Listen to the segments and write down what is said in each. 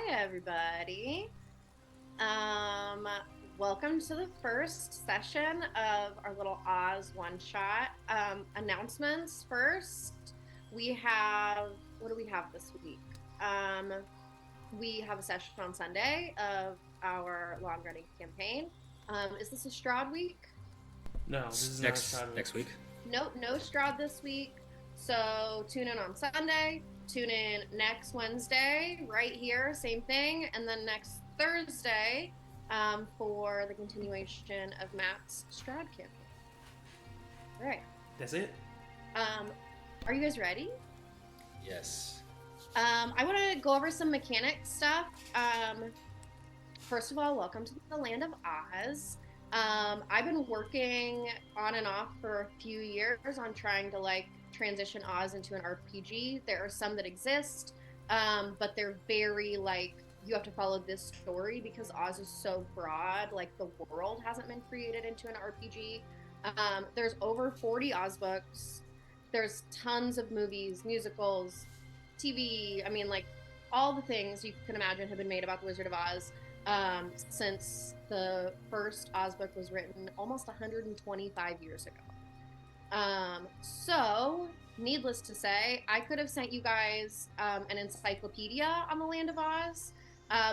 Hi, everybody. Um, Welcome to the first session of our little Oz one shot. Announcements first. We have, what do we have this week? We have a session on Sunday of our long running campaign. Is this a Stroud week? No, this is not a next Stroud next week. week. Nope, no Stroud this week. So tune in on Sunday. Tune in next Wednesday, right here, same thing, and then next Thursday for the continuation of Matt's Stroud campaign. All right. That's it? Are you guys ready? Yes. I want to go over some mechanic stuff. First of all, welcome to the land of Oz. I've been working on and off for a few years on trying to transition Oz into an RPG. There are some that exist, but they're very you have to follow this story because Oz is so broad. The world hasn't been created into an RPG. There's over 40 Oz books. There's tons of movies, musicals, TV. I mean, all the things you can imagine have been made about the Wizard of Oz since the first Oz book was written almost 125 years ago. So, needless to say, I could have sent you guys an encyclopedia on the Land of Oz,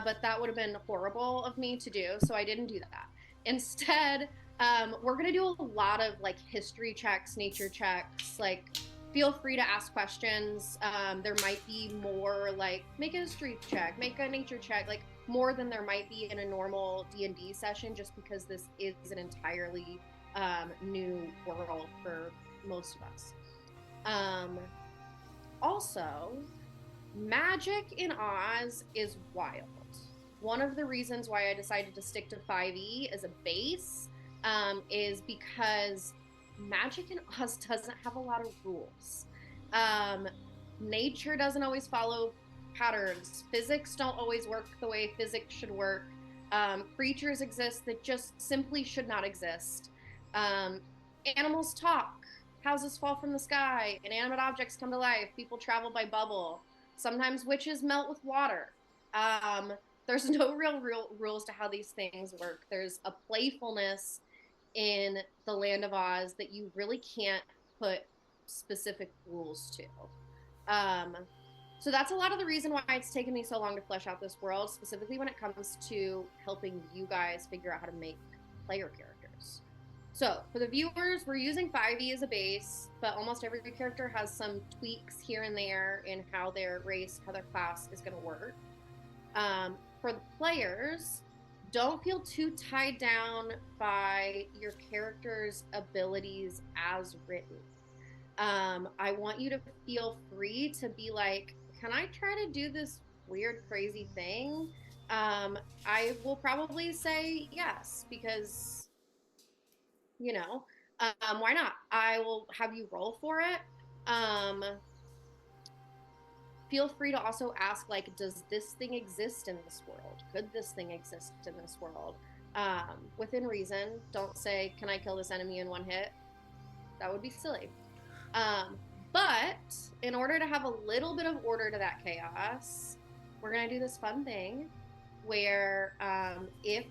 but that would have been horrible of me to do, so I didn't do that. Instead, we're going to do a lot of history checks, nature checks, feel free to ask questions. There might be more make a history check, make a nature check, more than there might be in a normal D&D session, just because this is an entirely new world for most of us. Also, magic in Oz is wild. One of the reasons why I decided to stick to 5e as a base is because magic in Oz doesn't have a lot of rules. Nature doesn't always follow patterns. Physics don't always work the way physics should work. Creatures exist that just simply should not exist. Animals talk. Houses fall from the sky. Inanimate objects come to life. People travel by bubble. Sometimes witches melt with water. There's no real rules to how these things work. There's a playfulness in the Land of Oz that you really can't put specific rules to. So that's a lot of the reason why it's taken me so long to flesh out this world, specifically when it comes to helping you guys figure out how to make player characters. So for the viewers, we're using 5e as a base, but almost every character has some tweaks here and there in how their race, how their class is going to work. For the players, don't feel too tied down by your character's abilities as written. I want you to feel free to be like, can I try to do this weird, crazy thing? I will probably say yes, because, why not? I will have you roll for it. Feel free to also ask, does this thing exist in this world? Could this thing exist in this world? Within reason. Don't say, can I kill this enemy in one hit? That would be silly. But in order to have a little bit of order to that chaos, we're going to do this fun thing where if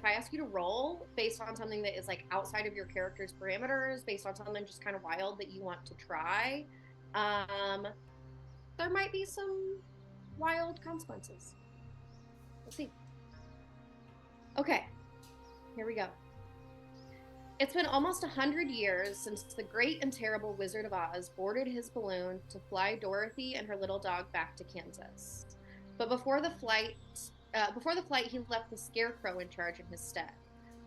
I ask you to roll based on something that is outside of your character's parameters, based on something just kind of wild that you want to try, there might be some wild consequences. We'll see. Okay, here we go. It's been almost 100 years since the great and terrible Wizard of Oz boarded his balloon to fly Dorothy and her little dog back to Kansas. But before the flight, he left the Scarecrow in charge in his stead.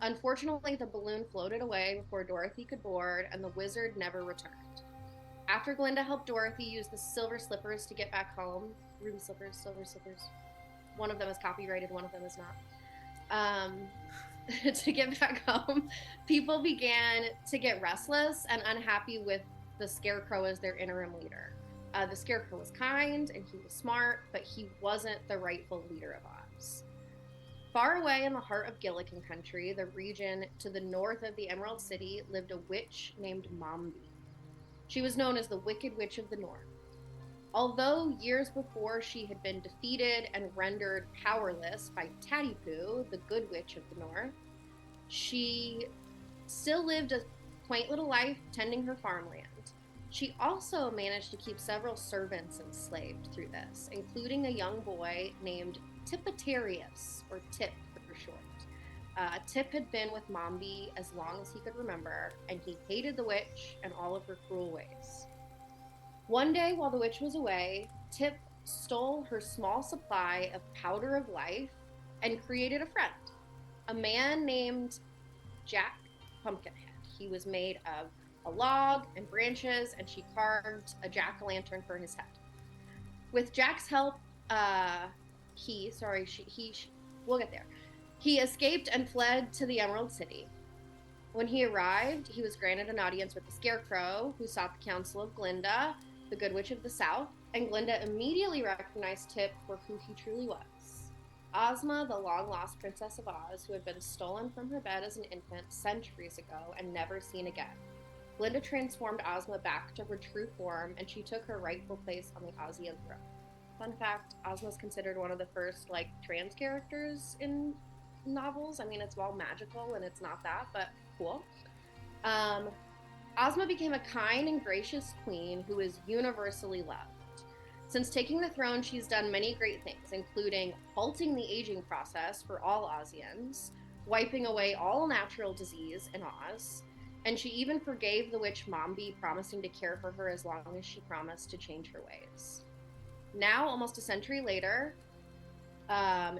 Unfortunately, the balloon floated away before Dorothy could board, and the wizard never returned. After Glinda helped Dorothy use the silver slippers to get back home, ruby slippers, silver slippers, one of them is copyrighted, one of them is not, to get back home, people began to get restless and unhappy with the Scarecrow as their interim leader. The Scarecrow was kind and he was smart, but he wasn't the rightful leader of Oz. Far away in the heart of Gillikin country, the region to the north of the Emerald City, lived a witch named Mombi. She was known as the Wicked Witch of the North. Although years before she had been defeated and rendered powerless by Tattypoo, the good witch of the north, she still lived a quaint little life tending her farmland. She also managed to keep several servants enslaved through this, including a young boy named Tipitarius, or Tip for short. Tip had been with Mombi as long as he could remember, and he hated the witch and all of her cruel ways. One day, while the witch was away, Tip stole her small supply of powder of life and created a friend, a man named Jack Pumpkinhead. He was made of a log and branches, and she carved a jack-o'-lantern for his head. With Jack's help, we'll get there. He escaped and fled to the Emerald City. When he arrived, he was granted an audience with the Scarecrow, who sought the counsel of Glinda, the Good Witch of the South, and Glinda immediately recognized Tip for who he truly was. Ozma, the long-lost Princess of Oz, who had been stolen from her bed as an infant centuries ago and never seen again. Glinda transformed Ozma back to her true form, and she took her rightful place on the Ozian throne. Fun fact, Ozma's considered one of the first, trans characters in novels. I mean, it's all magical, and it's not that, but cool. Ozma became a kind and gracious queen who is universally loved. Since taking the throne, she's done many great things, including halting the aging process for all Ozians, wiping away all natural disease in Oz, and she even forgave the witch Mombi, promising to care for her as long as she promised to change her ways. Now, almost a century later,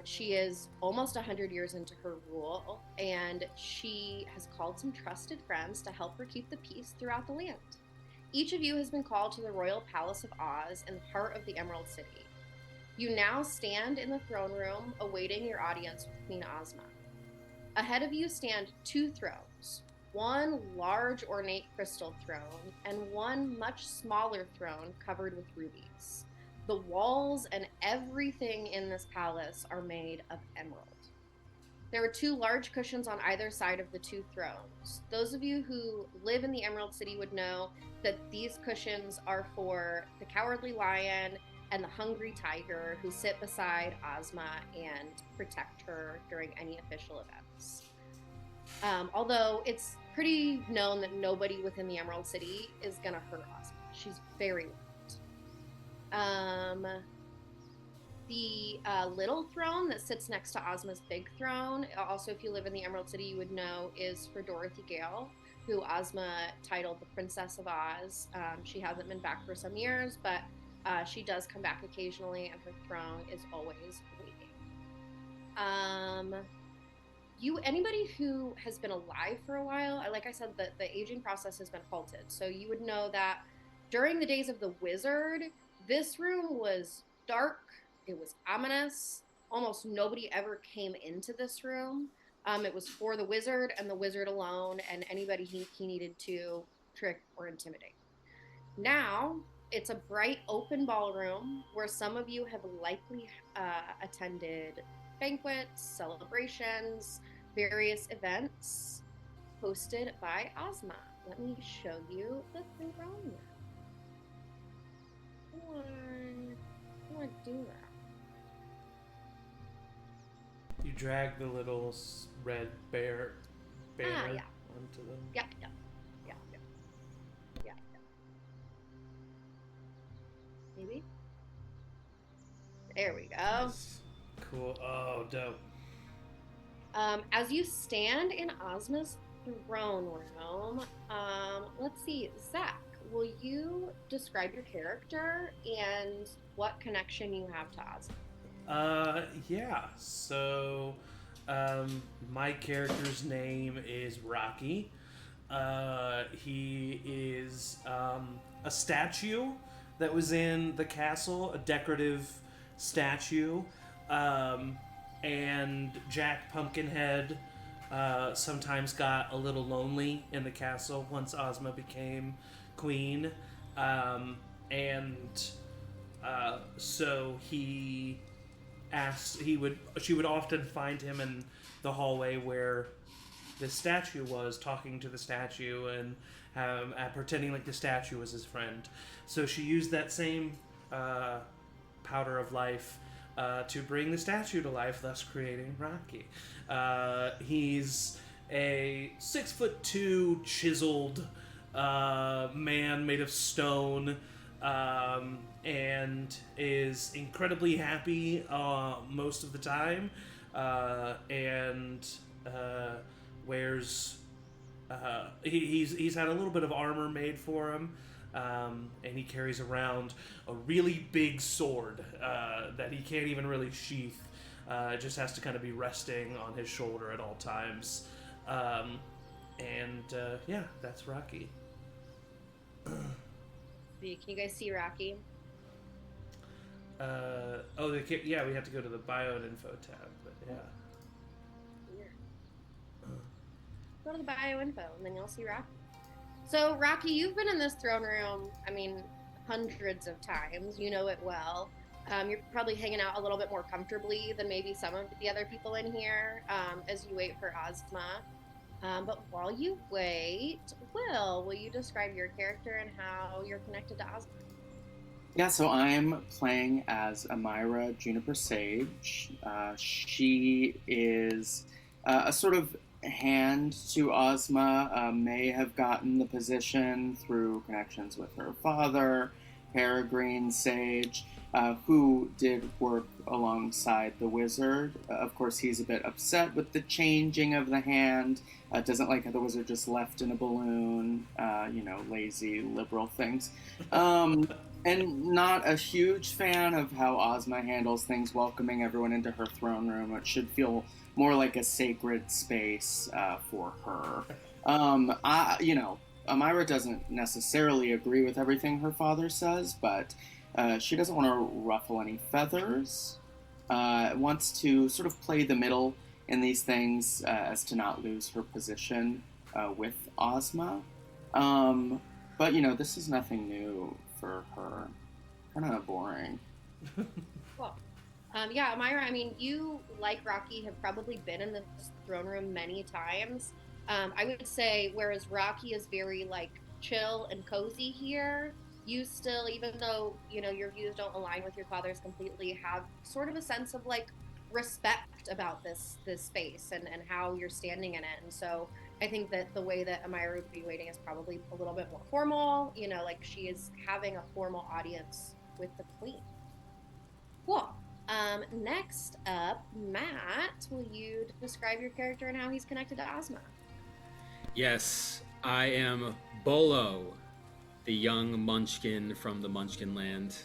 she is almost 100 years into her rule, and she has called some trusted friends to help her keep the peace throughout the land. Each of you has been called to the Royal Palace of Oz in the heart of the Emerald City. You now stand in the throne room awaiting your audience with Queen Ozma. Ahead of you stand two thrones, one large ornate crystal throne and one much smaller throne covered with rubies. The walls and everything in this palace are made of emerald. There are two large cushions on either side of the two thrones. Those of you who live in the Emerald City would know that these cushions are for the Cowardly Lion and the Hungry Tiger, who sit beside Ozma and protect her during any official events. Although it's pretty known that nobody within the Emerald City is going to hurt Ozma. She's very light. The little throne that sits next to Ozma's big throne, also if you live in the Emerald City you would know, is for Dorothy Gale, who Ozma titled the Princess of Oz. She hasn't been back for some years, but she does come back occasionally, and her throne is always waiting. Anybody who has been alive for a while, like I said, the aging process has been halted. So you would know that during the days of the wizard, this room was dark. It was ominous. Almost nobody ever came into this room. It was for the wizard and the wizard alone, and anybody he needed to trick or intimidate. Now, it's a bright open ballroom where some of you have likely attended banquets, celebrations, various events hosted by Ozma. Let me show you the throne. How do I do that? You drag the little red banner yeah. onto them. Yeah. Maybe? There we go. Nice. Cool. Oh, dope. As you stand in Ozma's throne room, let's see, Zach, will you describe your character and what connection you have to Ozma? Yeah. So, my character's name is Rocky. He is a statue that was in the castle, a decorative statue. And Jack Pumpkinhead sometimes got a little lonely in the castle once Ozma became queen. So he asked, she would often find him in the hallway where the statue was, talking to the statue and pretending like the statue was his friend. So she used that same powder of life to bring the statue to life, thus creating Rocky. He's a 6'2" chiseled man made of stone, and is incredibly happy most of the time, and wears. He's had a little bit of armor made for him, and he carries around a really big sword that he can't even really sheath. It just has to kind of be resting on his shoulder at all times. Yeah, that's Rocky. Can you guys see Rocky? Yeah, we have to go to the bio and info tab, but yeah. Go to the bio info, and then you'll see Rocky. So, Rocky, you've been in this throne room, hundreds of times. You know it well. You're probably hanging out a little bit more comfortably than maybe some of the other people in here as you wait for Ozma. But while you wait, will you describe your character and how you're connected to Ozma? Yeah, so I'm playing as Amira Juniper Sage. She is a sort of hand to Ozma, may have gotten the position through connections with her father, Peregrine Sage, who did work alongside the wizard. Of course, he's a bit upset with the changing of the hand, doesn't like how the wizard just left in a balloon, lazy liberal things. And not a huge fan of how Ozma handles things, welcoming everyone into her throne room. It should feel more like a sacred space for her. Amira doesn't necessarily agree with everything her father says, but she doesn't want to ruffle any feathers. Wants to sort of play the middle in these things as to not lose her position with Ozma. But, this is nothing new for her. Kind of boring. Cool. Amira, you, like Rocky, have probably been in this throne room many times. I would say, whereas Rocky is very, chill and cozy here, you still, even though, your views don't align with your father's completely, have sort of a sense of, respect about this space and how you're standing in it. And so I think that the way that Amira would be waiting is probably a little bit more formal, she is having a formal audience with the queen. Cool. Next up, Matt, will you describe your character and how he's connected to Ozma? Yes, I am Bolo, the young munchkin from the Munchkin land.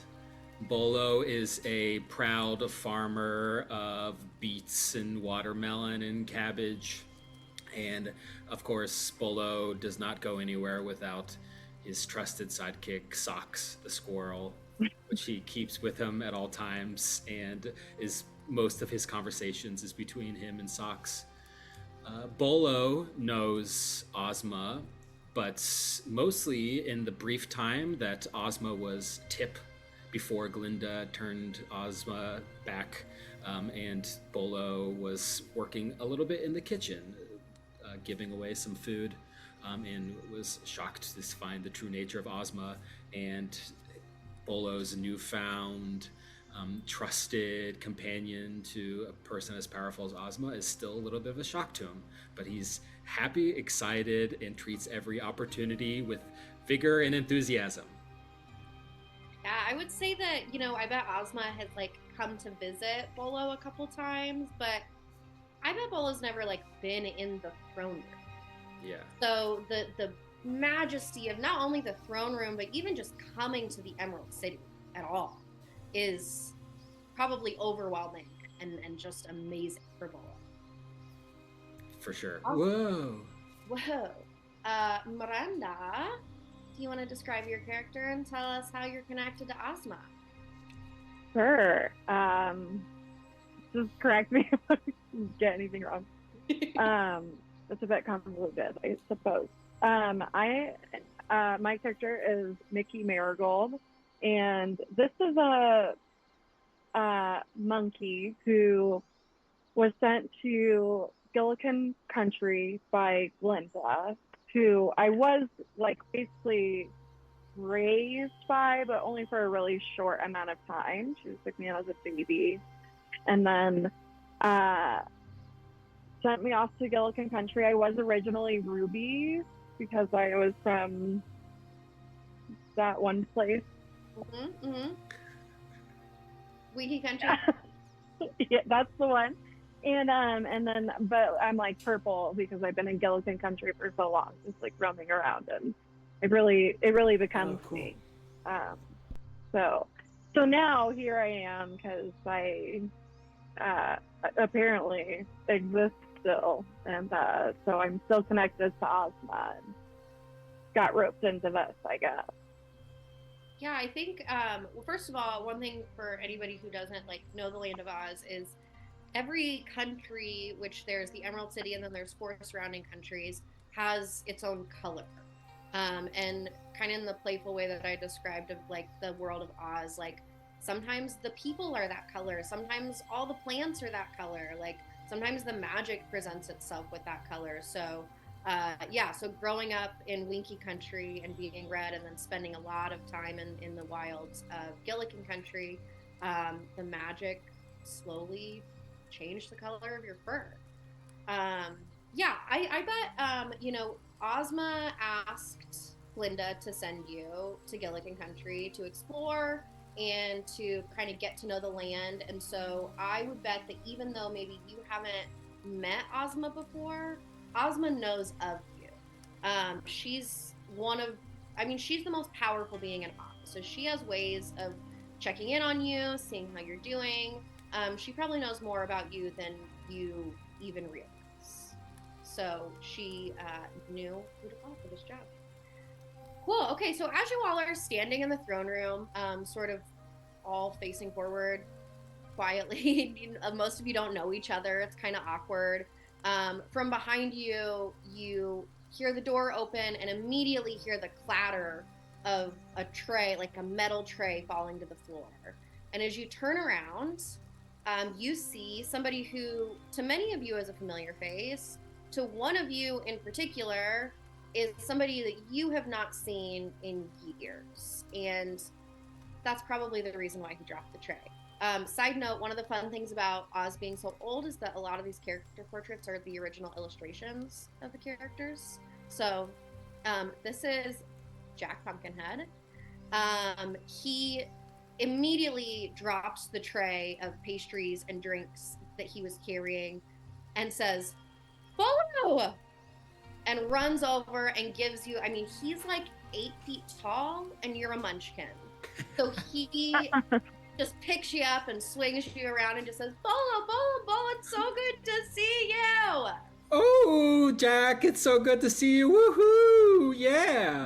Bolo is a proud farmer of beets and watermelon and cabbage. And of course, Bolo does not go anywhere without his trusted sidekick, Socks the squirrel, which he keeps with him at all times, and most of his conversations is between him and Socks. Bolo knows Ozma, but mostly in the brief time that Ozma was Tip before Glinda turned Ozma back, and Bolo was working a little bit in the kitchen, giving away some food, and was shocked to find the true nature of Ozma, and Bolo's newfound trusted companion to a person as powerful as Ozma is still a little bit of a shock to him, but he's happy, excited, and treats every opportunity with vigor and enthusiasm. Yeah, I would say that, I bet Ozma has, come to visit Bolo a couple times, but I bet Bolo's never, been in the throne room. Yeah. So the majesty of not only the throne room, but even just coming to the Emerald City at all is probably overwhelming and just amazing for Bolo. For sure. Awesome. Whoa. Miranda, do you want to describe your character and tell us how you're connected to Ozma? Sure. Just correct me if I get anything wrong. It's a bit convoluted, I suppose. My character is Mickey Marigold, and this is a monkey who was sent to Gilligan Country by Glinda, who I was basically raised by, but only for a really short amount of time. She took me as a baby, and then sent me off to Gilligan Country. I was originally Ruby because I was from that one place. Winky Country. Yeah, that's the one. And then, but I'm like purple because I've been in Gilligan Country for so long, just like roaming around, and it really becomes me. So now here I am because I apparently exist still, and so I'm still connected to Ozma and got roped into this, I guess. Yeah, I think, well, first of all, one thing for anybody who doesn't like know the Land of Oz is every country, which there's the Emerald City and then there's 4 surrounding countries, has its own color. And kind of in the playful way that I described of like the world of Oz, like sometimes the people are that color, sometimes all the plants are that color, like sometimes the magic presents itself with that color. So so growing up in Winky Country and being red and then spending a lot of time in the wilds of Gilligan Country, the magic slowly changed the color of your fur. I bet, Ozma asked Glinda to send you to Gilligan Country to explore and to kind of get to know the land. And so I would bet that even though maybe you haven't met Ozma before, Ozma knows of you. She's she's the most powerful being in Oz. So she has ways of checking in on you, seeing how you're doing. She probably knows more about you than you even realize. So she knew who to call for this job. Cool. Okay, so as you all are standing in the throne room, sort of all facing forward quietly, most of you don't know each other. It's kind of awkward. From behind you, you hear the door open and immediately hear the clatter of a tray, like a metal tray falling to the floor. And as you turn around, you see somebody who, to many of you, is a familiar face. To one of you in particular, is somebody that you have not seen in years. And that's probably the reason why he dropped the tray. Side note, one of the fun things about Oz being so old is that a lot of these character portraits are the original illustrations of the characters. So this is Jack Pumpkinhead. He immediately drops the tray of pastries and drinks that he was carrying and says, "Bolo!" and runs over and gives you, he's like 8 feet tall and you're a munchkin. So he just picks you up and swings you around and just says, "Bolo, Bolo, Bolo, it's so good to see you." Oh, Jack, it's so good to see you. Woohoo! Yeah.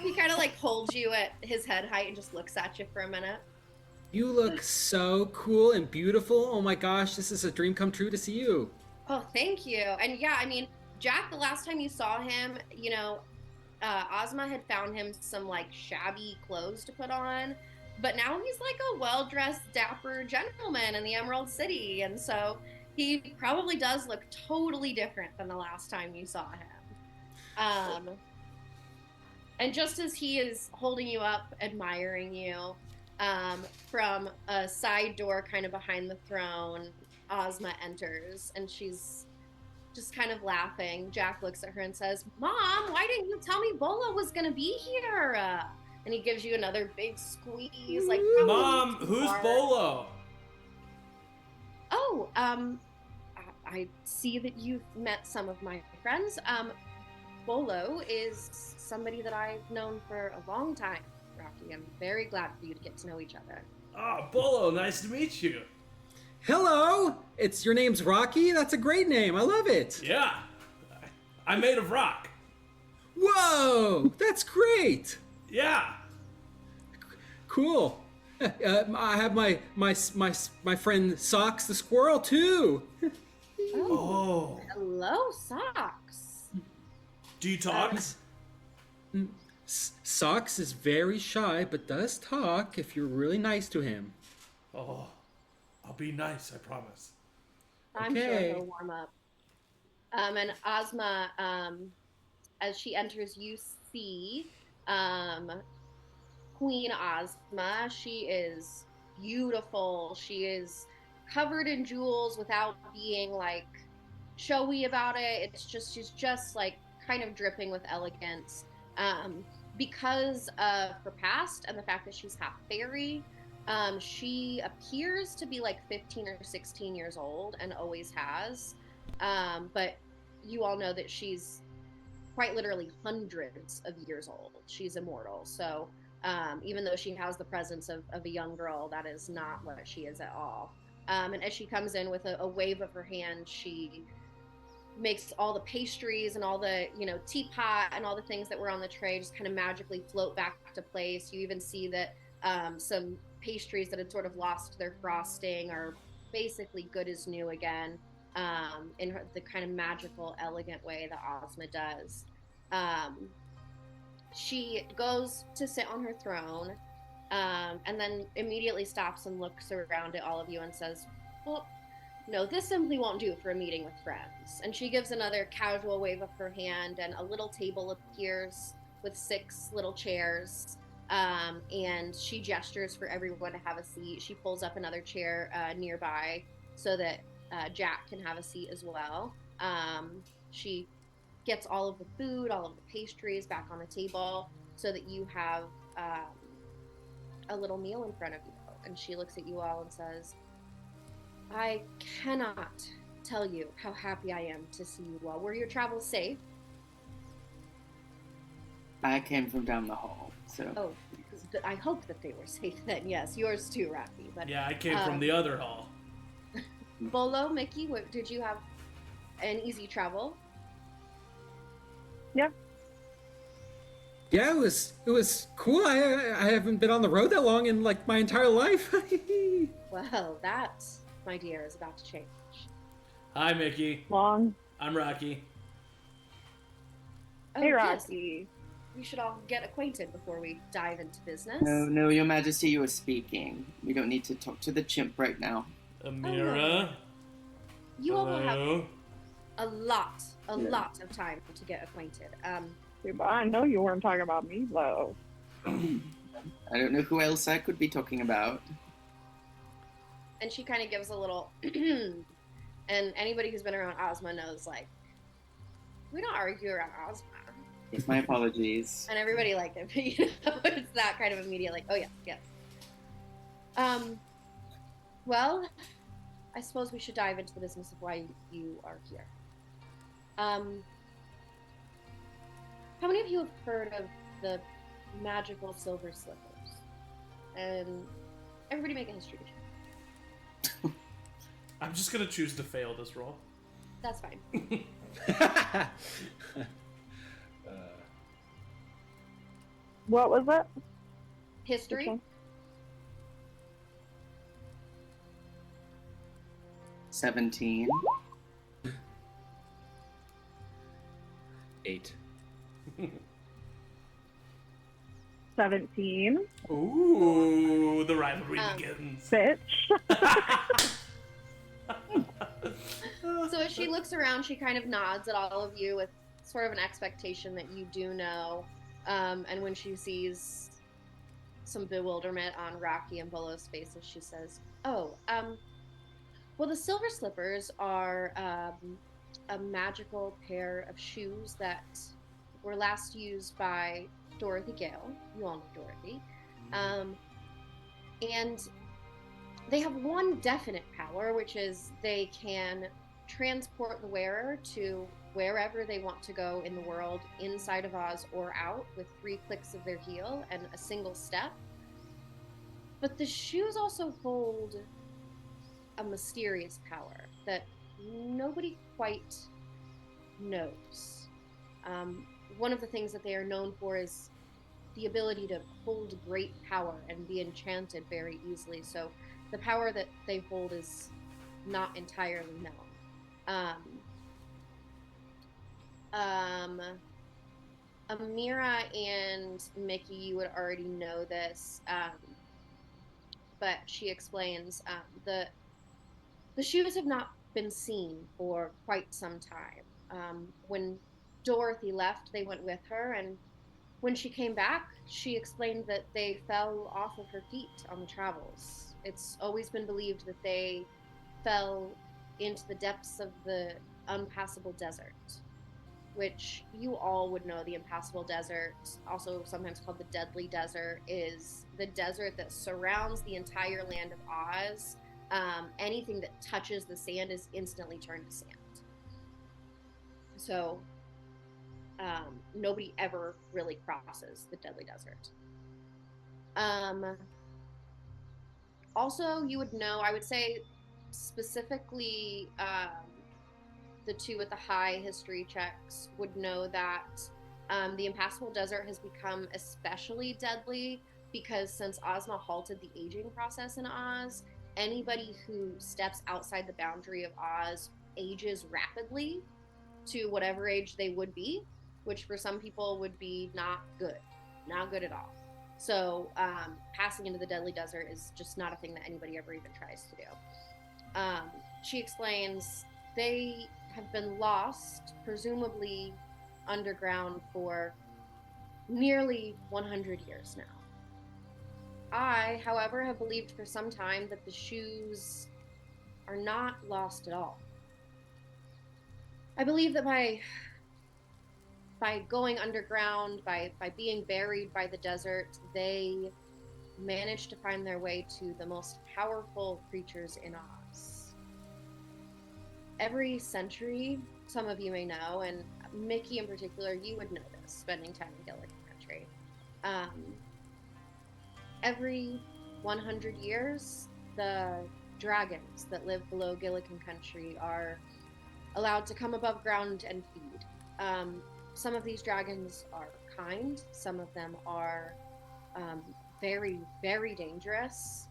He kind of like holds you at his head height and just looks at you for a minute. You look so cool and beautiful. Oh my gosh, this is a dream come true to see you. Oh, thank you. And yeah, Jack, the last time you saw him, Ozma had found him some like shabby clothes to put on, but now he's like a well-dressed, dapper gentleman in the Emerald City, and so he probably does look totally different than the last time you saw him. And just as he is holding you up, admiring you, from a side door kind of behind the throne, Ozma enters, and she's just kind of laughing. Jack looks at her and says, "Mom, why didn't you tell me Bolo was going to be here?" And he gives you another big squeeze. Like, "Mom, who's Bolo?" "Oh, I see that you've met some of my friends. Bolo is somebody that I've known for a long time, Rocky. I'm very glad for you to get to know each other." "Oh, Bolo, nice to meet you." "Hello, your name's Rocky? That's a great name. I love it." "Yeah, I'm made of rock." "Whoa, that's great." "Yeah." "Cool. I have my friend Socks the squirrel too." Oh. Hello, Socks. "Do you talk?" Socks is very shy, but does talk if you're really nice to him. "Oh, I'll be nice, I promise." I'm sure he'll warm up. And Ozma, as she enters, you see Queen Ozma. She is beautiful. She is covered in jewels without being like showy about it. It's just she's just like kind of dripping with elegance. Um, because of her past and the fact that she's half fairy, she appears to be like 15 or 16 years old and always has. But you all know that she's quite literally hundreds of years old. She's immortal. So even though she has the presence of a young girl, that is not what she is at all. And as she comes in with a wave of her hand, she makes all the pastries and all the, teapot and all the things that were on the tray just kind of magically float back to place. You even see that some pastries that had sort of lost their frosting are basically good as new again, in the kind of magical, elegant way that Ozma does. She goes to sit on her throne, and then immediately stops and looks around at all of you and says, well, no, this simply won't do for a meeting with friends. And she gives another casual wave of her hand, and a little table appears with 6 little chairs. And she gestures for everyone to have a seat. She pulls up another chair nearby so that Jack can have a seat as well. She gets all of the food, all of the pastries back on the table so that you have a little meal in front of you. And she looks at you all and says, I cannot tell you how happy I am to see you all. Were your travels safe? I came from down the hall, so. Oh, I hope that they were safe then. Yes, yours too, Rocky. But Yeah, I came from the other hall. Bolo, Mickey, did you have an easy travel? Yep. Yeah, it was cool. I haven't been on the road that long in like my entire life. Well, that, my dear, is about to change. Hi, Mickey. Long. I'm Rocky. Oh, Hey, yes. Rocky. We should all get acquainted before we dive into business. No, Your Majesty, you are speaking. We don't need to talk to the chimp right now. Amira. You all will have Hello. a lot of time to get acquainted. Yeah, but I know you weren't talking about me, though. I don't know who else I could be talking about. And she kind of gives a little, and anybody who's been around Ozma knows, like, we don't argue around Ozma. Yes, my apologies. And everybody liked it. It's that kind of immediate, like, oh, yes. Well, I suppose we should dive into the business of why you are here. How many of you have heard of the magical silver slippers? And everybody make a history check. I'm just gonna choose to fail this roll. That's fine. What was it? History. Okay. 17. 8. 17. Ooh, the rivalry begins. Bitch. So as she looks around, she kind of nods at all of you with sort of an expectation that you do know. And when she sees some bewilderment on Rocky and Bolo's faces, she says, well, the silver slippers are a magical pair of shoes that were last used by Dorothy Gale. You all know Dorothy. And they have one definite power, which is they can transport the wearer to wherever they want to go in the world, inside of Oz or out, with 3 clicks of their heel and a single step. But the shoes also hold a mysterious power that nobody quite knows. One of the things that they are known for is the ability to hold great power and be enchanted very easily. So the power that they hold is not entirely known. Amira and Mickey, you would already know this, but she explains the shoes have not been seen for quite some time. When Dorothy left, they went with her, and When she came back, she explained that they fell off of her feet on the travels. It's always been believed that they fell into the depths of the unpassable desert, which you all would know. The impassable desert, also sometimes called the deadly desert, is the desert that surrounds the entire land of Oz. Anything that touches the sand is instantly turned to sand. So nobody ever really crosses the deadly desert. Also, you would know, I would say specifically the two with the high history checks would know that the impassable desert has become especially deadly because since Ozma halted the aging process in Oz, anybody who steps outside the boundary of Oz ages rapidly to whatever age they would be, which for some people would be not good at all. So passing into the deadly desert is just not a thing that anybody ever even tries to do. She explains they have been lost, presumably underground, for nearly 100 years now. I, however, have believed for some time that the shoes are not lost at all. I believe that by going underground, by being buried by the desert, they managed to find their way to the most powerful creatures in Oz. Every century, some of you may know, and Mickey in particular, you would know this, spending time in Gilligan Country. Every 100 years, the dragons that live below Gilligan Country are allowed to come above ground and feed. Some of these dragons are kind. Some of them are very, very dangerous.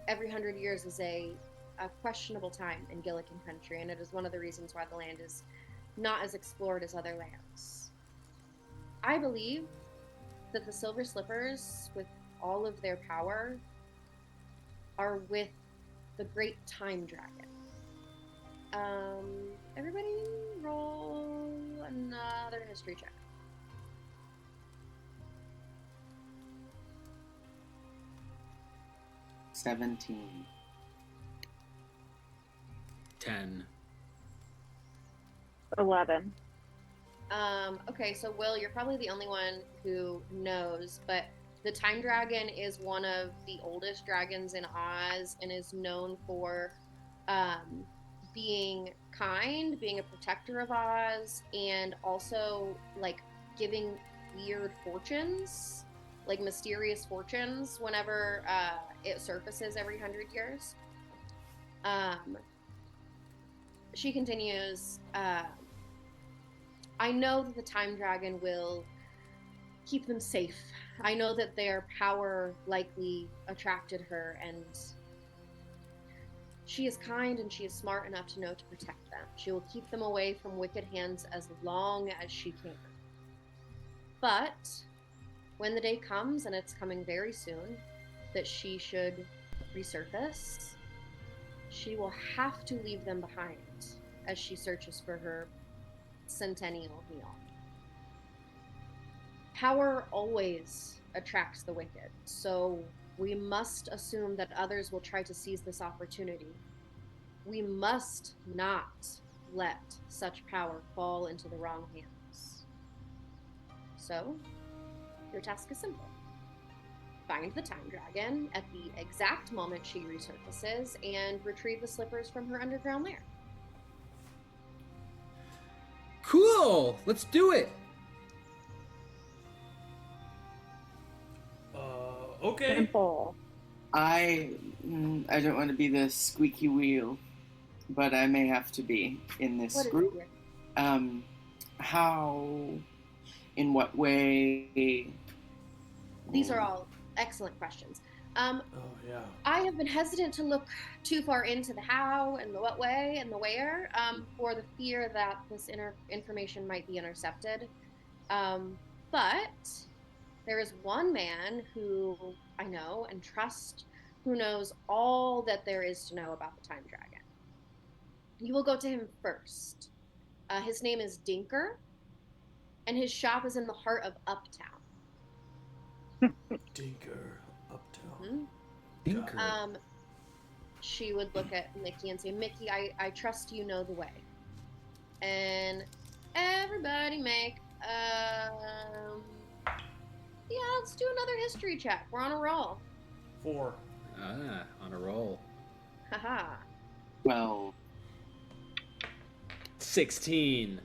Every 100 years is a questionable time in Gilligan Country, and it is one of the reasons why the land is not as explored as other lands. I believe that the Silver Slippers, with all of their power, are with the Great Time Dragon. Everybody roll another history check. $17. 10. 11. Okay, so Will, you're probably the only one who knows, but the Time Dragon is one of the oldest dragons in Oz and is known for being kind, being a protector of Oz, and also like giving weird fortunes, like mysterious fortunes whenever it surfaces every 100 years. She continues, I know that the Time Dragon will keep them safe. I know that their power likely attracted her, and she is kind and she is smart enough to know to protect them. She will keep them away from wicked hands as long as she can. But when the day comes, and it's coming very soon, that she should resurface, she will have to leave them behind as she searches for her centennial meal. Power always attracts the wicked, so we must assume that others will try to seize this opportunity. We must not let such power fall into the wrong hands. So, your task is simple. Find the Time Dragon at the exact moment she resurfaces and retrieve the slippers from her underground lair. Cool! Let's do it! Okay. Simple. I don't want to be the squeaky wheel, but I may have to be in this What is group. it? How, in what way? These are all excellent questions. Oh, yeah. I have been hesitant to look too far into the how and the what way and the where for the fear that this information might be intercepted. But there is one man who I know and trust who knows all that there is to know about the Time Dragon. You will go to him first. His name is Dinker. and his shop is in the heart of Uptown. Dinker, Uptown. Hmm? Dinker. She would look at Mickey and say, Mickey, I trust you know the way. And everybody make, let's do another history check. We're on a roll. 4. On a roll. Haha. Well, 16.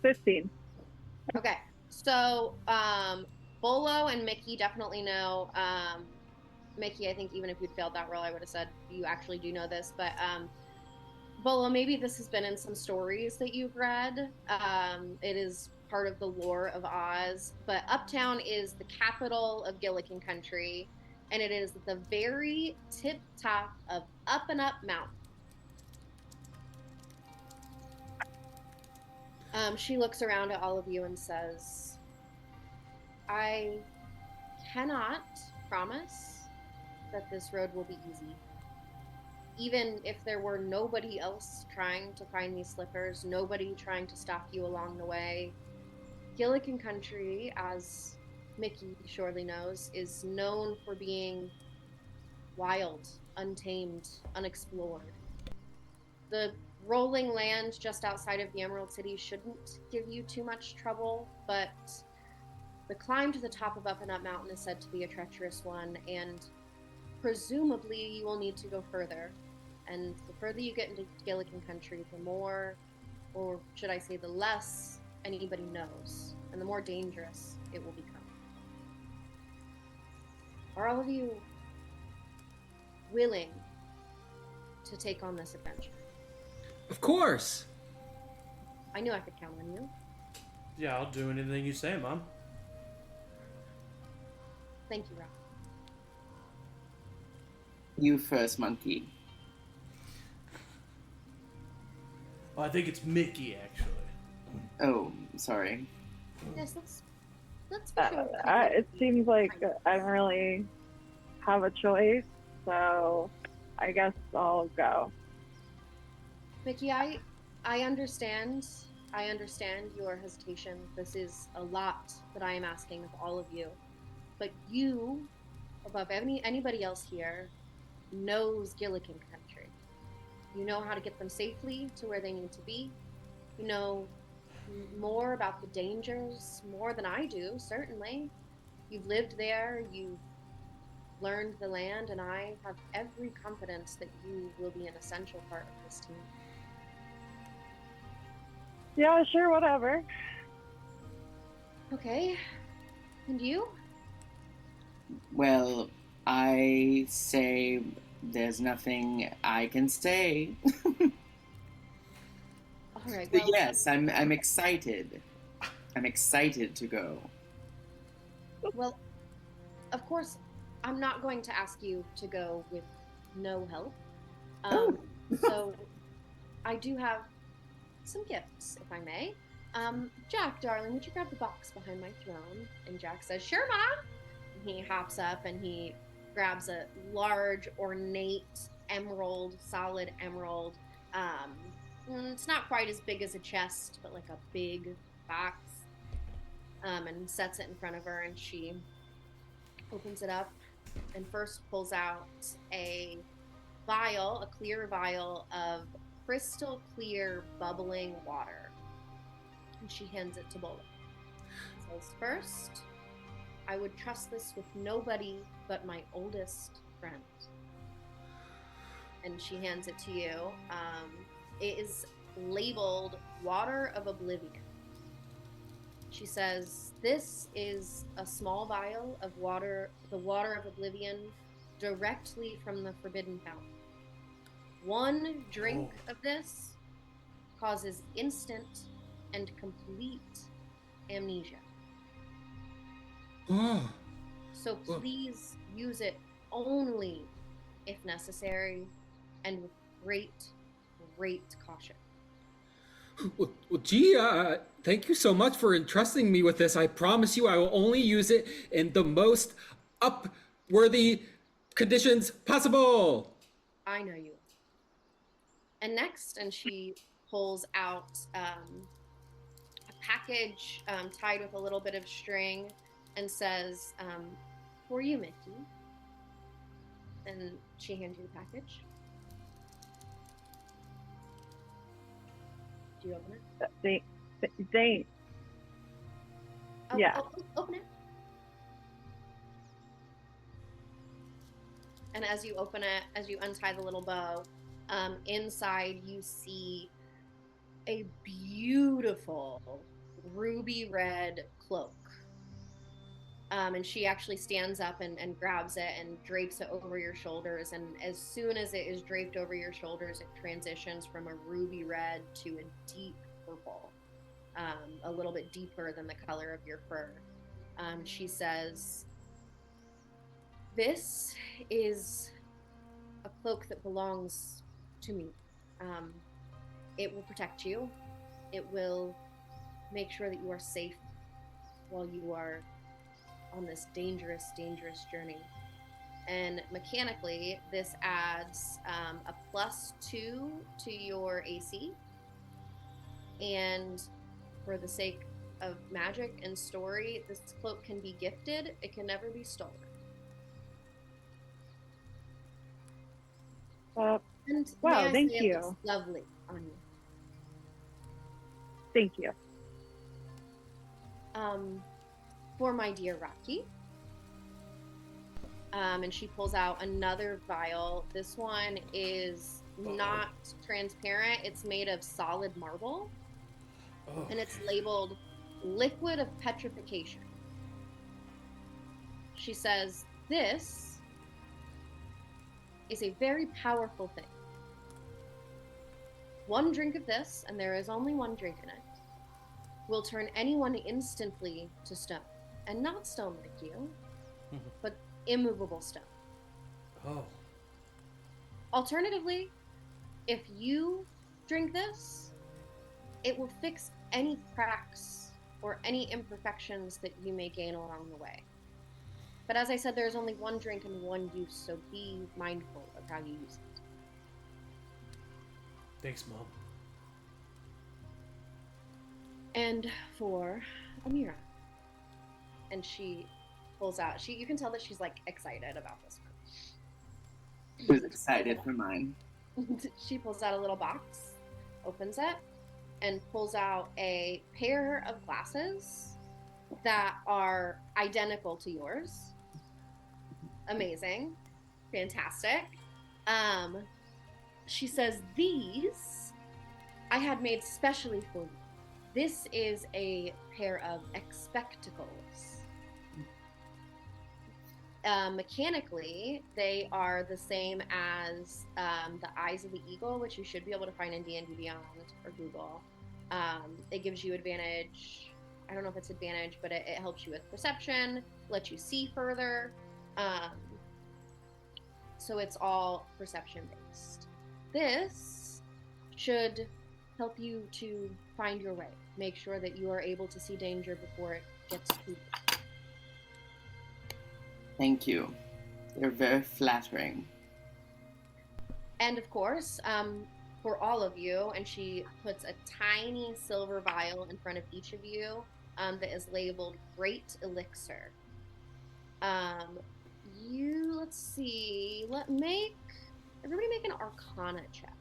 15. Okay. So, Bolo and Mickey definitely know. Mickey, I think even if you'd failed that roll, I would have said you actually do know this. But Bolo, maybe this has been in some stories that you've read. It is part of the lore of Oz. But Uptown is the capital of Gillikin Country, and it is the very tip top of Up and Up Mountain. She looks around at all of you and says, I cannot promise that this road will be easy. Even if there were nobody else trying to find these slippers, nobody trying to stop you along the way, Gillikin Country, as Mickey surely knows, is known for being wild, untamed, unexplored. The rolling land just outside of the Emerald City shouldn't give you too much trouble, but the climb to the top of Up and Up Mountain is said to be a treacherous one, and presumably you will need to go further. And the further you get into Gillikin Country, the more, or should I say the less, anybody knows, and the more dangerous it will become. Are all of you willing to take on this adventure? Of course. I knew I could count on you. Yeah, I'll do anything you say, Mom. Thank you, Rob. you first, monkey. Oh, I think it's Mickey, actually. Oh, sorry. Yes, let's be sure. It seems like I don't really have a choice, so I guess I'll go. Mickey, I understand. I understand your hesitation. This is a lot that I am asking of all of you. But you, above anybody else here, knows Gillikin Country. You know how to get them safely to where they need to be. You know more about the dangers, more than I do, certainly. You've lived there, you've learned the land, and I have every confidence that you will be an essential part of this team. Yeah, sure, whatever. Okay. And you? Well, I say there's nothing I can say. All right. But Well, yes, I'm excited. I'm excited to go. well, of course, I'm not going to ask you to go with no help. So I do have some gifts, if I may. Jack, darling, would you grab the box behind my throne? And Jack says, sure, Mom. And he hops up and he grabs a large, ornate emerald, solid emerald. It's not quite as big as a chest, but like a big box. And sets it in front of her, and she opens it up and first pulls out a vial, a clear vial of crystal clear bubbling water. And she hands it to Bolo. Says, first, I would trust this with nobody but my oldest friend. And she hands it to you. It is labeled Water of Oblivion. She says, this is a small vial of water, the Water of Oblivion, directly from the Forbidden Fountain. One drink of this causes instant and complete amnesia. Oh. So please use it only if necessary and with great, great caution. Well, gee, thank you so much for entrusting me with this. I promise you I will only use it in the most upworthy conditions possible. I know you. And next, and she pulls out a package tied with a little bit of string and says, for you, Mickey. And she hands you the package. Do you open it? Thanks. Oh, Yeah. Open it. And as you open it, as you untie the little bow, inside you see a beautiful ruby red cloak. And she actually stands up and grabs it and drapes it over your shoulders. And as soon as it is draped over your shoulders, it transitions from a ruby red to a deep purple, a little bit deeper than the color of your fur. She says, "This is a cloak that belongs to me. It will protect you. It will make sure that you are safe while you are on this dangerous, dangerous journey." And mechanically, this adds a +2 to your AC. And for the sake of magic and story, this cloak can be gifted. It can never be stolen. And wow, may I thank say, you. it looks lovely on you. Thank you. For my dear Rocky. And she pulls out another vial. This one is not transparent. It's made of solid marble. Oh. And it's labeled liquid of petrification. She says, "This is a very powerful thing. One drink of this, and there is only one drink in it, will turn anyone instantly to stone. And not stone like you, but immovable stone. Oh. Alternatively, if you drink this, it will fix any cracks or any imperfections that you may gain along the way. But as I said, there's only one drink and one use, so be mindful of how you use it." Thanks, Mom. And for Amira. And she pulls out, you can tell that she's like excited about this one. Who's excited for mine? She pulls out a little box, opens it, and pulls out a pair of glasses that are identical to yours. Amazing. Fantastic. She says, "These I had made specially for you. This is a pair of expectacles. Mechanically, they are the same as the Eyes of the Eagle, which you should be able to find in D&D Beyond or Google. It gives you advantage. I don't know if it's advantage, but it helps you with perception, lets you see further. So it's all perception based. This should help you to find your way. Make sure that you are able to see danger before it gets too big." Thank you. They're very flattering. And of course, for all of you, and she puts a tiny silver vial in front of each of you that is labeled Great Elixir. Let's see, everybody make an Arcana check.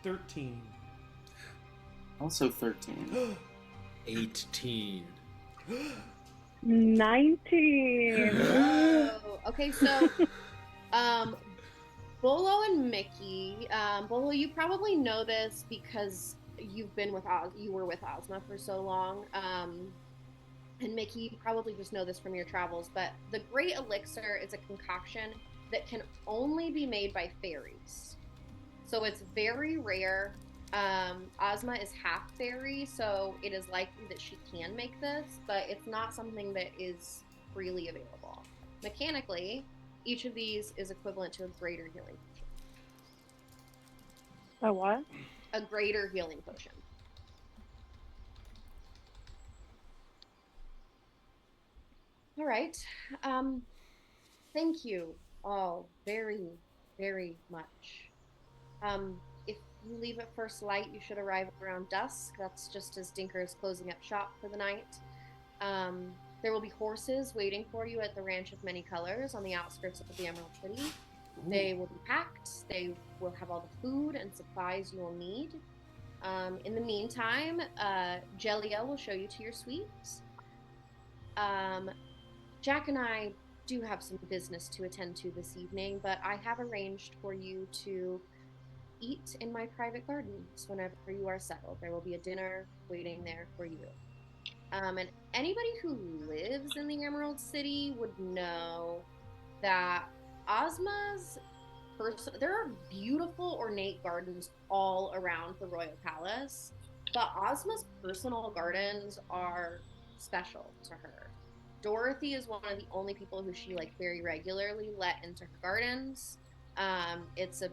13. Also 13. 18. 19. Oh, okay, so Bolo and Mickey. Bolo, you probably know this because you were with Ozma for so long. And Mickey, you probably just know this from your travels, but the Great Elixir is a concoction that can only be made by fairies. So it's very rare. Ozma is half fairy, so it is likely that she can make this, but it's not something that is freely available. Mechanically, each of these is equivalent to a greater healing potion. A what? A greater healing potion. All right. Thank you all very, very much. If you leave at first light, you should arrive around dusk. That's just as Dinker is closing up shop for the night. There will be horses waiting for you at the Ranch of Many Colors on the outskirts of the Emerald City. Ooh. They will be packed. They will have all the food and supplies you will need. In the meantime, Jelia will show you to your suites. Jack and I do have some business to attend to this evening, but I have arranged for you to eat in my private gardens whenever you are settled. There will be a dinner waiting there for you. And anybody who lives in the Emerald City would know that Ozma's there are beautiful ornate gardens all around the royal palace, but Ozma's personal gardens are special to her. Dorothy is one of the only people who she very regularly let into her gardens. It's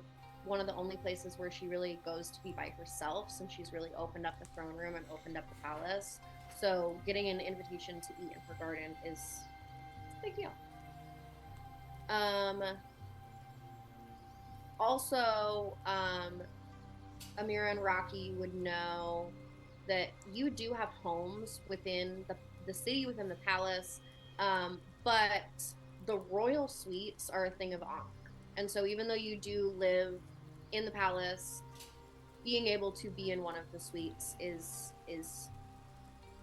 one of the only places where she really goes to be by herself, since she's really opened up the throne room and opened up the palace. So getting an invitation to eat in her garden is a big deal. Also, Amira and Rocky would know that you do have homes within the city, within the palace, but the royal suites are a thing of honor. And so even though you do live in the palace, being able to be in one of the suites is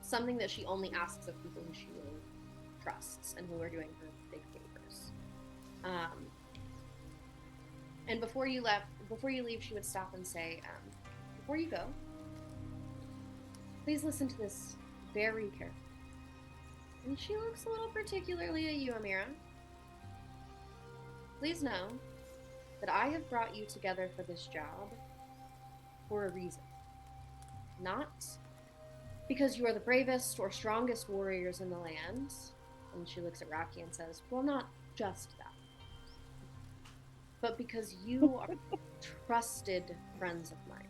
something that she only asks of people who she really trusts and who are doing her big favors. And before you leave, she would stop and say, before you go, please listen to this very carefully. And she looks a little particularly at you, Amira. Please know that I have brought you together for this job for a reason. Not because you are the bravest or strongest warriors in the land. And she looks at Rocky and says, well, not just that. But because you are trusted friends of mine.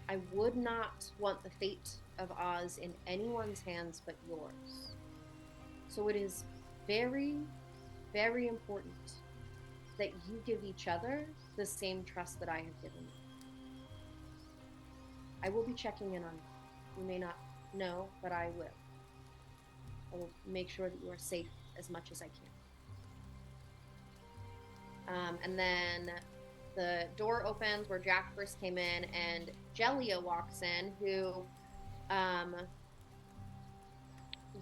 I would not want the fate of Oz in anyone's hands but yours. So it is very, very important that you give each other the same trust that I have given you. I will be checking in on you. You may not know, but I will. I will make sure that you are safe as much as I can. And then the door opens where Jack first came in, and Jelia walks in, who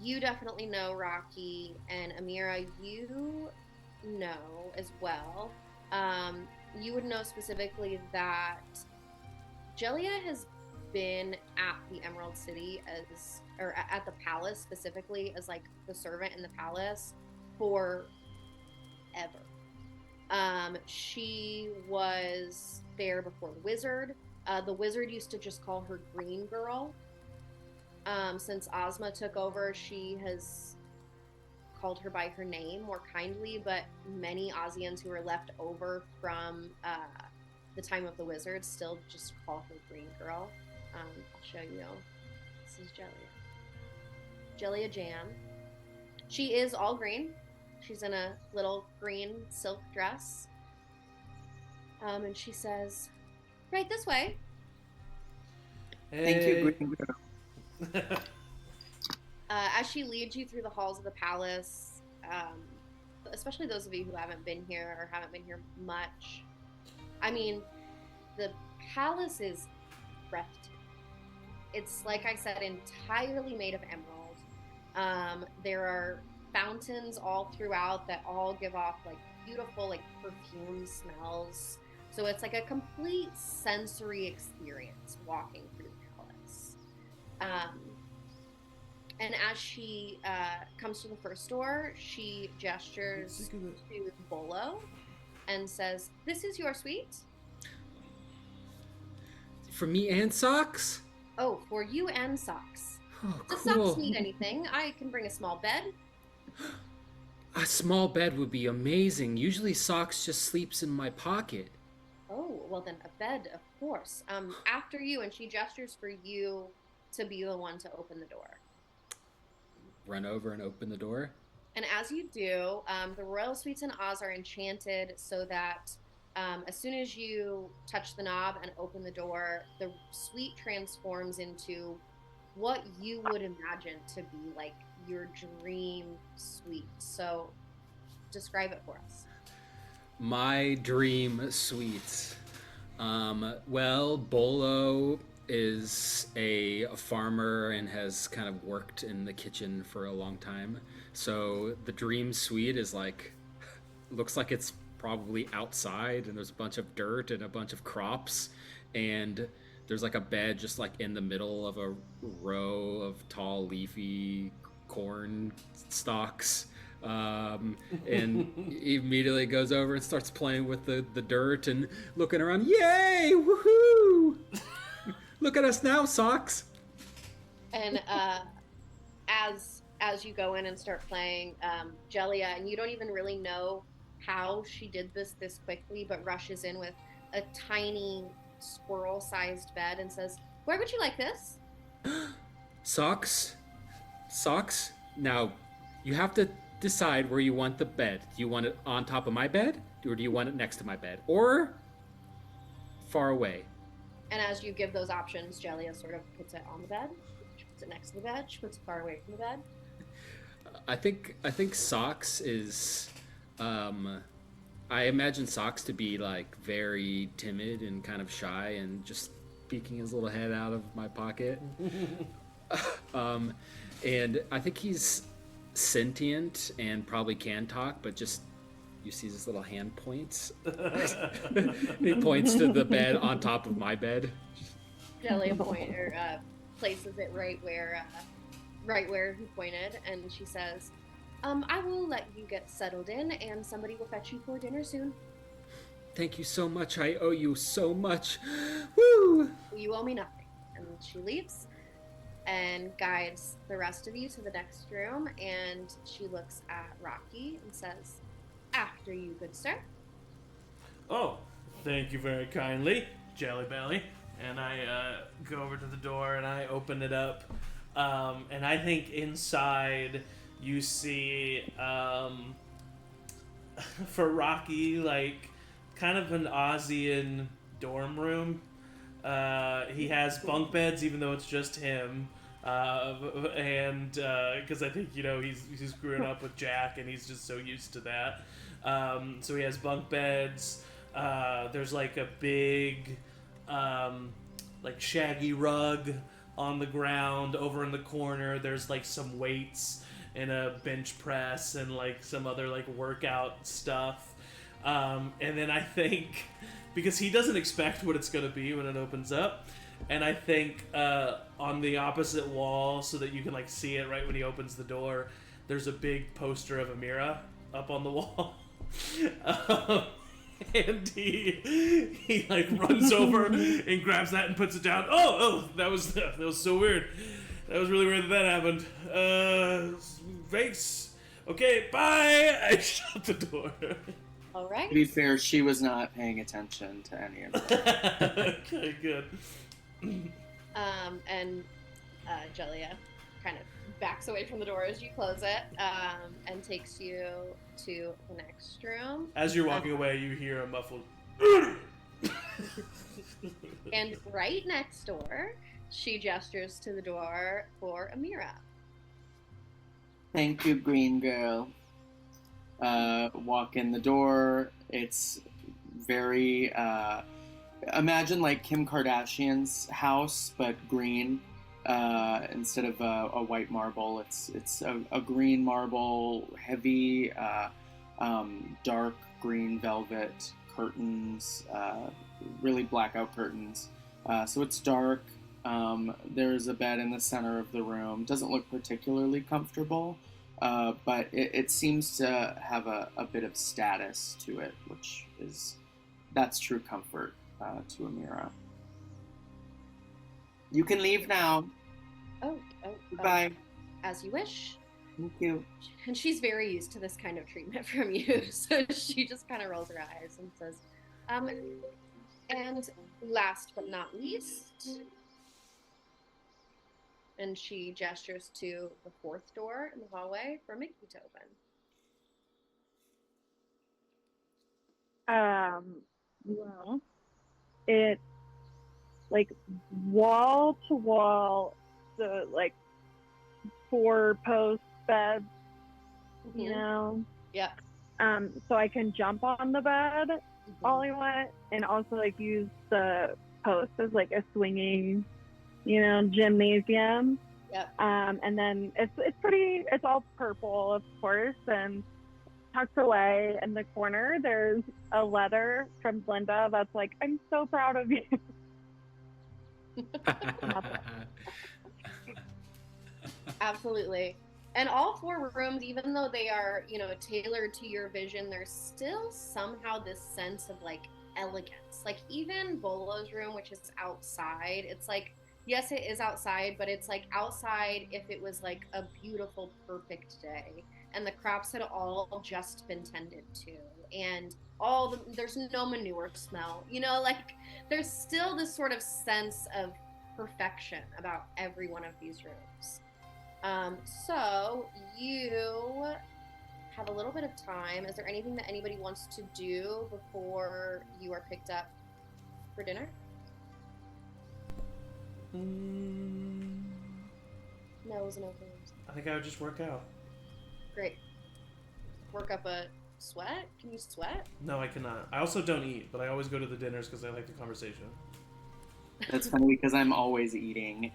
you definitely know, Rocky, and Amira, you know as well. You would know specifically that Jelia has been at the Emerald City or at the palace specifically as the servant in the palace forever. She was there before the wizard. The wizard used to just call her Green Girl. Since Ozma took over, she has called her by her name more kindly, but many Ozians who are left over from the time of the wizard still just call her Green Girl. I'll show you. This is Jelia Jan. She is all green. She's in a little green silk dress. And she says, right this way. Hey. Thank you, Green Girl. As she leads you through the halls of the palace, especially those of you who haven't been here or haven't been here much, I mean, the palace is breathtaking. It's, like I said, entirely made of emerald. There are fountains all throughout that all give off beautiful perfume smells. So it's a complete sensory experience walking through the palace. And as she comes to the first door, she gestures to Bolo and says, "This is your suite." For me and Socks? Oh, for you and Socks. Oh, Does cool. Socks need anything? I can bring a small bed. A small bed would be amazing. Usually Socks just sleeps in my pocket. Oh, well then a bed, of course. After you, and she gestures for you to be the one to open the door. Run over and open the door? And as you do, the royal suites in Oz are enchanted so that as soon as you touch the knob and open the door, the suite transforms into what you would imagine to be like your dream suite. So describe it for us. My dream suite. Well, Bolo is a farmer and has kind of worked in the kitchen for a long time. So the dream suite is like, looks like it's probably outside, and there's a bunch of dirt and a bunch of crops, and there's like a bed just like in the middle of a row of tall leafy corn stalks. And he immediately goes over and starts playing with the dirt and looking around. Yay! Woohoo! Look at us now, socks. And as you go in and start playing, Jelia, and you don't even really know how she did this quickly, but rushes in with a tiny squirrel-sized bed and says, "Where would you like this?" Socks? Now, you have to decide where you want the bed. Do you want it on top of my bed, or do you want it next to my bed, or far away? And as you give those options, Jelia sort of puts it on the bed. She puts it next to the bed. She puts it far away from the bed. I think Socks is, I imagine Socks to be like very timid and kind of shy and just peeking his little head out of my pocket. And I think he's sentient and probably can talk, but just you see his little hand points. He points to the bed on top of my bed. Jelia places it right where he pointed, and she says, "I will let you get settled in, and somebody will fetch you for dinner soon." Thank you so much. I owe you so much. Woo! "You owe me nothing." And she leaves and guides the rest of you to the next room, and she looks at Rocky and says, "After you, good sir." Oh, thank you very kindly, Jelly Belly. And I go over to the door and I open it up. And I think inside you see, for Rocky, like kind of an Aussian dorm room. He has bunk beds, even though it's just him. And because I think, he's growing up with Jack and he's just so used to that. So he has bunk beds. There's like a big, like shaggy rug on the ground. Over in the corner, there's like some weights and a bench press and like some other like workout stuff. And then I think, because he doesn't expect what it's going to be when it opens up, and I think on the opposite wall, so that you can like see it right when he opens the door, there's a big poster of Amira up on the wall. And he like runs over and grabs that and puts it down. Oh, that was so weird. That was really weird that happened. Thanks. Okay, bye. I shut the door. All right. To be fair, she was not paying attention to any of it. Okay, good. And Jelia kind of backs away from the door as you close it, and takes you to the next room. As you're walking away, you hear a muffled And right next door, she gestures to the door for Amira. Thank you, green girl. Walk in the door. It's very, imagine like Kim Kardashian's house, but green. Instead of a white marble, it's a green marble, heavy, dark green velvet curtains, really blackout curtains. So it's dark. There's a bed in the center of the room. Doesn't look particularly comfortable, but it seems to have a bit of status to it, that's true comfort to Amira. You can leave now. Oh. Goodbye. As you wish. Thank you. And she's very used to this kind of treatment from you, so she just kind of rolls her eyes and says, and last but not least, And she gestures to the fourth door in the hallway for Mickey to open. Well, it's like wall to wall, the like 4-post bed, you know? Yeah. So I can jump on the bed all I want, and also like use the post as like a swinging, you know, gymnasium. Yep. And then it's all purple, of course, and tucked away in the corner, there's a letter from Linda that's like, I'm so proud of you. Absolutely. And all 4 rooms, even though they are, you know, tailored to your vision, there's still somehow this sense of like elegance. Like even Bolo's room, which is outside, it's like, yes, it is outside, but it's like outside if it was like a beautiful, perfect day. And the crops had all just been tended to. And there's no manure smell. You know, like there's still this sort of sense of perfection about every one of these rooms. So you have a little bit of time. Is there anything that anybody wants to do before you are picked up for dinner? No, it was an open room. I think I would just work out. Great. Work up a sweat? Can you sweat? No, I cannot. I also don't eat, but I always go to the dinners because I like the conversation. That's funny because I'm always eating.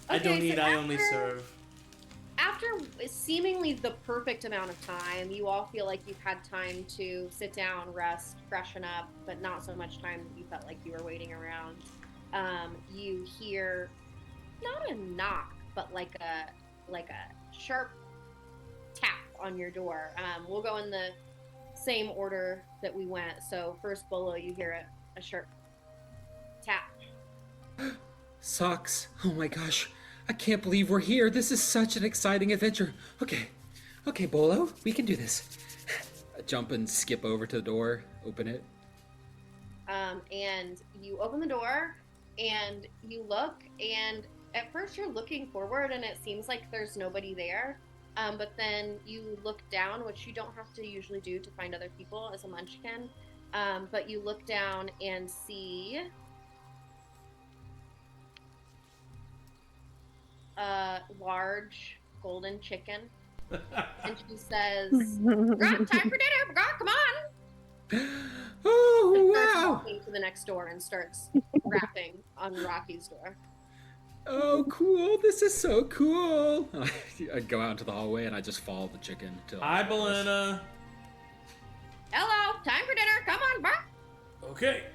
I don't eat, I only serve. After seemingly the perfect amount of time, you all feel like you've had time to sit down, rest, freshen up, but not so much time that you felt like you were waiting around. You hear not a knock, but like a sharp tap on your door. We'll go in the same order that we went. So first, Bolo, you hear a sharp tap. Socks. Oh my gosh. I can't believe we're here. This is such an exciting adventure. Okay, Bolo, we can do this. I jump and skip over to the door, open it. And you open the door and you look, and at first you're looking forward and it seems like there's nobody there. But then you look down, which you don't have to usually do to find other people as a munchkin. But you look down and see a large golden chicken. And she says, "Grog, time for dinner! Grog, come on!" Oh, And starts wow! walking to the next door and starts rapping on Rocky's door. Oh, cool. This is so cool. I go out into the hallway and I just follow the chicken. Hi, Belena. Hello, time for dinner. Come on, bark. Okay.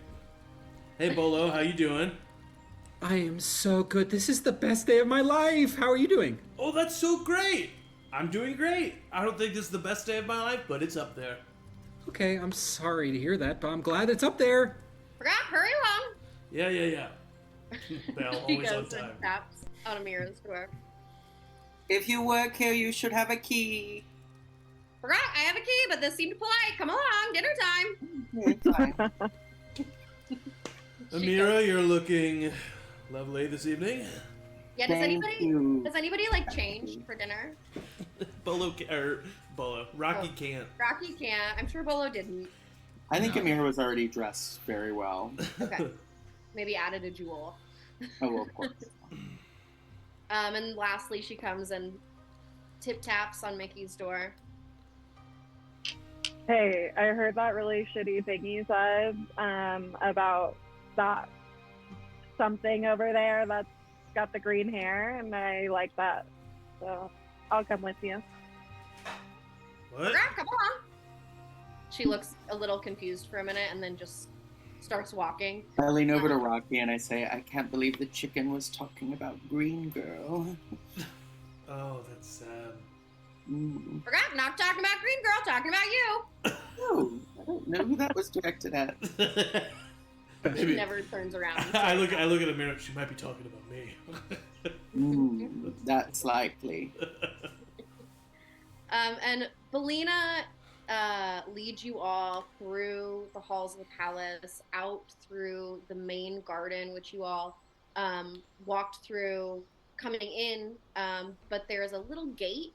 Hey, Bolo, how you doing? I am so good. This is the best day of my life. How are you doing? Oh, that's so great. I'm doing great. I don't think this is the best day of my life, but it's up there. Okay, I'm sorry to hear that, but I'm glad it's up there. Forgot, hurry along. Yeah. Bell, He always on goes time. and taps on Amira's door. If you work here, you should have a key. Forgot, I have a key, but this seemed polite. Come along, dinner time. It's fine. Amira, you're looking lovely this evening. Yeah, Thank you. does anybody like change for dinner? Bolo, Rocky can't. Rocky can't. I'm sure Bolo didn't. I think Amira was already dressed very well. Okay. Maybe added a jewel. Oh, well, of course. And lastly, she comes and tip taps on Mickey's door. Hey, I heard that really shitty thing you said about that something over there that's got the green hair, and I like that. So I'll come with you. What? Grab, come along. She looks a little confused for a minute and then just starts walking. I lean over to Rocky and I say, I can't believe the chicken was talking about Green Girl. Oh, that's sad. Forgot, not talking about Green Girl, talking about you. Oh, I don't know who that was directed at. She never turns around. I look at Amira. She might be talking about me. That's likely. And Belena, leads you all through the halls of the palace, out through the main garden, which you all walked through coming in. But there's a little gate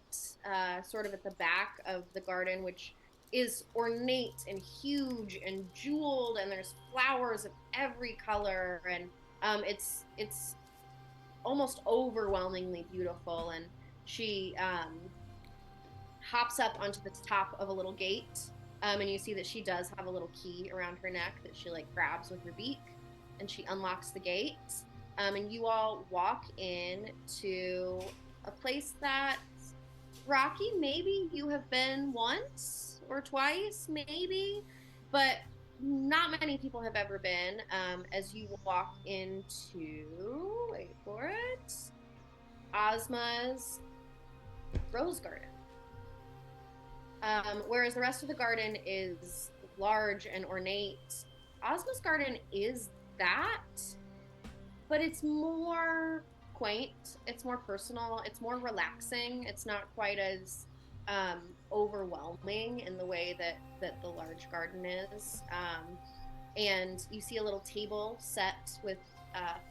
sort of at the back of the garden, which is ornate and huge and jeweled, and there's flowers of every color, and it's almost overwhelmingly beautiful. And she hops up onto the top of a little gate, and you see that she does have a little key around her neck that she like grabs with her beak, and she unlocks the gate, and you all walk in to a place that, Rocky, maybe you have been once or twice, maybe, but not many people have ever been. As you walk into, wait for it, Ozma's rose garden. Whereas the rest of the garden is large and ornate, Ozma's garden is that, but it's more quaint, it's more personal, it's more relaxing, it's not quite as overwhelming in the way that the large garden is. And you see a little table set with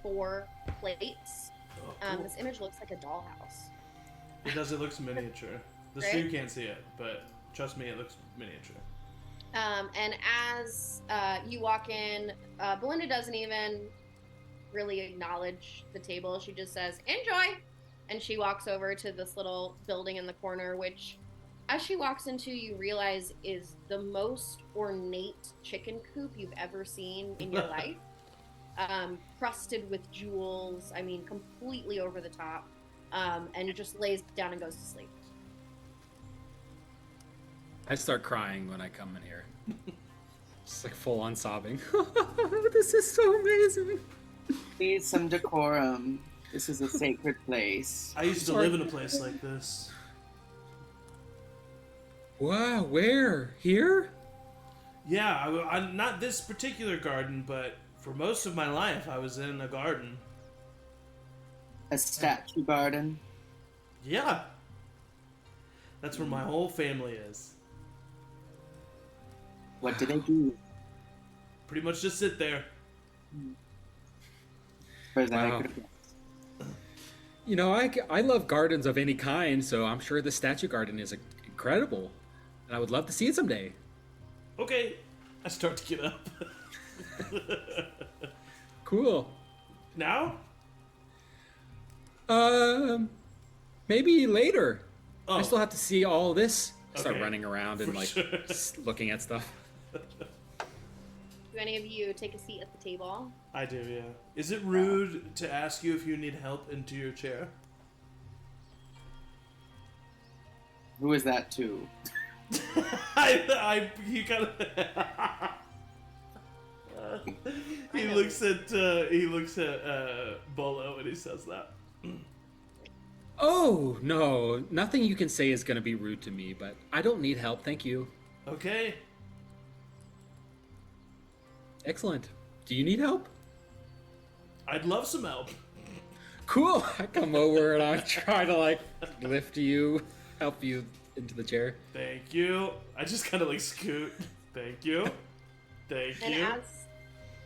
4 plates. Cool. This image looks like a dollhouse. It does. It looks miniature. The Right? stream can't see it, but trust me, it looks miniature. And as you walk in, Belinda doesn't even really acknowledge the table. She just says, "Enjoy!" And she walks over to this little building in the corner, which, as she walks into, you realize is the most ornate chicken coop you've ever seen in your life. Crusted with jewels, I mean, completely over the top. And it just lays down and goes to sleep. I start crying when I come in here. Just like full on sobbing. This is so amazing. Please, some decorum. This is a sacred place. I used to live in a place like this. Wow, where? Here? Yeah, I not this particular garden, but for most of my life, I was in a garden. A statue garden. Yeah. That's where my whole family is. What do they do? Pretty much just sit there. For that, Wow. I could have guessed. You know, I love gardens of any kind, so I'm sure the statue garden is incredible. And I would love to see it someday. Okay, I start to get up. Cool. Now? Maybe later. Oh, I still have to see all this. I start Okay. running around and For like sure. looking at stuff. Do any of you take a seat at the table? I do, yeah. Is it rude to ask you if you need help into your chair? Who is that to? He kind of. He looks at Bolo and he says that. Oh, no. Nothing you can say is going to be rude to me, but I don't need help, thank you. Okay. Excellent. Do you need help? I'd love some help. Cool. I come over and I try to like lift you, help you into the chair. Thank you. I just kind of like scoot. Thank you. Thank And you.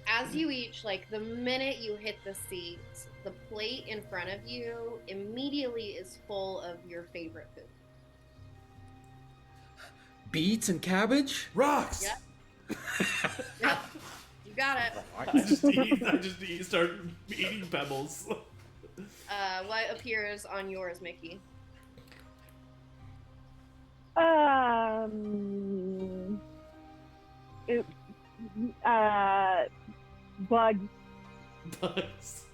as you each, like, the minute you hit the seat, the plate in front of you immediately is full of your favorite food. Beets and cabbage? Rocks. Yep. Yep, you got it. I just eat, start eating pebbles. What appears on yours, Mickey? Bugs. Bugs.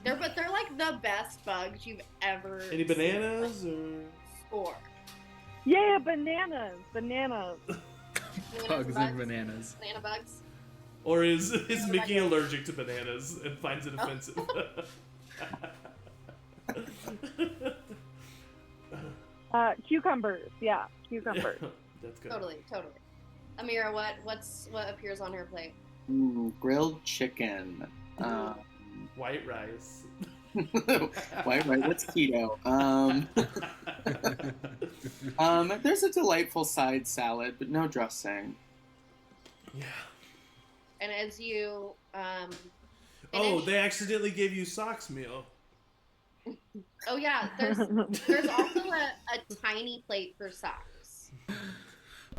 They're like the best bugs you've ever Any seen. bananas or? Or Yeah, bananas. bananas, Bugs and bananas. Banana bugs. Or is Mickey Banana. allergic to bananas and finds it offensive? Cucumbers. Yeah, cucumbers. That's good. Totally. Amira, what appears on her plate? Grilled chicken. White rice. White rice. What's keto? There's a delightful side salad, but no dressing. Yeah. And as you Oh, finish, they accidentally gave you socks meal. oh yeah, there's also a tiny plate for socks.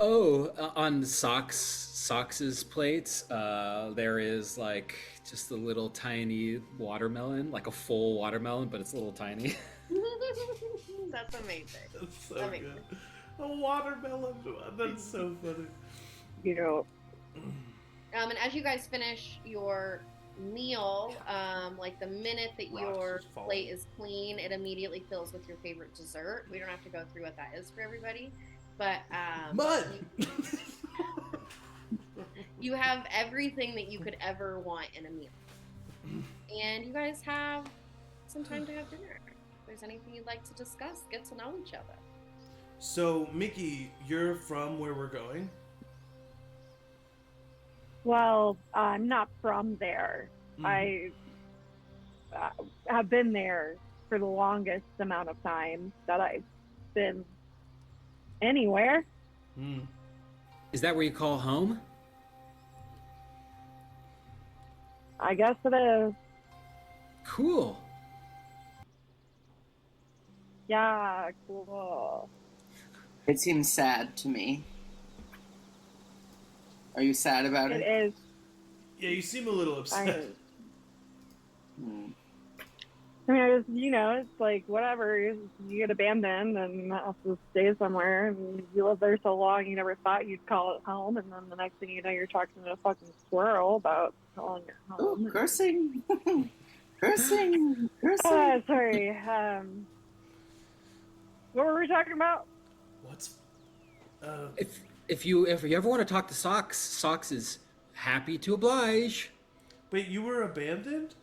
Oh, on Socks's plates, there is like just a little tiny watermelon, like a full watermelon, but it's a little tiny. That's amazing. That's so Amazing. good. A watermelon. That's so funny. You know, And as you guys finish your meal, like the minute that Rocks your just fall. plate is clean, it immediately fills with your favorite dessert. We don't have to go through what that is for everybody, but Mud. you have everything that you could ever want in a meal, and you guys have some time to have dinner. If there's anything you'd like to discuss, get to know each other. So, Mickey, you're from where we're going? well, I'm not from there. I have been there for the longest amount of time that I've been anywhere. Mm. Is that where you call home? I guess it is. Cool. Yeah, cool. It seems sad to me. Are you sad about It it? is. Yeah, you seem a little upset. Hmm. I mean, it's, it's like whatever. You get abandoned and have to stay somewhere, and you live there so long, you never thought you'd call it home, and then the next thing you know, you're talking to a fucking squirrel about calling it home. Oh, cursing. Cursing. Cursing. Sorry. What were we talking about? What's... If you ever want to talk to Socks is happy to oblige. Wait, you were abandoned?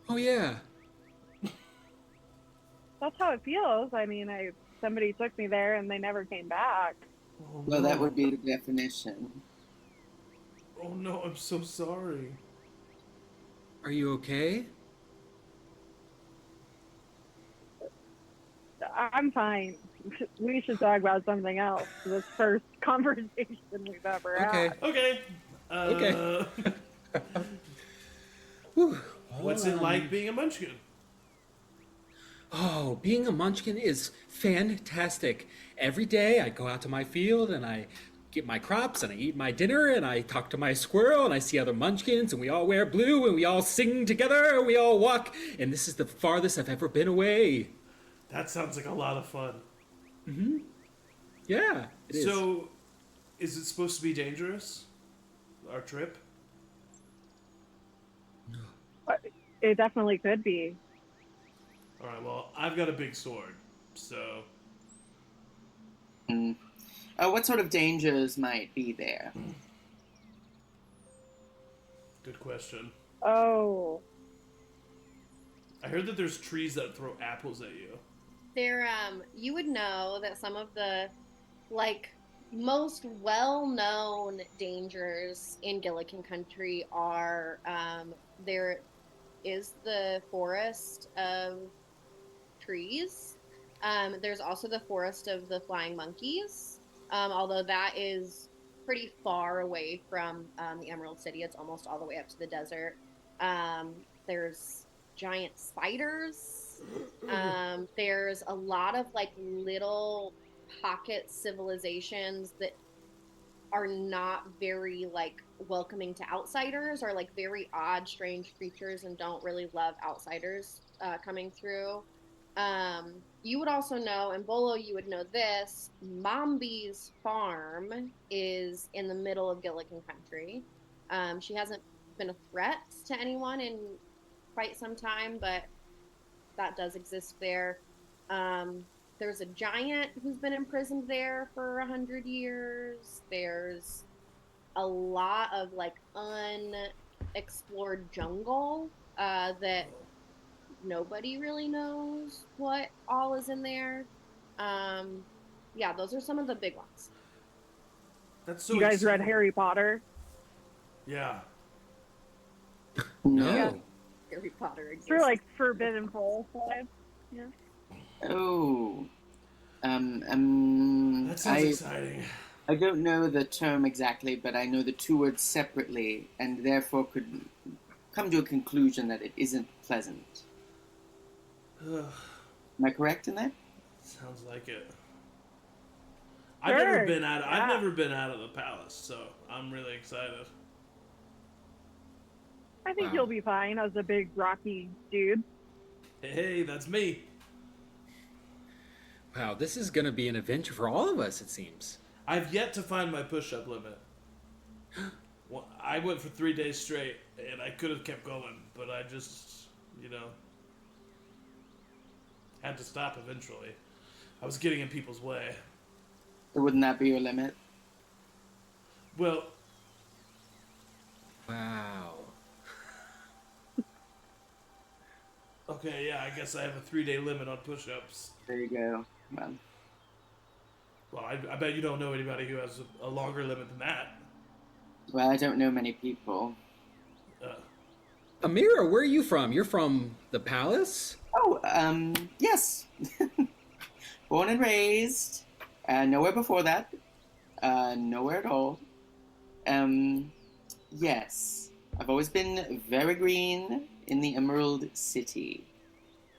Oh yeah. That's how it feels. I mean, somebody took me there and they never came back. Oh, Well, no. that would be the definition. Oh no, I'm so sorry. Are you okay? I'm fine. We should talk about something else. This first conversation we've ever Okay. had. Okay. Okay. Whew. What's it like being a munchkin? Oh, being a munchkin is fantastic. Every day I go out to my field and I get my crops and I eat my dinner and I talk to my squirrel and I see other munchkins and we all wear blue and we all sing together and we all walk. And this is the farthest I've ever been away. That sounds like a lot of fun. Mm-hmm. Yeah, it is. So, is it supposed to be dangerous? Our trip? It definitely could be. Alright, well, I've got a big sword, so... What sort of dangers might be there? Good question. Oh. I heard that there's trees that throw apples at you. There, you would know that some of the, most well-known dangers in Gillikin country are, there is the forest of trees. There's also the forest of the flying monkeys, although that is pretty far away from the Emerald City. It's almost all the way up to the desert. There's giant spiders. There's a lot of little pocket civilizations that are not very welcoming to outsiders, or very odd, strange creatures, and don't really love outsiders coming through. You would also know, and Bolo, you would know this, Mombi's farm is in the middle of Gillikin country. She hasn't been a threat to anyone in quite some time, but that does exist there. There's a giant who's been imprisoned there for 100 years. There's a lot of unexplored jungle that nobody really knows what all is in there. Yeah, those are some of the big ones. That's so You guys read exciting. Harry Potter? Yeah. No. Yeah. Harry Potter exists. For forbidden full. Yeah. Oh. That sounds exciting. I don't know the term exactly, but I know the two words separately, and therefore could come to a conclusion that it isn't pleasant. Ugh, Am I correct in that? sounds like it. Sure, I've never been out. yeah. I've never been out of the palace, so I'm really excited. I think Wow. you'll be fine as a big rocky dude. Hey, that's me. Wow, this is gonna be an adventure for all of us, it seems. I've yet to find my push-up limit. Well, I went for 3 days straight, and I could have kept going, but I just, had to stop eventually. I was getting in people's way. So wouldn't that be your limit? Well, Wow. okay, yeah, I guess I have a 3-day limit on push-ups. There you go. Well, I bet you don't know anybody who has a longer limit than that. Well, I don't know many people. Amira, where are you from? You're from the palace? Oh, yes. Born and raised. Nowhere before that. Nowhere at all. Yes. I've always been very green in the Emerald City.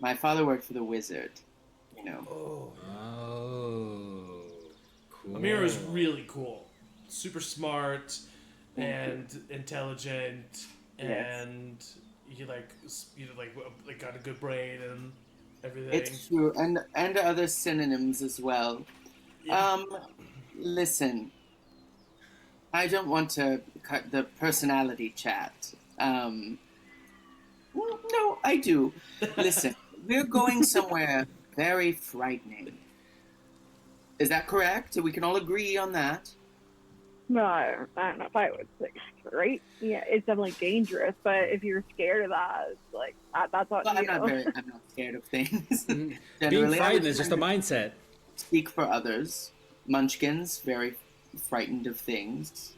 My father worked for the wizard, Oh. Oh. Cool. Amira's really cool. Super smart and intelligent, and you got a good brain and everything. It's true, and other synonyms as well. Yeah. Listen, I don't want to cut the personality chat. Well, no, I do. Listen, we're going somewhere very frightening. Is that correct? We can all agree on that. No, I don't know if I would say straight. Yeah, it's definitely dangerous, but if you're scared of that, it's like that's what Well, you know. I'm not scared of things. Being Generally, I frightened would is just a mindset. speak for others. Munchkins, very frightened of things.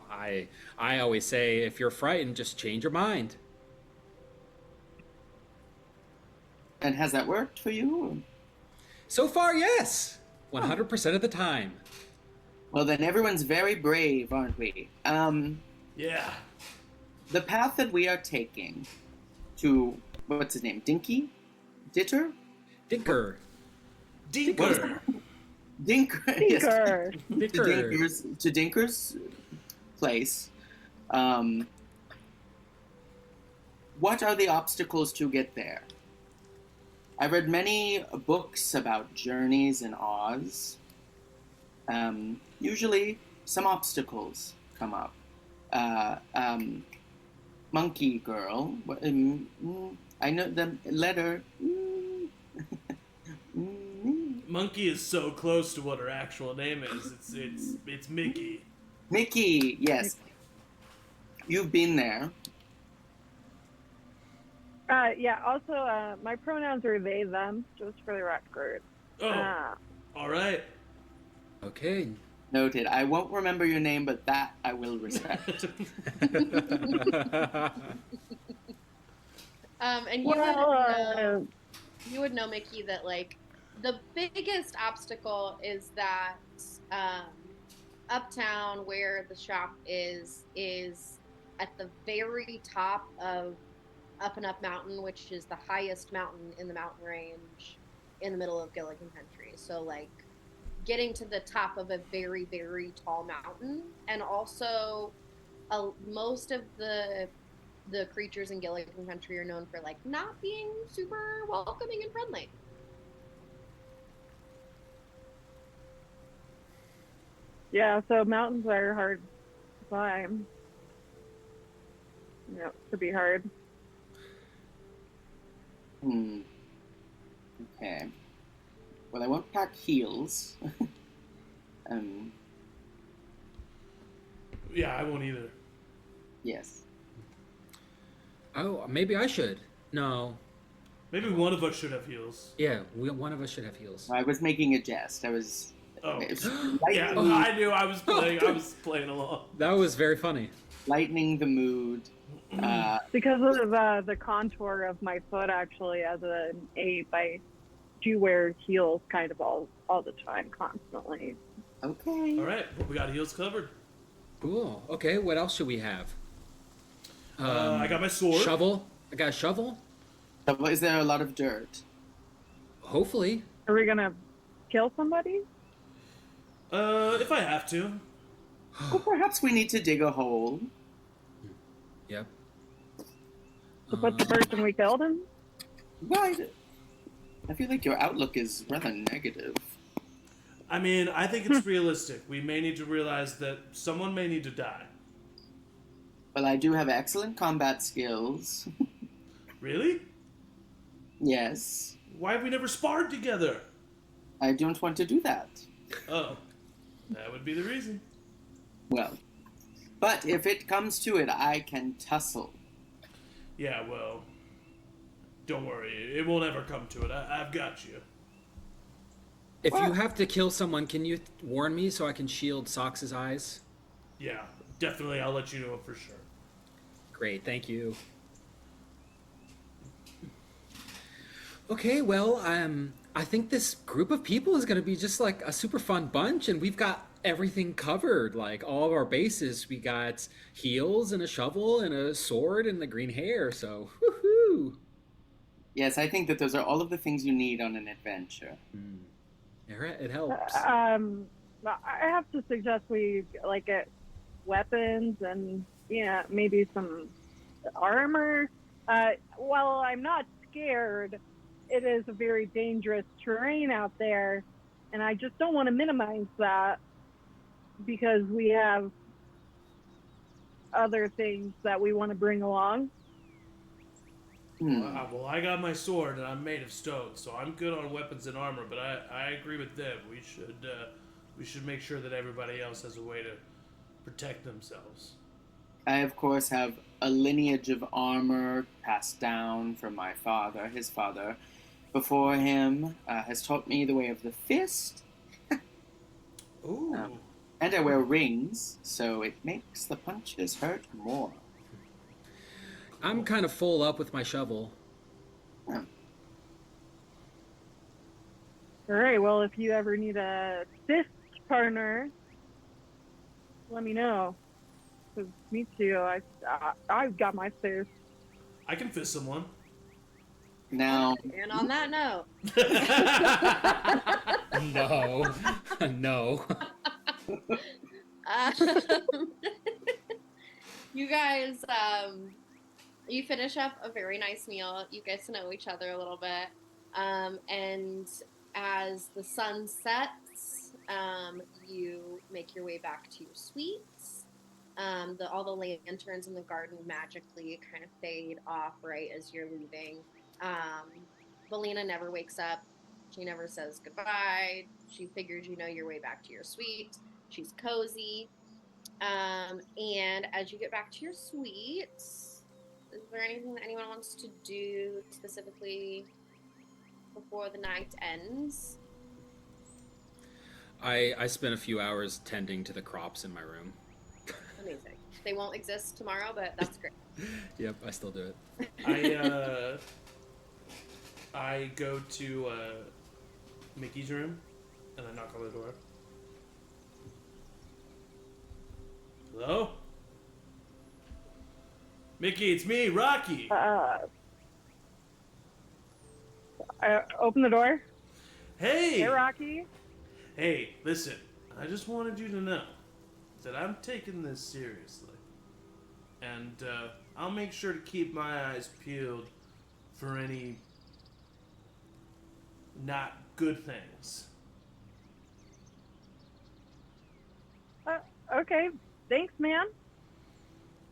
I always say, if you're frightened, just change your mind. And has that worked for you? So far, yes. 100% of the time. Well, then everyone's very brave, aren't we? Yeah. The path that we are taking to, what's his name? Dinky? Ditter? Dinker. Dinker. Dinker. Yes. Tinker. Dinker. To Dinker's place. What are the obstacles to get there? I've read many books about journeys in Oz. Usually, some obstacles come up. Monkey girl. I know the letter. Monkey is so close to what her actual name is. It's Mickey. Mickey, yes. You've been there. Yeah, also, my pronouns are they, them, just for the record. Oh, all right. Okay. Noted. I won't remember your name, but that I will respect. And you would know, Mickey, that the biggest obstacle is that uptown, where the shop is at the very top of Up and Up Mountain, which is the highest mountain in the mountain range in the middle of Gilligan Country. So getting to the top of a very, very tall mountain, and also most of the creatures in Gilligan Country are known for not being super welcoming and friendly. Yeah, so mountains are hard to climb. Yeah, it could be hard. Okay. Well, I won't pack heels. Yeah, I won't either. Yes. Oh, maybe I should. No. Maybe one of us should have heels. Yeah, one of us should have heels. I was making a jest. I was. Oh. It's Yeah, lightening, I knew I was playing. I was playing along. That was very funny. lightening the mood. Because of the contour of my foot, actually, as an ape, I do wear heels kind of all the time, constantly. Okay. All right, well, we got heels covered. Cool. Okay, what else should we have? I got my sword. Shovel. I got a shovel. Is there a lot of dirt? Hopefully. Are we gonna kill somebody? If I have to. Well, perhaps we need to dig a hole. Yep. To put the person we killed in? Right. I feel like your outlook is rather negative. I mean, I think it's realistic. We may need to realize that someone may need to die. Well, I do have excellent combat skills. Really? Yes. Why have we never sparred together? I don't want to do that. Oh, that would be the reason. Well, but if it comes to it, I can tussle. Yeah, well, don't worry. It won't ever come to it. I've got you. If you have to kill someone, can you warn me so I can shield Sox's eyes? Yeah, definitely. I'll let you know for sure. Great, thank you. Okay, well, I think this group of people is going to be just like a super fun bunch, and we've got everything covered. Like all of our bases, we got heels and a shovel and a sword and the green hair. So, woohoo! Yes, I think that those are all of the things you need on an adventure. It helps. I have to suggest we like get weapons and maybe some armor. While I'm not scared, it is a very dangerous terrain out there, and I just don't want to minimize that because we have other things that we want to bring along. Well, I got my sword and I'm made of stone, so I'm good on weapons and armor. But I agree with them. We should make sure that everybody else has a way to protect themselves. I, of course, have a lineage of armor passed down from my father. His father, before him, has taught me the way of the fist. Ooh. And I wear rings, so it makes the punches hurt more. I'm kind of full up with my shovel. Hmm. All right, well, if you ever need a fist partner, let me know. 'Cause me too, I've got my fist. I can fist someone. Now, And on that note, No. No. you guys, you finish up a very nice meal. You get to know each other a little bit. And as the sun sets, you make your way back to your suites. All the lanterns in the garden magically kind of fade off right as you're leaving. Belina never wakes up. She never says goodbye. She figures you know your way back to your suite. She's cozy. And as you get back to your suite, is there anything that anyone wants to do specifically before the night ends? I spent a few hours tending to the crops in my room. Amazing. They won't exist tomorrow, but that's great. Yep, I still do it. I go to Mickey's room and I knock on the door. Hello? Mickey, it's me, Rocky. I open the door. Hey! Hey, Rocky. Hey, listen. I just wanted you to know that I'm taking this seriously. And I'll make sure to keep my eyes peeled for any not good things. Okay. Thanks, man.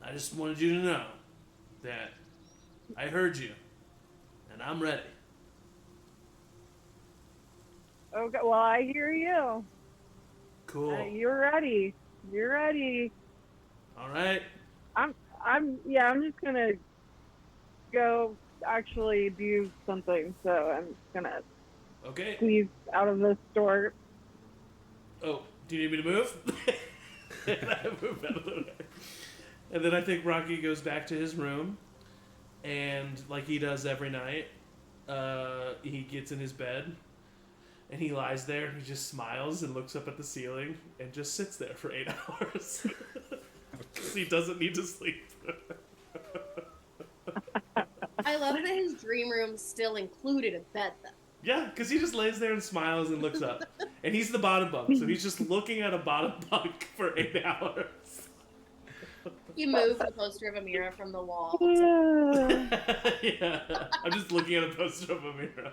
I just wanted you to know that I heard you, and I'm ready. Okay. Well, I hear you. Cool. You're ready. You're ready. All right. I'm just gonna go actually do something. So I'm just gonna Okay. squeeze out of this door. Oh, do you need me to move? And I move out of the way. And then I think Rocky goes back to his room, and like he does every night, he gets in his bed and he lies there and he just smiles and looks up at the ceiling and just sits there for 8 hours. Because he doesn't need to sleep. I love that his dream room still included a bed, though. Yeah, because he just lays there and smiles and looks up. And he's the bottom bunk, so he's just looking at a bottom bunk for 8 hours. You moved the poster of Amira from the wall. Yeah, I'm just looking at a poster of Amira.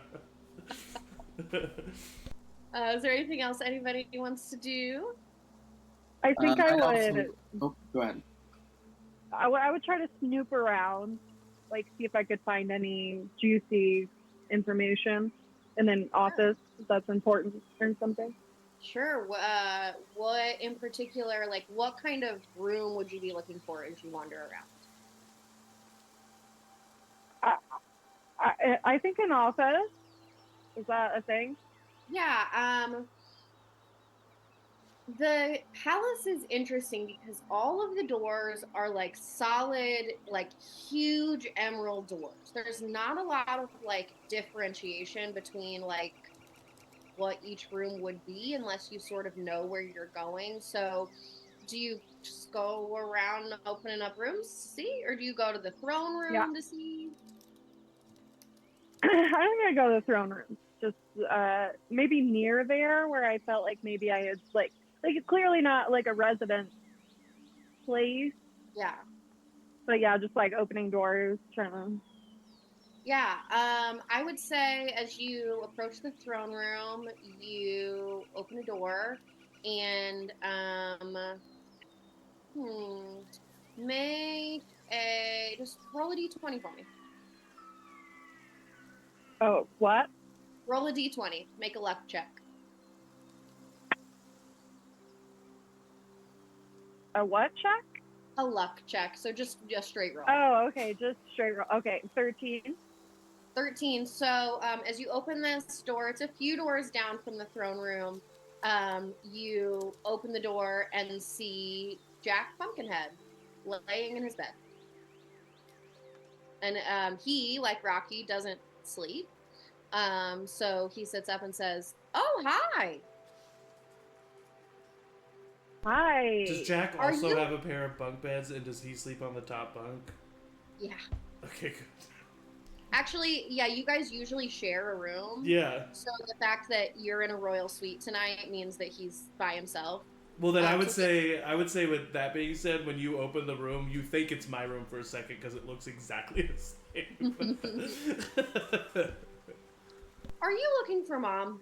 Is there anything else anybody wants to do? I think I would. Oh, go ahead. I would try to snoop around, like see if I could find any juicy information in an office that's important or something. Sure. What in particular, like what kind of room would you be looking for as you wander around? I think an office. Is that a thing? Yeah, the palace is interesting because all of the doors are like solid, like huge emerald doors. There's not a lot of like differentiation between like what each room would be unless you sort of know where you're going. So do you just go around opening up rooms to see, or do you go to the throne room to see? I think I go to the throne room. Just maybe near there where I felt like maybe I had like it's clearly not like a residence place. Yeah. But yeah, just like opening doors, trying to. Yeah, I would say as you approach the throne room, you open a door and just roll a d20 for me. Oh, what? Roll a d20. Make a luck check. A what check? A luck check. So just straight roll. Oh, okay, just straight roll. Okay, 13. 13. So as you open this door, it's a few doors down from the throne room. You open the door and see Jack Pumpkinhead laying in his bed. And he, like Rocky, doesn't sleep. So he sits up and says, "Oh, hi." Hi. Does Jack also have a pair of bunk beds, and does he sleep on the top bunk? Yeah. Okay, good. Actually, yeah, you guys usually share a room. Yeah. So the fact that you're in a royal suite tonight means that he's by himself. Well, then I would say, with that being said, when you open the room, you think it's my room for a second because it looks exactly the same. Are you looking for Mom?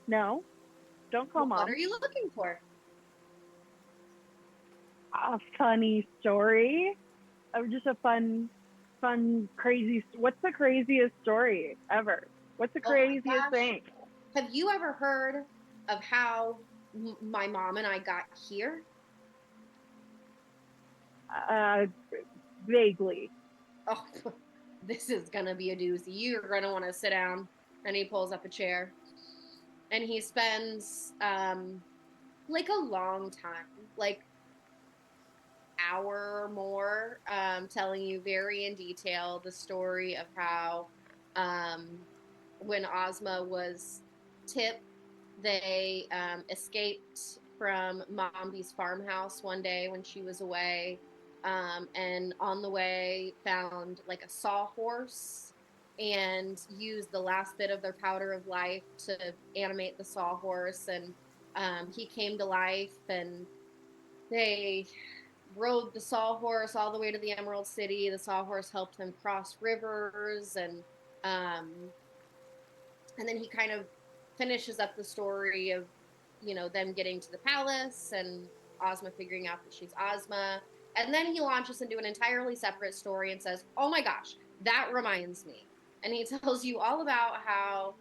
No. Don't call Mom. What are you looking for? A funny story. Just a fun, crazy. What's the craziest story ever? What's the craziest thing? Have you ever heard of how my mom and I got here? Vaguely. Oh, this is gonna be a doozy. You're gonna want to sit down. And he pulls up a chair. And he spends, like a long time, like hour or more, telling you very in detail the story of how, when Ozma was tipped, they escaped from Mombi's farmhouse one day when she was away, and on the way found like a sawhorse and used the last bit of their powder of life to animate the sawhorse, and he came to life, and they rode the sawhorse all the way to the Emerald City. The sawhorse helped them cross rivers, and then he kind of finishes up the story of, them getting to the palace and Ozma figuring out that she's Ozma. And then he launches into an entirely separate story and says, "Oh my gosh, that reminds me." And he tells you all about how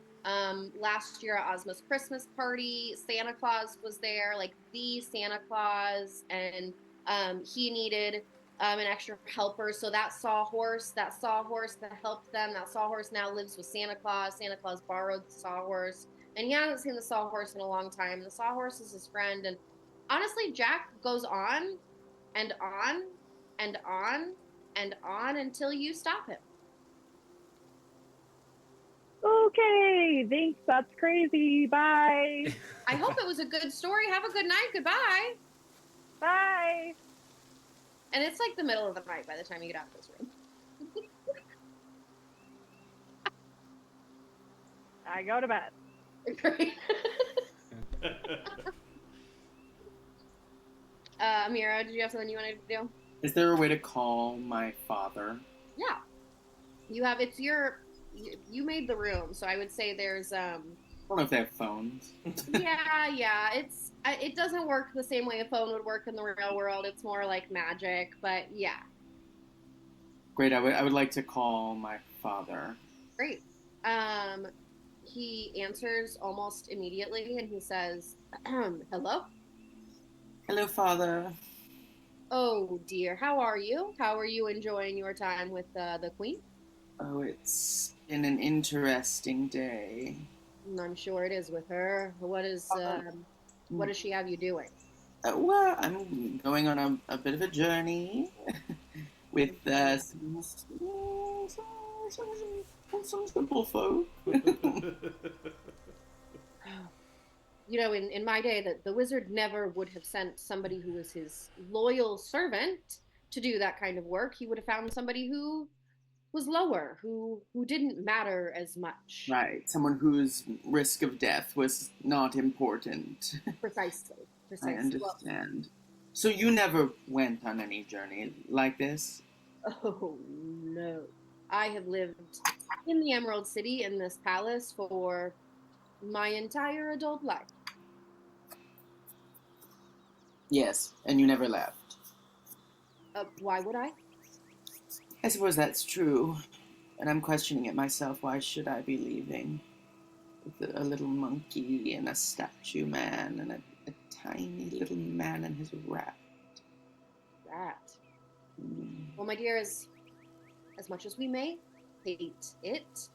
last year at Ozma's Christmas party, Santa Claus was there, like the Santa Claus, and he needed an extra helper. So that sawhorse that helped them, that sawhorse now lives with Santa Claus. Santa Claus borrowed the sawhorse, and he hasn't seen the sawhorse in a long time. The sawhorse is his friend, and honestly, Jack goes on and on and on and on until you stop him. Okay, thanks. That's crazy. Bye. I hope it was a good story. Have a good night. Goodbye. Bye. And it's like the middle of the night by the time you get out of this room. I go to bed. Great. Amira, did you have something you wanted to do? Is there a way to call my father? Yeah. You made the room, so I would say there's I don't know if they have phones. yeah, it doesn't work the same way a phone would work in the real world. It's more like magic, but yeah. Great, I would like to call my father. Great. He answers almost immediately and he says, hello? Hello, father. Oh dear, how are you? How are you enjoying your time with the queen? Oh, it's been an interesting day. I'm sure it is with her. What does she have you doing? Well, I'm going on a bit of a journey with some simple folk. You know, in my day, the wizard never would have sent somebody who was his loyal servant to do that kind of work. He would have found somebody who was lower, who didn't matter as much. Right, someone whose risk of death was not important. Precisely. I understand. So you never went on any journey like this? Oh no. I have lived in the Emerald City in this palace for my entire adult life. Yes, and you never left. Why would I? I suppose that's true. And I'm questioning it myself. Why should I be leaving? With a little monkey and a statue man and a tiny little man and his rat. That. Well, my dear, as much as we may hate it,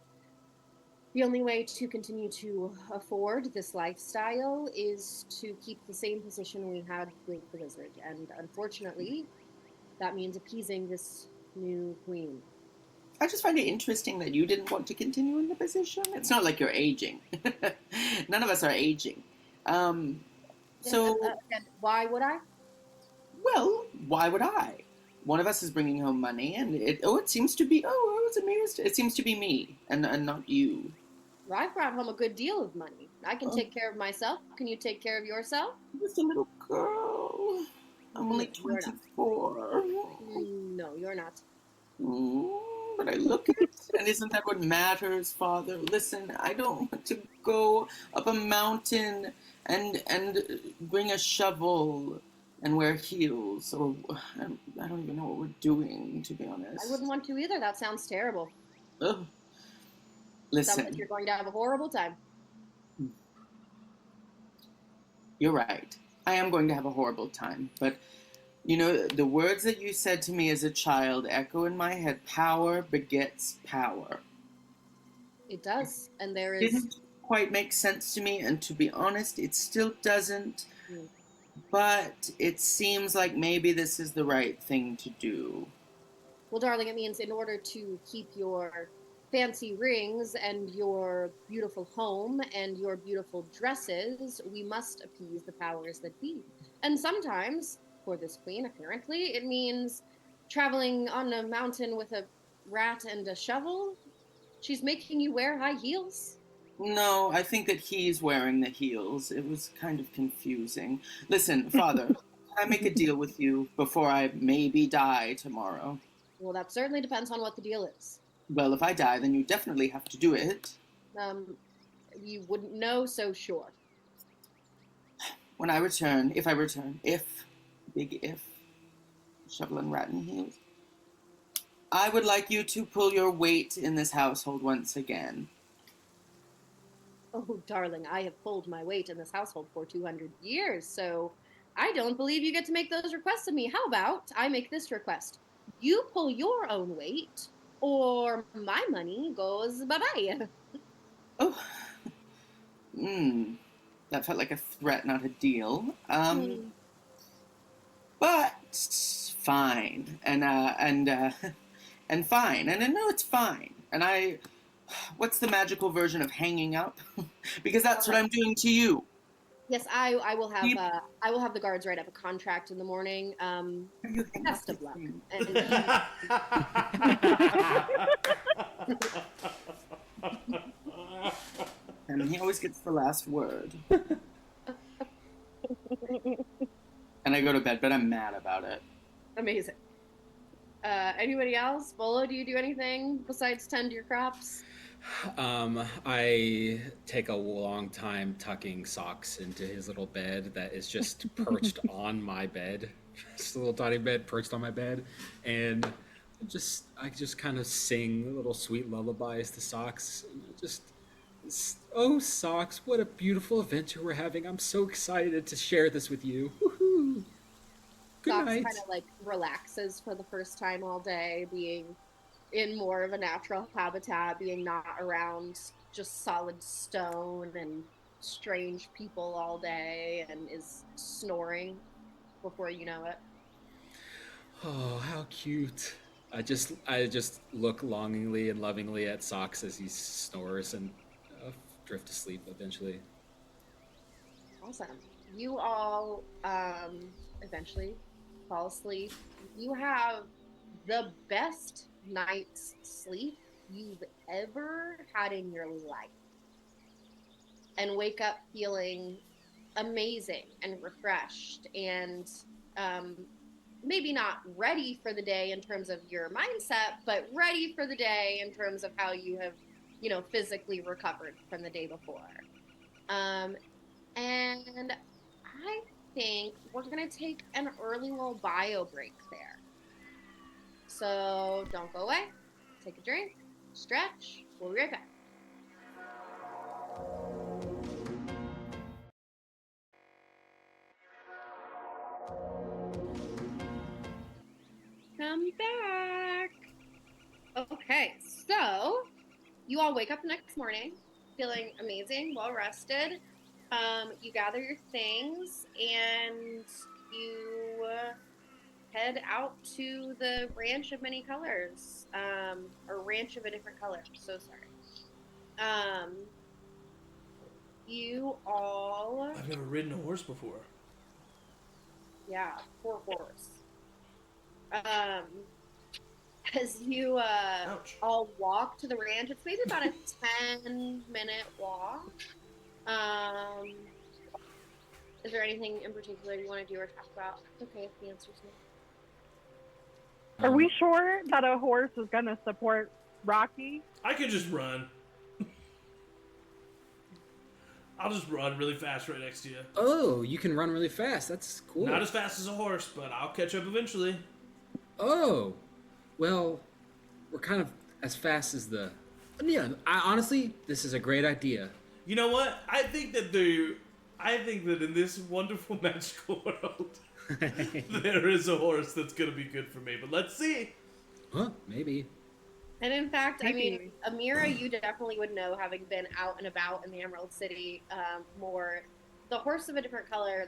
the only way to continue to afford this lifestyle is to keep the same position we had with the wizard. And unfortunately, that means appeasing this new queen. I just find it interesting that you didn't want to continue in the position. It's not like you're aging. None of us are aging. So, And why would I? well, why would I? One of us is bringing home money, and it seems to be, I was amused. It seems to be me, and not you. Well, I've brought home a good deal of money. I can take care of myself. Can you take care of yourself? I'm just a little girl. I'm only You're not. 24. No, you're not. But I look it, and isn't that what matters, Father? Listen, I don't want to go up a mountain and bring a shovel and wear heels, or I don't even know what we're doing, to be honest. I wouldn't want to either. That sounds terrible. Ugh. Sounds Listen, like you're going to have a horrible time. you're right. I am going to have a horrible time, but you know, the words that you said to me as a child echo in my head. Power begets power. It does, and there It is. didn't quite make sense to me, and to be honest, it still doesn't. Mm. But it seems like maybe this is the right thing to do. Well, darling, it means in order to keep your fancy rings and your beautiful home and your beautiful dresses, we must appease the powers that be. And sometimes, for this queen, apparently, it means traveling on a mountain with a rat and a shovel. She's making you wear high heels. No, I think that he's wearing the heels. It was kind of confusing. Listen, Father, can I make a deal with you before I maybe die tomorrow? Well, that certainly depends on what the deal is. Well, if I die, then you definitely have to do it. You wouldn't know, so sure. When I return, big if, shovel and rat and heels, I would like you to pull your weight in this household once again. Oh, darling, I have pulled my weight in this household for 200 years, so I don't believe you get to make those requests of me. How about I make this request? You pull your own weight, or my money goes bye-bye. Oh, that felt like a threat, not a deal. But fine, and fine, and I know it's fine. And what's the magical version of hanging up? Because that's what I'm doing to you. Yes, I will have the guards write up a contract in the morning. Best of luck. And he always gets the last word. And I go to bed, but I'm mad about it. Amazing. Anybody else? Bolo, do you do anything besides tend your crops? I take a long time tucking Socks into his little bed that is just perched on my bed. Just a little tiny bed perched on my bed. And I just kind of sing little sweet lullabies to Socks. Oh, Socks, what a beautiful adventure we're having. I'm so excited to share this with you. Woohoo! Good Socks night. kind of like relaxes for the first time all day, being in more of a natural habitat, being not around just solid stone and strange people all day, and is snoring before you know it. Oh, how cute. I just look longingly and lovingly at Socks as he snores and drift to sleep eventually. Awesome. You all eventually fall asleep. You have the best night's sleep you've ever had in your life, and wake up feeling amazing and refreshed, and maybe not ready for the day in terms of your mindset, but ready for the day in terms of how you have, physically recovered from the day before. And I think we're going to take an early little bio break there. So don't go away. Take a drink, stretch. We'll be right back. Come back. Okay, so you all wake up the next morning feeling amazing, well rested. You gather your things and you head out to the Ranch of Many Colors, or Ranch of a Different Color. So sorry. You all. I've never ridden a horse before. Yeah, poor horse. As you all walk to the ranch, it's maybe about a 10-minute walk. Is there anything in particular you want to do or talk about? It's okay if the answer's no. Are we sure that a horse is going to support Rocky? I could just run. I'll just run really fast right next to you. Oh, you can run really fast. That's cool. Not as fast as a horse, but I'll catch up eventually. Oh, well, we're kind of as fast as the... Yeah, honestly, this is a great idea. You know what? I think that in this wonderful magical world, there is a horse that's going to be good for me. But let's see. Huh, maybe. And in fact, I mean, Amira, you definitely would know, having been out and about in the Emerald City more. The horses of a different color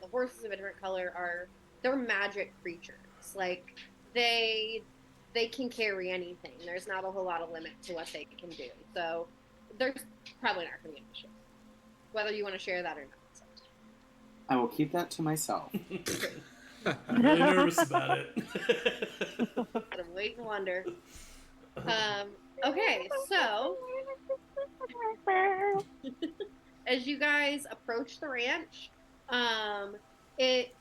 they're magic creatures. Like, they can carry anything. There's not a whole lot of limit to what they can do. So there's probably not going to be an issue. Whether you want to share that or not. So. I will keep that to myself. I'm really nervous about it. Gotta wait and wonder. Okay, so as you guys approach the ranch, it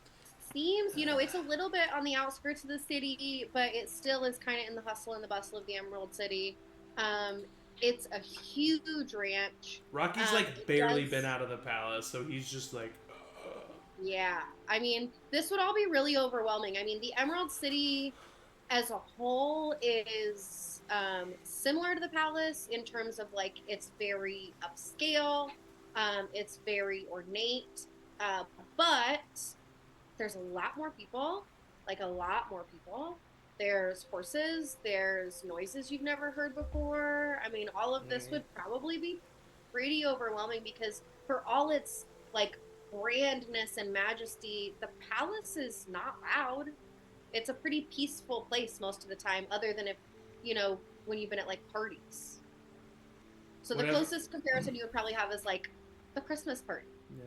seems, it's a little bit on the outskirts of the city, but it still is kind of in the hustle and the bustle of the Emerald City. It's a huge ranch. Rocky's barely been out of the palace, so he's just like... Yeah, I mean, this would all be really overwhelming. I mean, the Emerald City as a whole is similar to the palace in terms of, it's very upscale, it's very ornate, but there's a lot more people, There's horses, there's noises you've never heard before. I mean, all of this would probably be pretty overwhelming because for all its, grandness and majesty, the palace is not loud. it's a pretty peaceful place most of the time, other than if, you know, when you've been at like parties. So the closest comparison you would probably have is like the Christmas party. Yeah.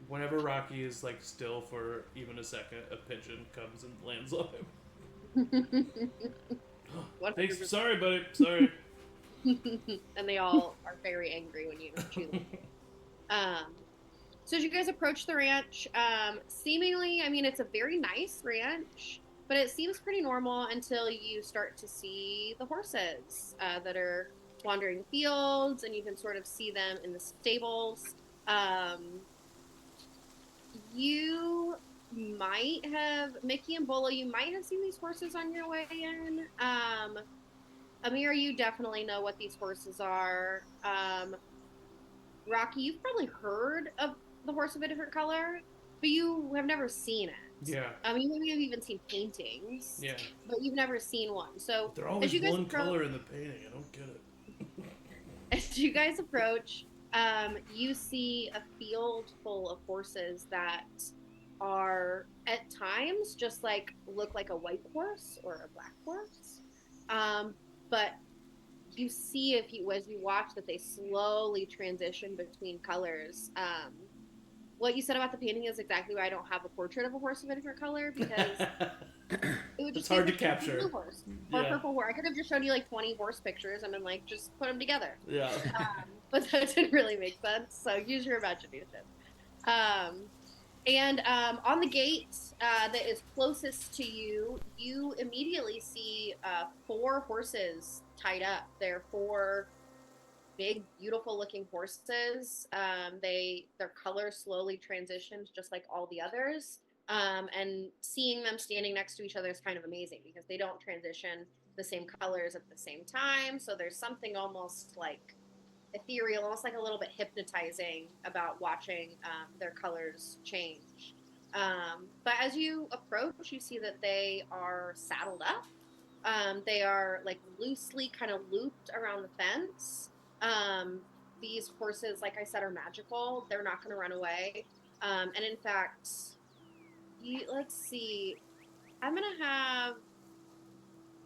Whenever Rocky is like still for even a second, a pigeon comes and lands on him. Hey, sorry, buddy. Sorry. And they all are very angry when you chew them. So as you guys approach the ranch, seemingly, I mean, it's a very nice ranch, but it seems pretty normal until you start to see the horses that are wandering the fields, and you can sort of see them in the stables. You might have, Mickey and Bolo, you might have seen these horses on your way in. Amira, you definitely know what these horses are. Rocky, you've probably heard of the horse of a different color, but you have never seen it. Yeah. You maybe have even seen paintings. Yeah. But you've never seen one. So they're always one color in the painting. I don't get it. As you guys approach, you see a field full of horses that are at times just like look like a white horse or a black horse. But you see as you watch that they slowly transition between colors. What you said about the painting is exactly why I don't have a portrait of a horse of a different color, because it would just be hard to capture. Blue horse or purple horse. I could have just shown you like 20 horse pictures and been like, just put them together. Yeah. But that didn't really make sense. So use your imagination. And on the gate that is closest to you, you immediately see 4 horses tied up. They're 4 big, beautiful-looking horses. Their color slowly transitions, just like all the others. And seeing them standing next to each other is kind of amazing because they don't transition the same colors at the same time. So there's something almost like ethereal, almost like a little bit hypnotizing about watching their colors change. But as you approach, you see that they are saddled up. They are like loosely kind of looped around the fence. These horses, like I said, are magical. They're not going to run away. And in fact, let's see. I'm going to have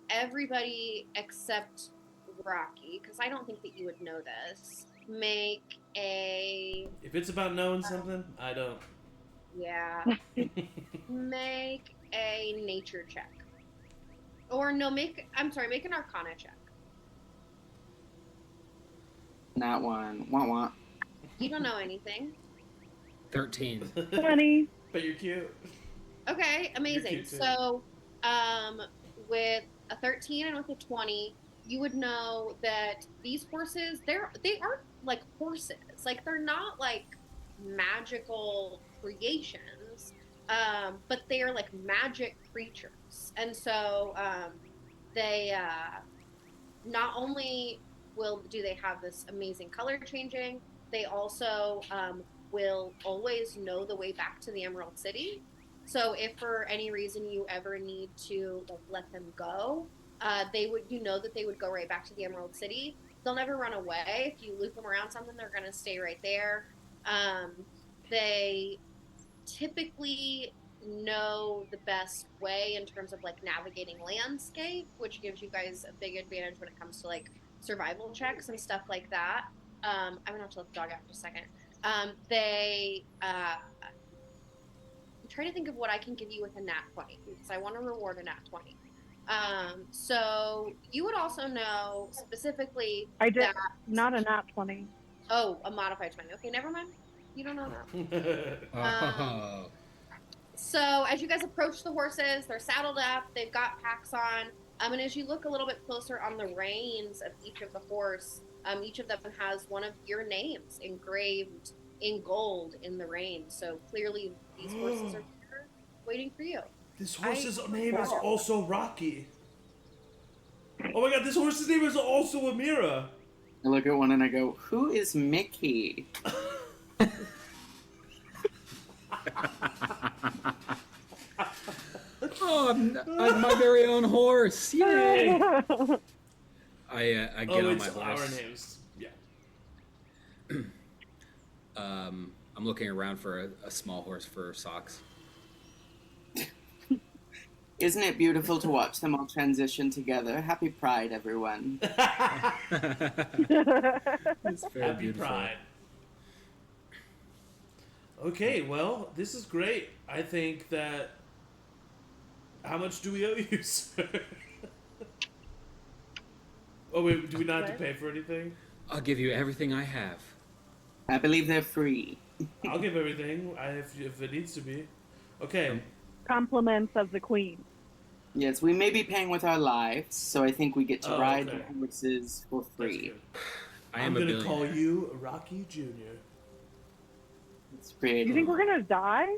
everybody except Rocky, because I don't think that you would know this, make a... If it's about knowing something, I don't. Yeah. Make a nature check. Or no, make an arcana check. That one. Wah. You don't know anything. 13. 20. But you're cute. Okay, amazing. So, with a 13 and with a 20, you would know that these horses, they aren't like horses. Like, they're not like magical creations, but they are like magic creatures. And so they not only do they have this amazing color changing, they also will always know the way back to the Emerald City. So if for any reason you ever need to like let them go, that they would go right back to the Emerald City. They'll never run away. If you loop them around something, they're going to stay right there. They typically know the best way in terms of like navigating landscape, which gives you guys a big advantage when it comes to like survival checks and stuff like that. I'm going to have to let the dog out in just a second. I'm trying to think of what I can give you with a nat 20 because I want to reward a nat 20. So you would also know specifically I did that, not a nat 20. Oh, a modified 20. Okay, never mind. You don't know that. So as you guys approach the horses, they're saddled up, they've got packs on, and as you look a little bit closer on the reins of each of the horse, each of them has one of your names engraved in gold in the reins. So clearly these horses are here waiting for you. This horse's name is also Rocky. Oh my god, this horse's name is also Amira. I look at one and I go, who is Mickey? Oh, I'm my very own horse! Yay! I get on my horse. Our names. Yeah. I'm looking around for a small horse for socks. Isn't it beautiful to watch them all transition together? Happy Pride, everyone. It's very Happy beautiful. Pride. Okay, well, this is great. I think that. How much do we owe you, sir? Oh wait, do we not have to pay for anything? I'll give you everything I have. I believe they're free. I'll give everything if it needs to be. Okay. Compliments of the queen. Yes, we may be paying with our lives, so I think we get to ride okay. the horses for That's free. good. I'm going a to call billionaire. you Rocky Jr. It's great. You think we're gonna die?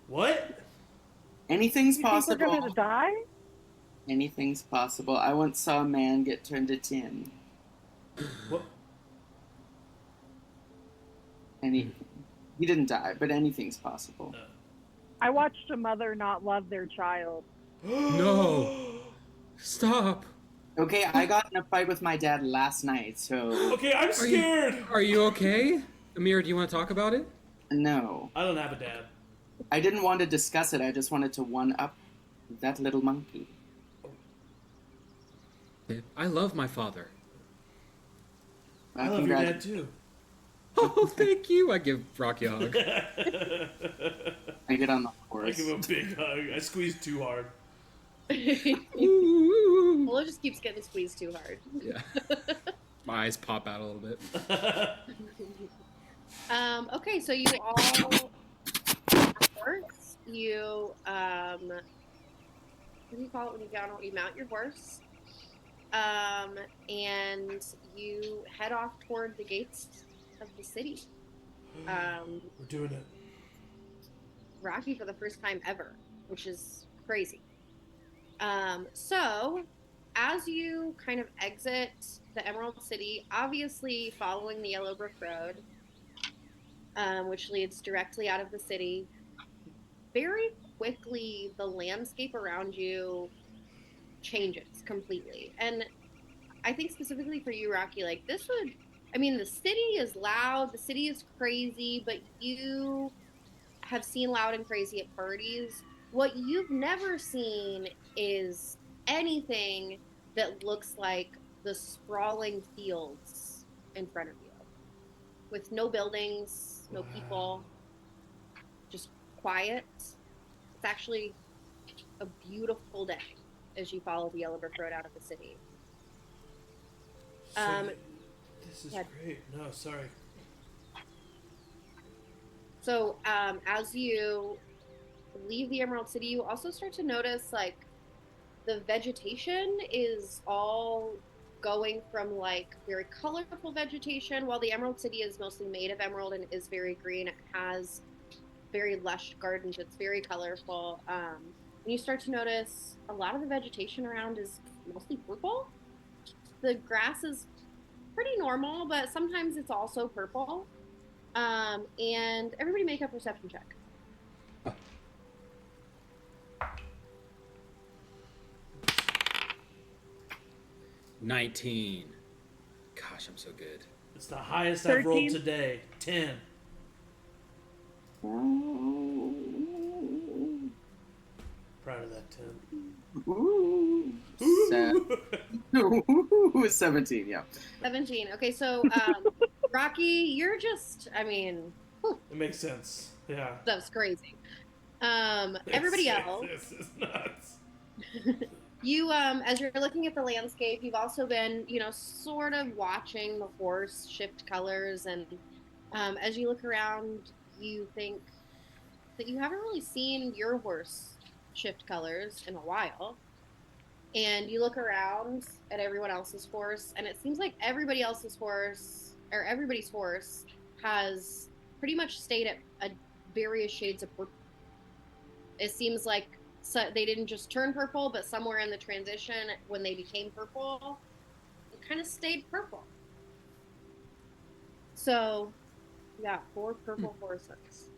What? Anything's You think possible. we're gonna die? Anything's possible. I once saw a man get turned to tin. What? He didn't die, but anything's possible. I watched a mother not love their child. No. Stop. Okay, I got in a fight with my dad last night, so Okay, I'm scared. Are you okay? Amira, do you want to talk about it? no. I don't have a dad. I didn't want to discuss it. I just wanted to one-up that little monkey. I love my father. I love your dad too. Oh, thank you. I give Rocky a hug. I get on the I horse. give him a big hug. I squeeze too hard. Ooh. Bolo just keeps getting squeezed too hard. Yeah. My eyes pop out a little bit. Okay, so you all horse. You what do you call it when you mount your horse? And you head off toward the gates of the city. We're doing it. Rocky for the first time ever, which is crazy. So as you kind of exit the Emerald City, obviously following the Yellow Brick Road, which leads directly out of the city, very quickly the landscape around you changes completely. And I think specifically for you, Rocky, like the city is loud, the city is crazy, but you have seen loud and crazy at parties. What you've never seen is anything that looks like the sprawling fields in front of you, with no buildings, no people, just quiet. It's actually a beautiful day as you follow the Yellow Brick Road out of the city. This is yeah. great. No, sorry. So as you leave the Emerald City, you also start to notice like the vegetation is all going from like very colorful vegetation, while the Emerald City is mostly made of emerald and is very green. It has very lush gardens. It's very colorful. And you start to notice a lot of the vegetation around is mostly purple. The grass is pretty normal, but sometimes it's also purple. And everybody make a perception check. 19. Gosh, I'm so good. It's the highest I've rolled 13. today. 10. Proud of that 10. Ooh. 17, yeah. 17. Okay, so Rocky, you're just, It makes sense. Yeah. that's crazy. Everybody else, This is nuts. you, as you're looking at the landscape, you've also been, sort of watching the horse shift colors. And as you look around, you think that you haven't really seen your horse shift colors in a while. And you look around at everyone else's horse, and it seems like everybody else's horse, or everybody's horse, has pretty much stayed at various shades of purple. It seems like they didn't just turn purple, but somewhere in the transition, when they became purple, it kind of stayed purple. So, yeah, 4 purple horses.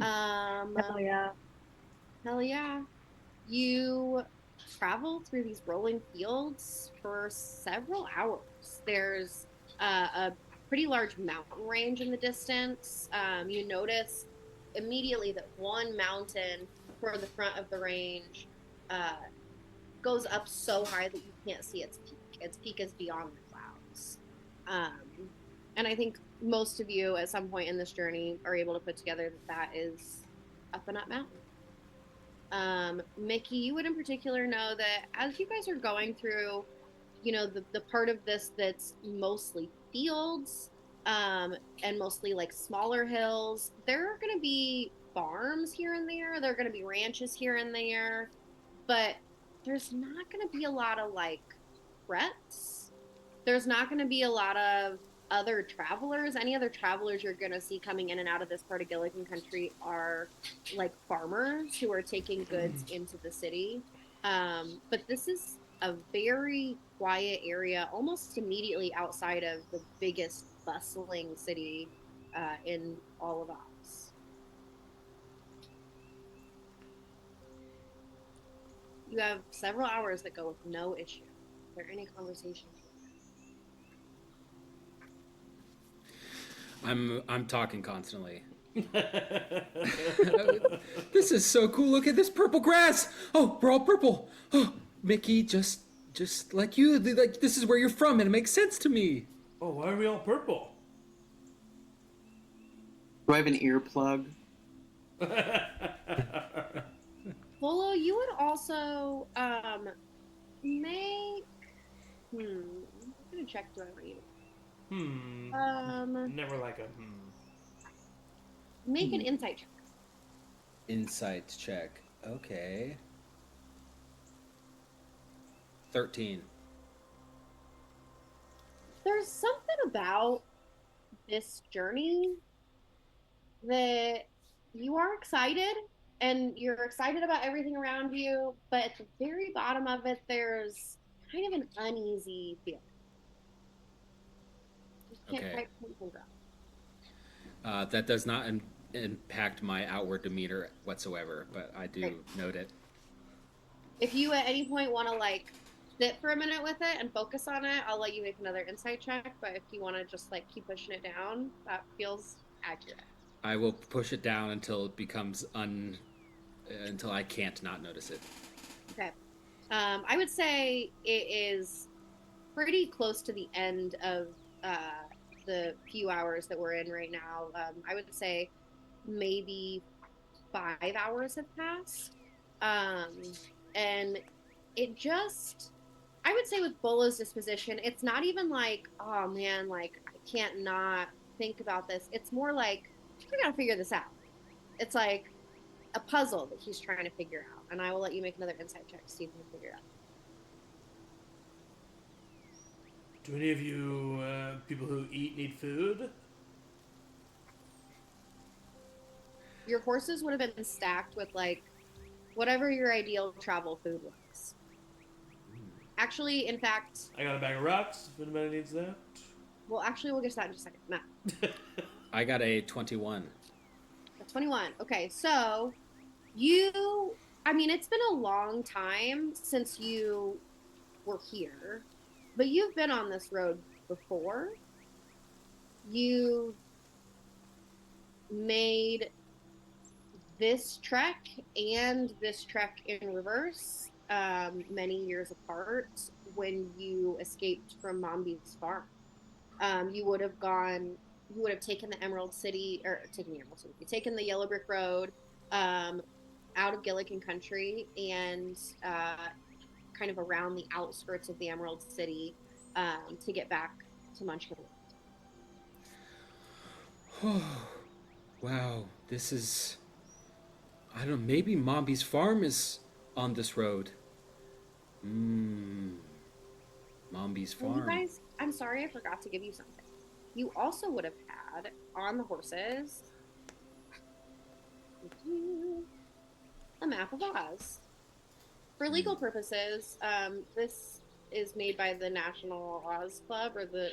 Hell yeah. Hell yeah. You travel through these rolling fields for several hours. There's a pretty large mountain range in the distance. You notice immediately that one mountain toward the front of the range goes up so high that you can't see its peak. Its peak is beyond the clouds. And I think most of you at some point in this journey are able to put together that is Up and Up Mountain. Mickey, you would in particular know that as you guys are going through, the part of this that's mostly fields, and mostly like smaller hills, there are going to be farms here and there. There are going to be ranches here and there, but there's not going to be a lot of like threats. There's not going to be a lot of other travelers. Any other travelers you're going to see coming in and out of this part of Gilligan country are like farmers who are taking goods into the city. But this is a very quiet area, almost immediately outside of the biggest bustling city in all of Oz. You have several hours that go with no issue. Are there any conversations? I'm talking constantly. This is so cool. Look at this purple grass. Oh, we're all purple. Oh, Mickey, just like you. Like this is where you're from, and it makes sense to me. Oh, why are we all purple? Do I have an earplug? Bolo, you would also make. I'm gonna check. Do I want you? Never like a Make an insight check. Insight check. Okay. 13. There's something about this journey that you are excited, and you're excited about everything around you, but at the very bottom of it, there's kind of an uneasy feeling. You can't Okay. quite put your finger on it. That does not impact my outward demeanor whatsoever, but I do note it. If you at any point want to like sit for a minute with it and focus on it, I'll let you make another insight check. But if you want to just like keep pushing it down, that feels accurate. I will push it down until it becomes until I can't not notice it. Okay. I would say it is pretty close to the end of the few hours that we're in right now. I would say maybe 5 hours have passed. And it just, I would say with Bolo's disposition, it's not even like, oh man, like I can't not think about this. It's more like, we gotta figure this out. It's like a puzzle that he's trying to figure out. And I will let you make another insight check to see if you can figure it out. Do any of you people who eat need food? Your horses would have been stacked with like whatever your ideal travel food was. Actually, in fact, I got a bag of rocks if anybody needs that. well, actually, we'll get to that in just a second. Matt. I got a 21. A 21. Okay, so it's been a long time since you were here, but you've been on this road before. You made this trek and this trek in reverse many years apart when you escaped from Mombi's farm. You would have taken the Emerald City, taken the Yellow Brick Road out of Gilligan country and kind of around the outskirts of the Emerald City to get back to Munchkin. Wow, this is... I don't know, maybe Mombi's farm is on this road. Mombi's farm. You guys, I'm sorry I forgot to give you something. You also would have had on the horses a map of Oz. For legal purposes, this is made by the National Oz Club or the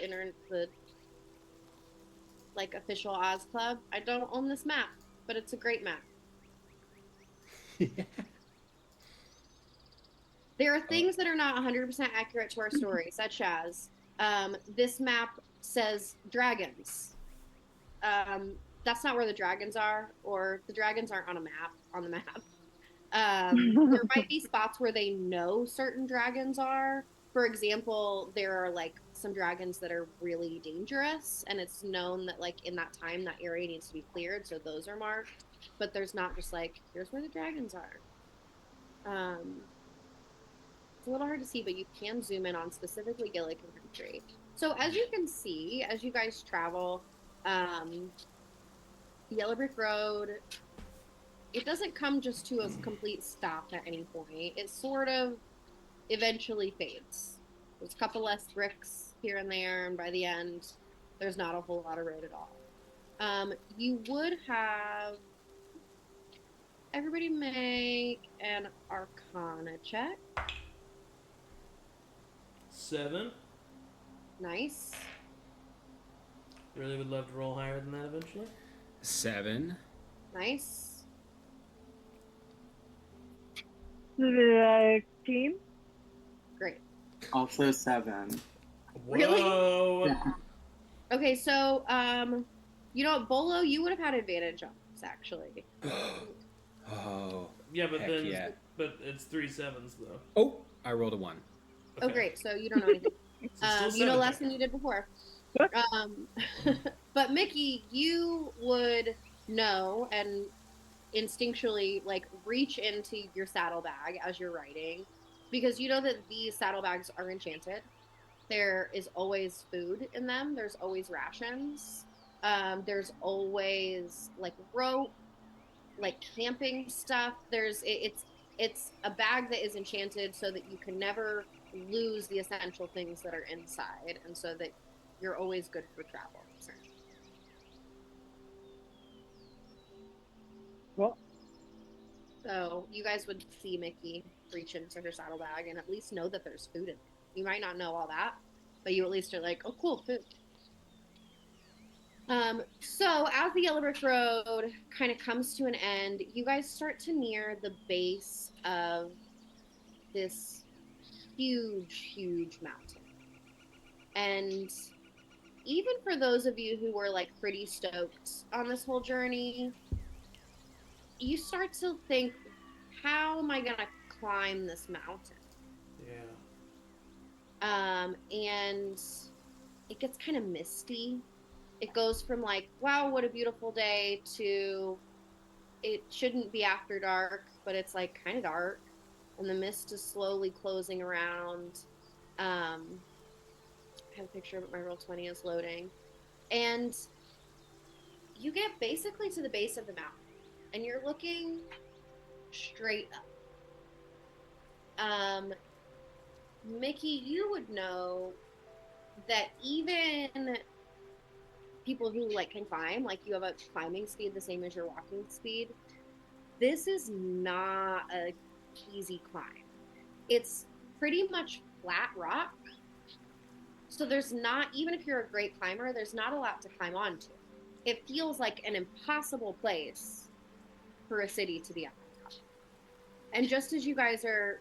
official Oz Club. I don't own this map, but it's a great map. There are things that are not 100% accurate to our story, such as this map says dragons. That's not where the dragons are, or the dragons aren't on the map. There might be spots where they know certain dragons are. For example, there are like some dragons that are really dangerous, and it's known that like in that time that area needs to be cleared, so those are marked. But there's not just like here's where the dragons are. It's a little hard to see, but you can zoom in on specifically Gilligan country. So as you can see, as you guys travel, Yellow Brick Road, it doesn't come just to a complete stop at any point. It sort of eventually fades. There's a couple less bricks here and there, and by the end, there's not a whole lot of road at all. You would have everybody make an Arcana check. 7. Nice. Really would love to roll higher than that eventually. 7. Nice. 16. Great. Also 7. Really? Whoa. Yeah. Okay, so you know what, Bolo, you would have had advantage on this actually. Oh. Yeah, but Heck then yeah. but it's 3 7s though. Oh, I rolled a 1. Oh, great. So you don't know anything. So still You know 7 less then. than you did before. But Mickey, you would know and instinctually like reach into your saddlebag as you're riding because you know that these saddlebags are enchanted. There is always food in them. There's always rations. There's always like rope, like camping stuff. It's a bag that is enchanted so that you can never lose the essential things that are inside, and so that you're always good for travel. Well, So you guys would see Mickey reach into her saddlebag and at least know that there's food in it. You might not know all that, but you at least are like, oh, cool, food. So as the Yellow Brick Road kind of comes to an end, you guys start to near the base of this huge, huge mountain. And even for those of you who were like pretty stoked on this whole journey, you start to think, how am I gonna climb this mountain? Yeah. And it gets kind of misty. It goes from like, wow, what a beautiful day, to it shouldn't be after dark, but it's like kind of dark, and the mist is slowly closing around. I have a picture, but my Roll20 is loading. And you get basically to the base of the mountain, and you're looking straight up. Mickey, you would know that even people who like can climb, like you have a climbing speed the same as your walking speed, this is not a easy climb. It's pretty much flat rock, so there's not, even if you're a great climber, there's not a lot to climb onto. It feels like an impossible place for a city to be on top. And just as you guys are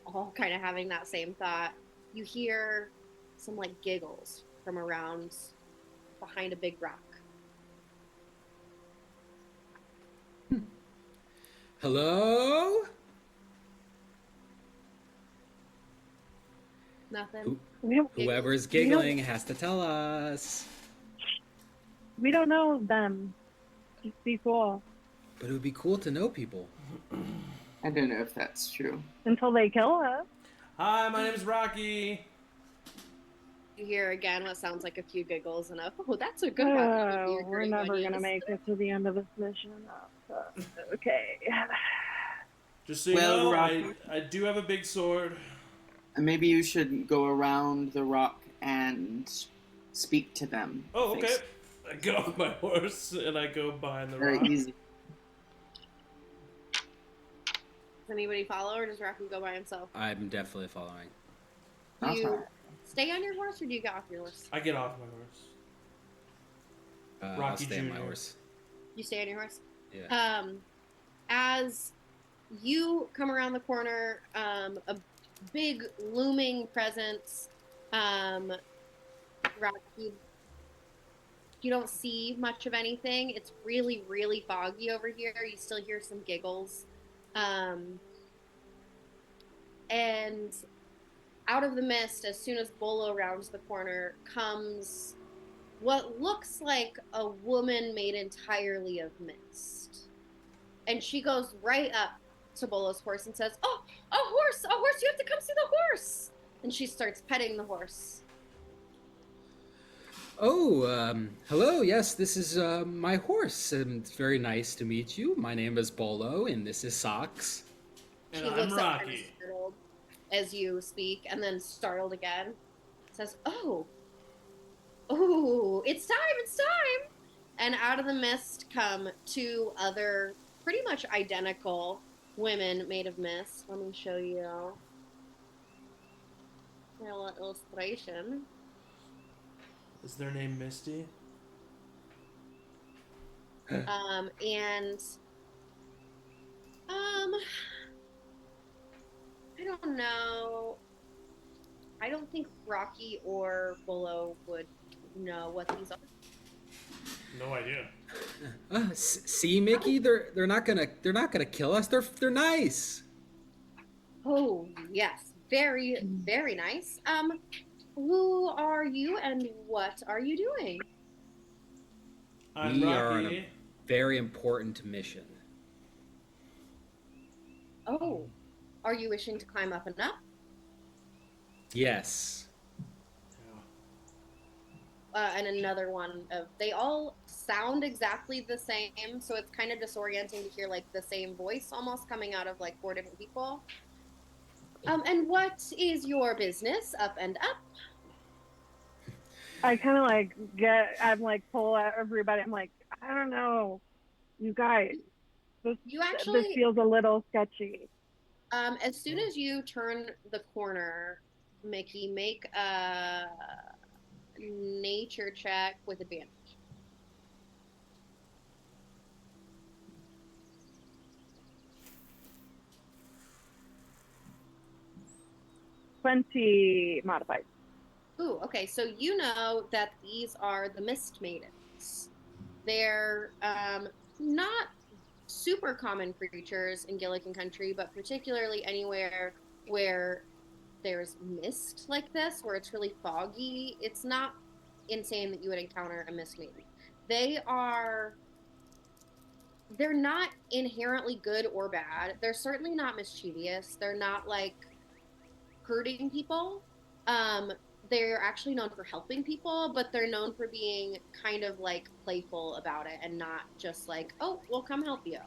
all kind of having that same thought, you hear some like giggles from around behind a big rock. Hello? Nothing. Whoever's giggling has to tell us. We don't know them. Just be cool. But it would be cool to know people. I don't know if that's true. Until they kill us. Hi, my name is Rocky. You hear again what sounds like a few giggles and a, oh, that's a good one. Oh, we're never going to make it to the end of this mission. Okay. Just so you Well, know, Rocky. I do have a big sword. And maybe you should go around the rock and speak to them. Oh, okay. I get off my horse and I go behind the Very rock. easy. Does anybody follow, or does Raku go by himself? I'm definitely following. Do you Okay. stay on your horse, or do you get off your horse? I get off my horse. I'll Rocky stay on my Jr. horse. You stay on your horse? Yeah. As you come around the corner, a big looming presence, Rocky, you don't see much of anything. It's really, really foggy over here. You still hear some giggles. And out of the mist, as soon as Bolo rounds the corner, comes what looks like a woman made entirely of mist. And she goes right up to Bolo's horse and says, "Oh, a horse! A horse! You have to come see the horse!" And she starts petting the horse. Oh, hello. Yes, this is my horse, and it's very nice to meet you. My name is Bolo, and this is Socks. And She I'm looks up kind of Rocky. startled as you speak, and then startled again. Says, "Oh, it's time! It's time!" And out of the mist come two other pretty much identical women made of mist. Let me show you their little illustration. Is their name Misty? And I don't know. I don't think Rocky or Bolo would know what these are. No idea. See, Mickey, they're not gonna kill us. They're nice. Oh, yes. Very, very nice. Who are you and what are you doing? I'm We are on Rocky. a very important mission. Oh, are you wishing to climb up and up? Yes. And another one of, they all sound exactly the same, so it's kind of disorienting to hear like the same voice almost coming out of like four different people. And what is your business up and up? I kind of I'm like pull at everybody. I'm like, I don't know, you guys. This feels a little sketchy. As soon as you turn the corner, Mickey, make a nature check with advantage. Modified. Ooh, okay. So you know that these are the Mist Maidens. They're not super common creatures in Gilligan country, but particularly anywhere where there's mist like this, where it's really foggy, it's not insane that you would encounter a Mist Maiden. They're not inherently good or bad. They're certainly not mischievous. They're not like hurting people. They're actually known for helping people, but they're known for being kind of like playful about it and not just like, "Oh, we'll come help you."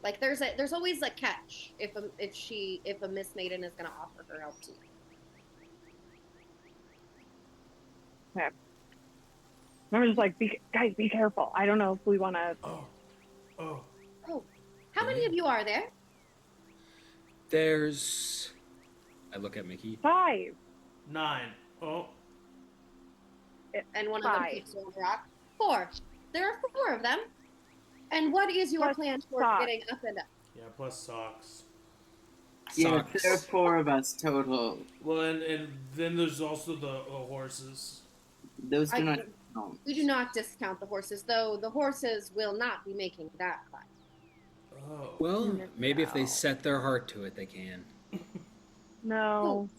Like there's always a catch if a Miss Maiden is going to offer her help to you. Okay. I'm just like, guys, be careful. I don't know if we want to. Oh. How many of you are there? There's. I look at Mickey. 5. 9. Oh. And one of them 5. keeps on rock. 4. There are 4 of them. And what is your Plus plan for Socks. getting up and up? Yeah, plus Socks. Yeah, Socks. there are 4 of us total. Well, and then there's also the horses. Those do not count. We do not discount the horses, though the horses will not be making that climb. Oh. Well, maybe if they No. set their heart to it, they can. No.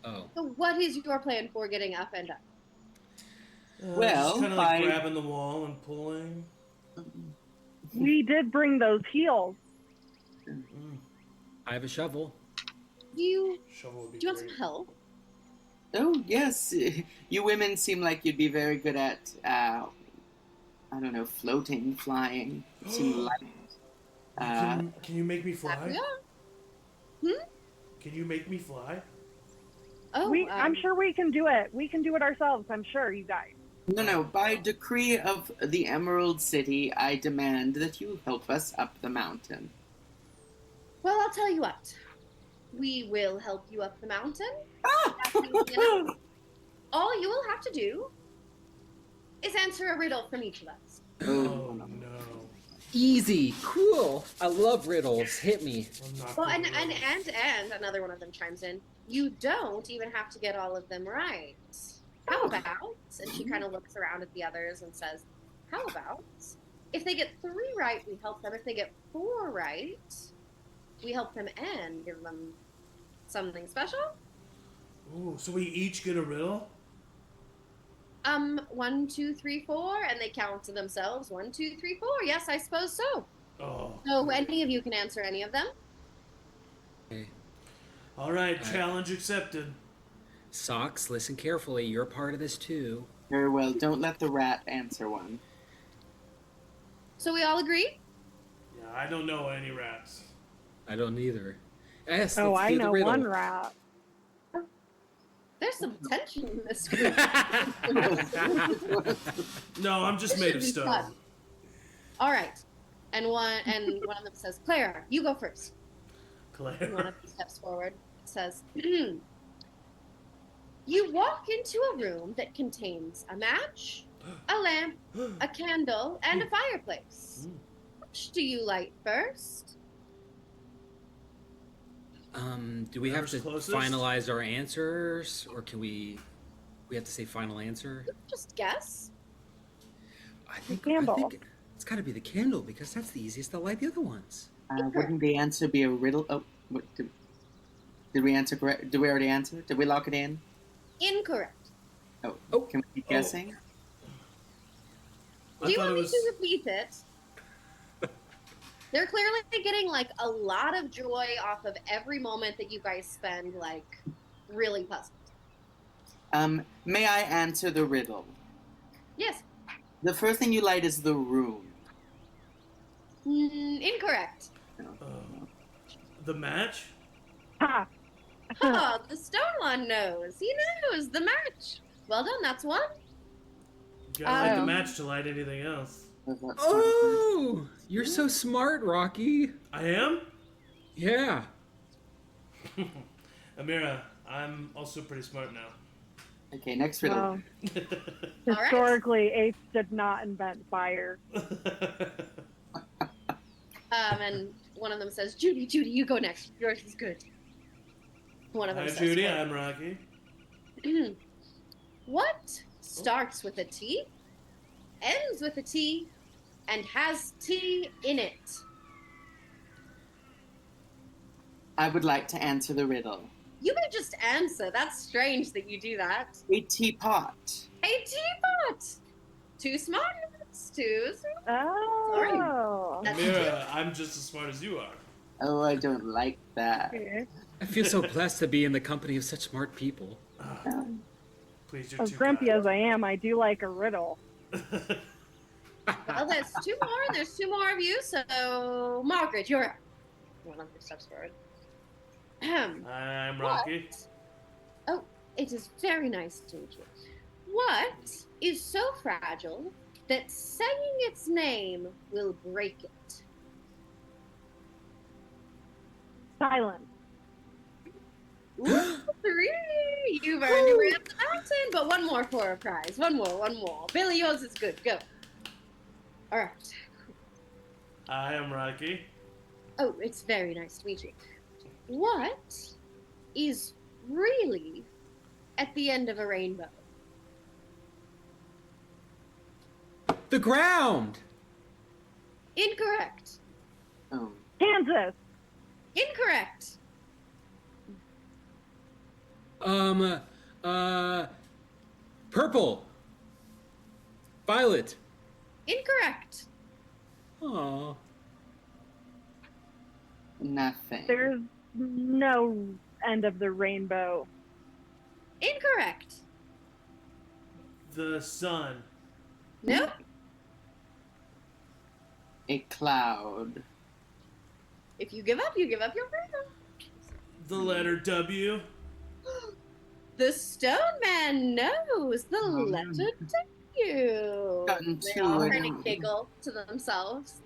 Oh. So what is your plan for getting up and up? Well, just kind of like by- grabbing the wall and pulling. We did bring those heels. I have a shovel. Do you Shovel would be want great. some help? Oh, yes. You women seem like you'd be very good at, I don't know, floating, flying. You seem light. Can you make me fly? Yeah. Can you make me fly? Oh, I'm sure we can do it. We can do it ourselves, I'm sure, you guys. No. By decree of the Emerald City, I demand that you help us up the mountain. Well, I'll tell you what. We will help you up the mountain. All you will have to do is answer a riddle from each of us. Oh no. Easy. Cool. I love riddles. Hit me. I'm not Well, good and at it. another one of them chimes in. You don't even have to get all of them right. How about? And she kind of looks around at the others and says, "How about If they get 3 right, we help them. If they get 4 right, we help them and give them something special. Ooh, so we each get a riddle? 1, 2, 3, 4, and they count to themselves. 1, 2, 3, 4. Yes, I suppose so. Oh. So any of you can answer any of them. Okay. All right, challenge accepted. Socks, listen carefully. You're a part of this too. Very well. Don't let the rat answer one. So we all agree? Yeah, I don't know any rats. I don't either. Yes, Oh, let's I do the know riddle. one rat. There's some tension in this group. No, I'm just made of This should be stone. fun. All right. And one of them says, Clara, you go first. And one Claire. of them steps forward, says, you walk into a room that contains a match, a lamp, a candle, and a fireplace. Which do you light first? Do we have to Whoever's closest? finalize our answers, or can we have to say final answer? Just guess. I think Candle. it's got to be the candle because that's the easiest to light the other ones. Wouldn't the answer be a riddle? Oh, what, did we answer correct? Did we already answer? Did we lock it in? Incorrect. Oh, Oh. can we keep guessing? I Do you thought want it me was- to repeat it? They're clearly getting like a lot of joy off of every moment that you guys spend like really puzzled. May I answer the riddle? Yes. The first thing you light is the room. Incorrect. The match? Ha! Oh, the stone one knows. He knows the match. Well done. That's one. Gotta light the Um, match to light anything else. Oh, you're so smart, Rocky. I am? Yeah. Amira, I'm also pretty smart now. Okay, next riddle. Well, All right. historically, apes did not invent fire. And one of them says, Judy, you go next. Yours is good. One of them Hi, says, Judy. I'm Rocky. what starts with a T, ends with a T, and has T in it? I would like to answer the riddle. You may just answer. That's strange that you do that. A teapot. A teapot. Too smart. Too smart. Oh. That's Amira, I'm just as smart as you are. Oh, I don't like that. Okay. I feel so blessed to be in the company of such smart people. Please, you're As too grumpy kind. as I am, I do like a riddle. Well, there's 2 more. There's 2 more of you. So, Margaret, you're up. One of them steps forward. I'm Rocky. Oh, it is very nice to meet you. What is so fragile that saying its name will break it? Silence. Ooh, 3! You've earned your way up the mountain, but one more for a prize. One more. Billy, yours is good. Go. All right. I am Rocky. Oh, it's very nice to meet you. What is really at the end of a rainbow? The ground. Incorrect. Oh, Kansas. Incorrect. Purple. Violet. Incorrect. Aw. nothing. There's no end of the rainbow. Incorrect. The sun. Nope. A cloud. If you give up, you give up your freedom. The letter W. The stone man knows the Oh, letter W. Gotten They to all it. kind of giggle to themselves.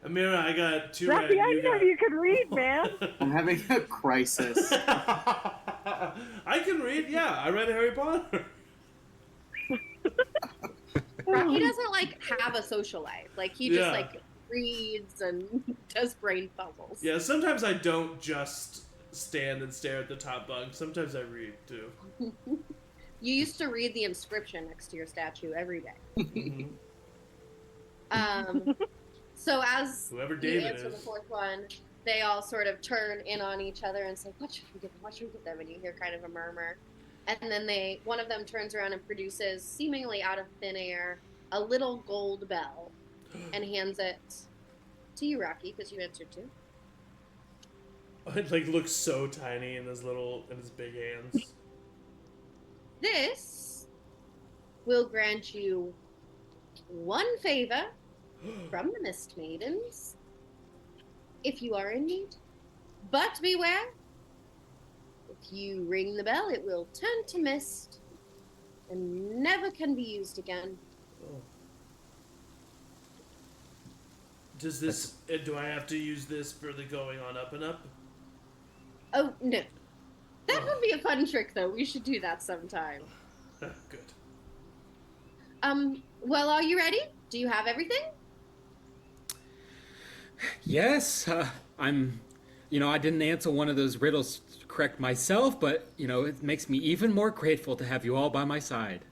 Amira, I got 2 right. Rocky, I You know got... you could read, man. I'm having a crisis. I can read, yeah. I read Harry Potter. Rocky doesn't like have a social life. Like he just Yeah. like reads and does brain puzzles. Yeah, sometimes I don't just stand and stare at the top bunk. Sometimes I read, too. You used to read the inscription next to your statue every day. Mhm. Um, so as Whoever you David answer the is. fourth one, they all sort of turn in on each other and say, "What should we get them? What should we get them?" And you hear kind of a murmur, and then one of them turns around and produces, seemingly out of thin air, a little gold bell, and hands it to you, Rocky, because you answered too. It like looks so tiny in his big hands. This will grant you one favor from the Mist Maidens if you are in need. But beware, if you ring the bell, it will turn to mist and never can be used again. Oh. Does this? Do I have to use this for the going on up and up? Oh, no. That would be a fun trick, though. We should do that sometime. Good. Well, are you ready? Do you have everything? Yes, I'm. I didn't answer one of those riddles correct myself, but it makes me even more grateful to have you all by my side.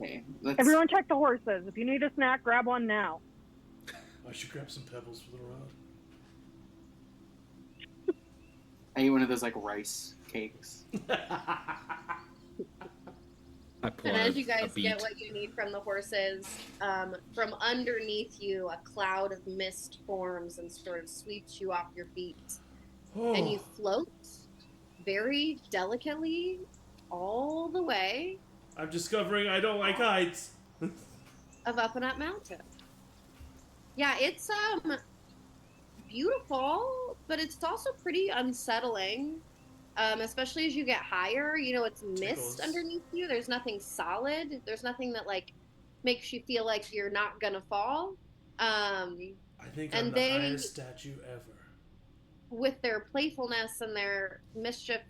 Okay, Everyone check the horses. If you need a snack, grab one now. I should grab some pebbles for the road. I eat one of those like rice cakes. And as you guys get what you need from the horses, from underneath you, a cloud of mist forms and sort of sweeps you off your feet. Oh. And you float very delicately all the way I'm discovering I don't like heights. of Up and Up Mountain. Yeah, it's beautiful, but it's also pretty unsettling. Especially as you get higher, it's mist Tickles. underneath you. There's nothing solid. There's nothing that like makes you feel like you're not gonna fall. I think I'm And the highest statue ever. with their playfulness and their mischief,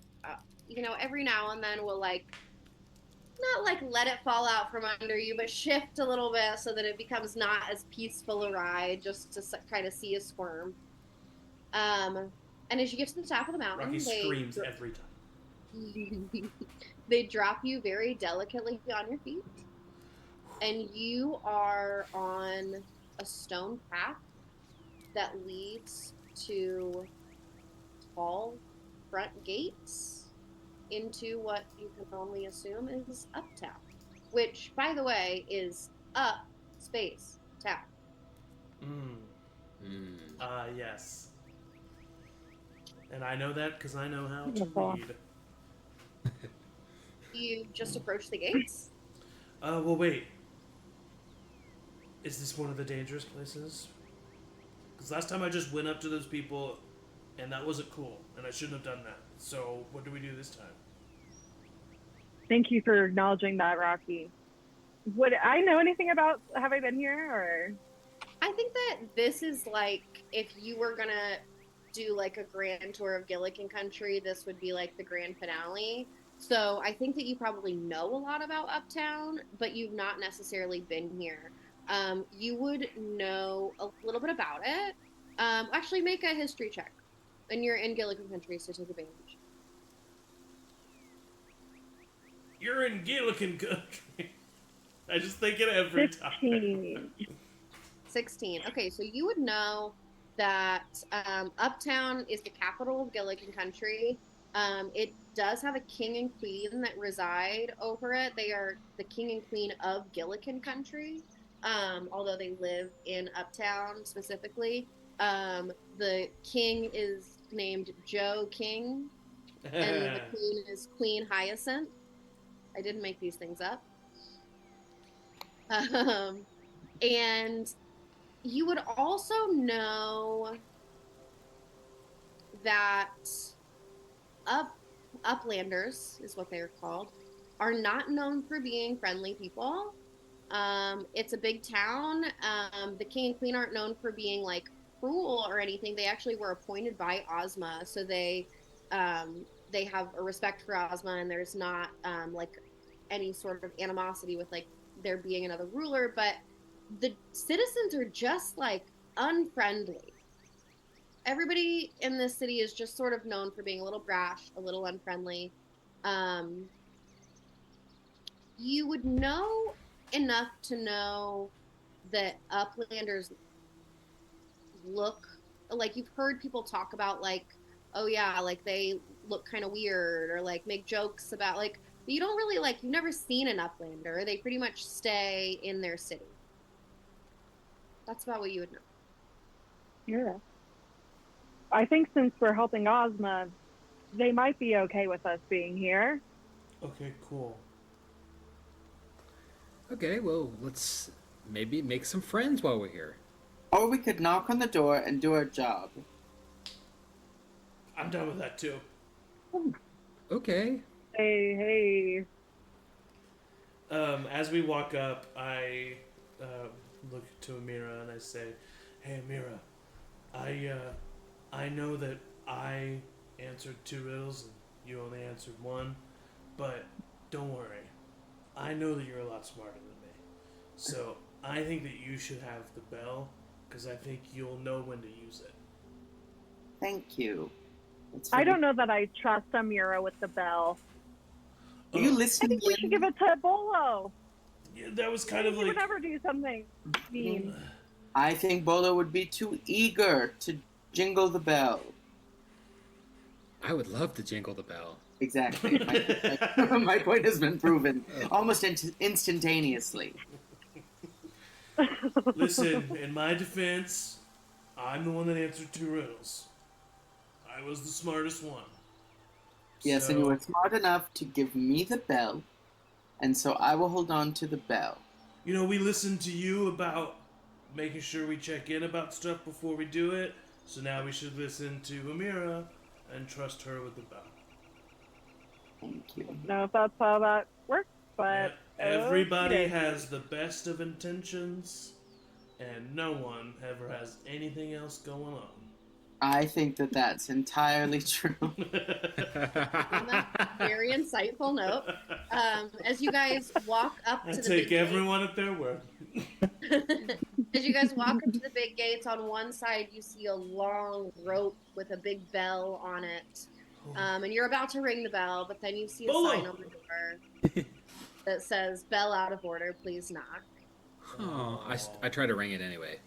every now and then will not let it fall out from under you, but shift a little bit so that it becomes not as peaceful a ride, just to kind of see you squirm. And as you get to the top of the mountain, Rocky screams every time. they drop you very delicately on your feet, and you are on a stone path that leads to tall front gates into what you can only assume is Uptown, which, by the way, is up space town. Yes. And I know that because I know how to Wonderful. read. You just approach the gates. Well, wait. Is this one of the dangerous places? Because last time I just went up to those people, and that wasn't cool, and I shouldn't have done that. So, what do we do this time? Thank you for acknowledging that, Rocky. Would I know anything about, have I been here, or? I think that this is like, if you were gonna do like a grand tour of Gilligan country, this would be like the grand finale. So I think that you probably know a lot about Uptown, but you've not necessarily been here. You would know a little bit about it. Actually, make a history check. And you're in Gilligan country, so take advantage. You're in Gilligan country. I just think it every 15. time. 16. Okay, so you would know that Uptown is the capital of Gilligan country. It does have a king and queen that reside over it. They are the king and queen of Gilligan country, although they live in Uptown specifically. The king is named Joe King, and the queen is Queen Hyacinth. I didn't make these things up. And you would also know that Uplanders is what they are called, are not known for being friendly people. It's a big town. The king and queen aren't known for being like cruel or anything. They actually were appointed by Ozma, so they have a respect for Ozma, and there's not like any sort of animosity with like there being another ruler, but the citizens are just like unfriendly. Everybody in this city is just sort of known for being a little brash, a little unfriendly. You would know enough to know that Uplanders look like, you've heard people talk about like, oh yeah, like they look kind of weird, or like make jokes about like, you don't really like, you've never seen an Uplander. They pretty much stay in their city. That's about what you would know. Yeah. I think since we're helping Ozma, they might be okay with us being here. Okay, cool. Okay, well, let's maybe make some friends while we're here. Or we could knock on the door and do our job. I'm done with that too. Okay. Hey. As we walk up, I look to Amira and I say, "Hey, Amira, I know that I answered 2 riddles and you only answered 1, but don't worry. I know that you're a lot smarter than me. So I think that you should have the bell, because I think you'll know when to use it." Thank you. I don't know that I trust Amira with the bell. Are you I listening? think we should give it to Bolo. Yeah, that was kind of He like... would never do something mean. I think Bolo would be too eager to jingle the bell. I would love to jingle the bell. Exactly. My point has been proven almost instantaneously. Listen, in my defense, I'm the one that answered 2 riddles. I was the smartest one. Yes, and you were smart enough to give me the bell, and so I will hold on to the bell. You know, we listened to you about making sure we check in about stuff before we do it, so now we should listen to Amira and trust her with the bell. Thank you. I don't know if that's how that works, but Everybody okay. has the best of intentions, and no one ever has anything else going on. I think that that's entirely true. On that very insightful note, as you guys walk up to the take big everyone at their word. as you guys walk up to the big gates, on one side you see a long rope with a big bell on it. And you're about to ring the bell, but then you see a sign on the door that says, "Bell out of order, please knock." Oh, I try to ring it anyway.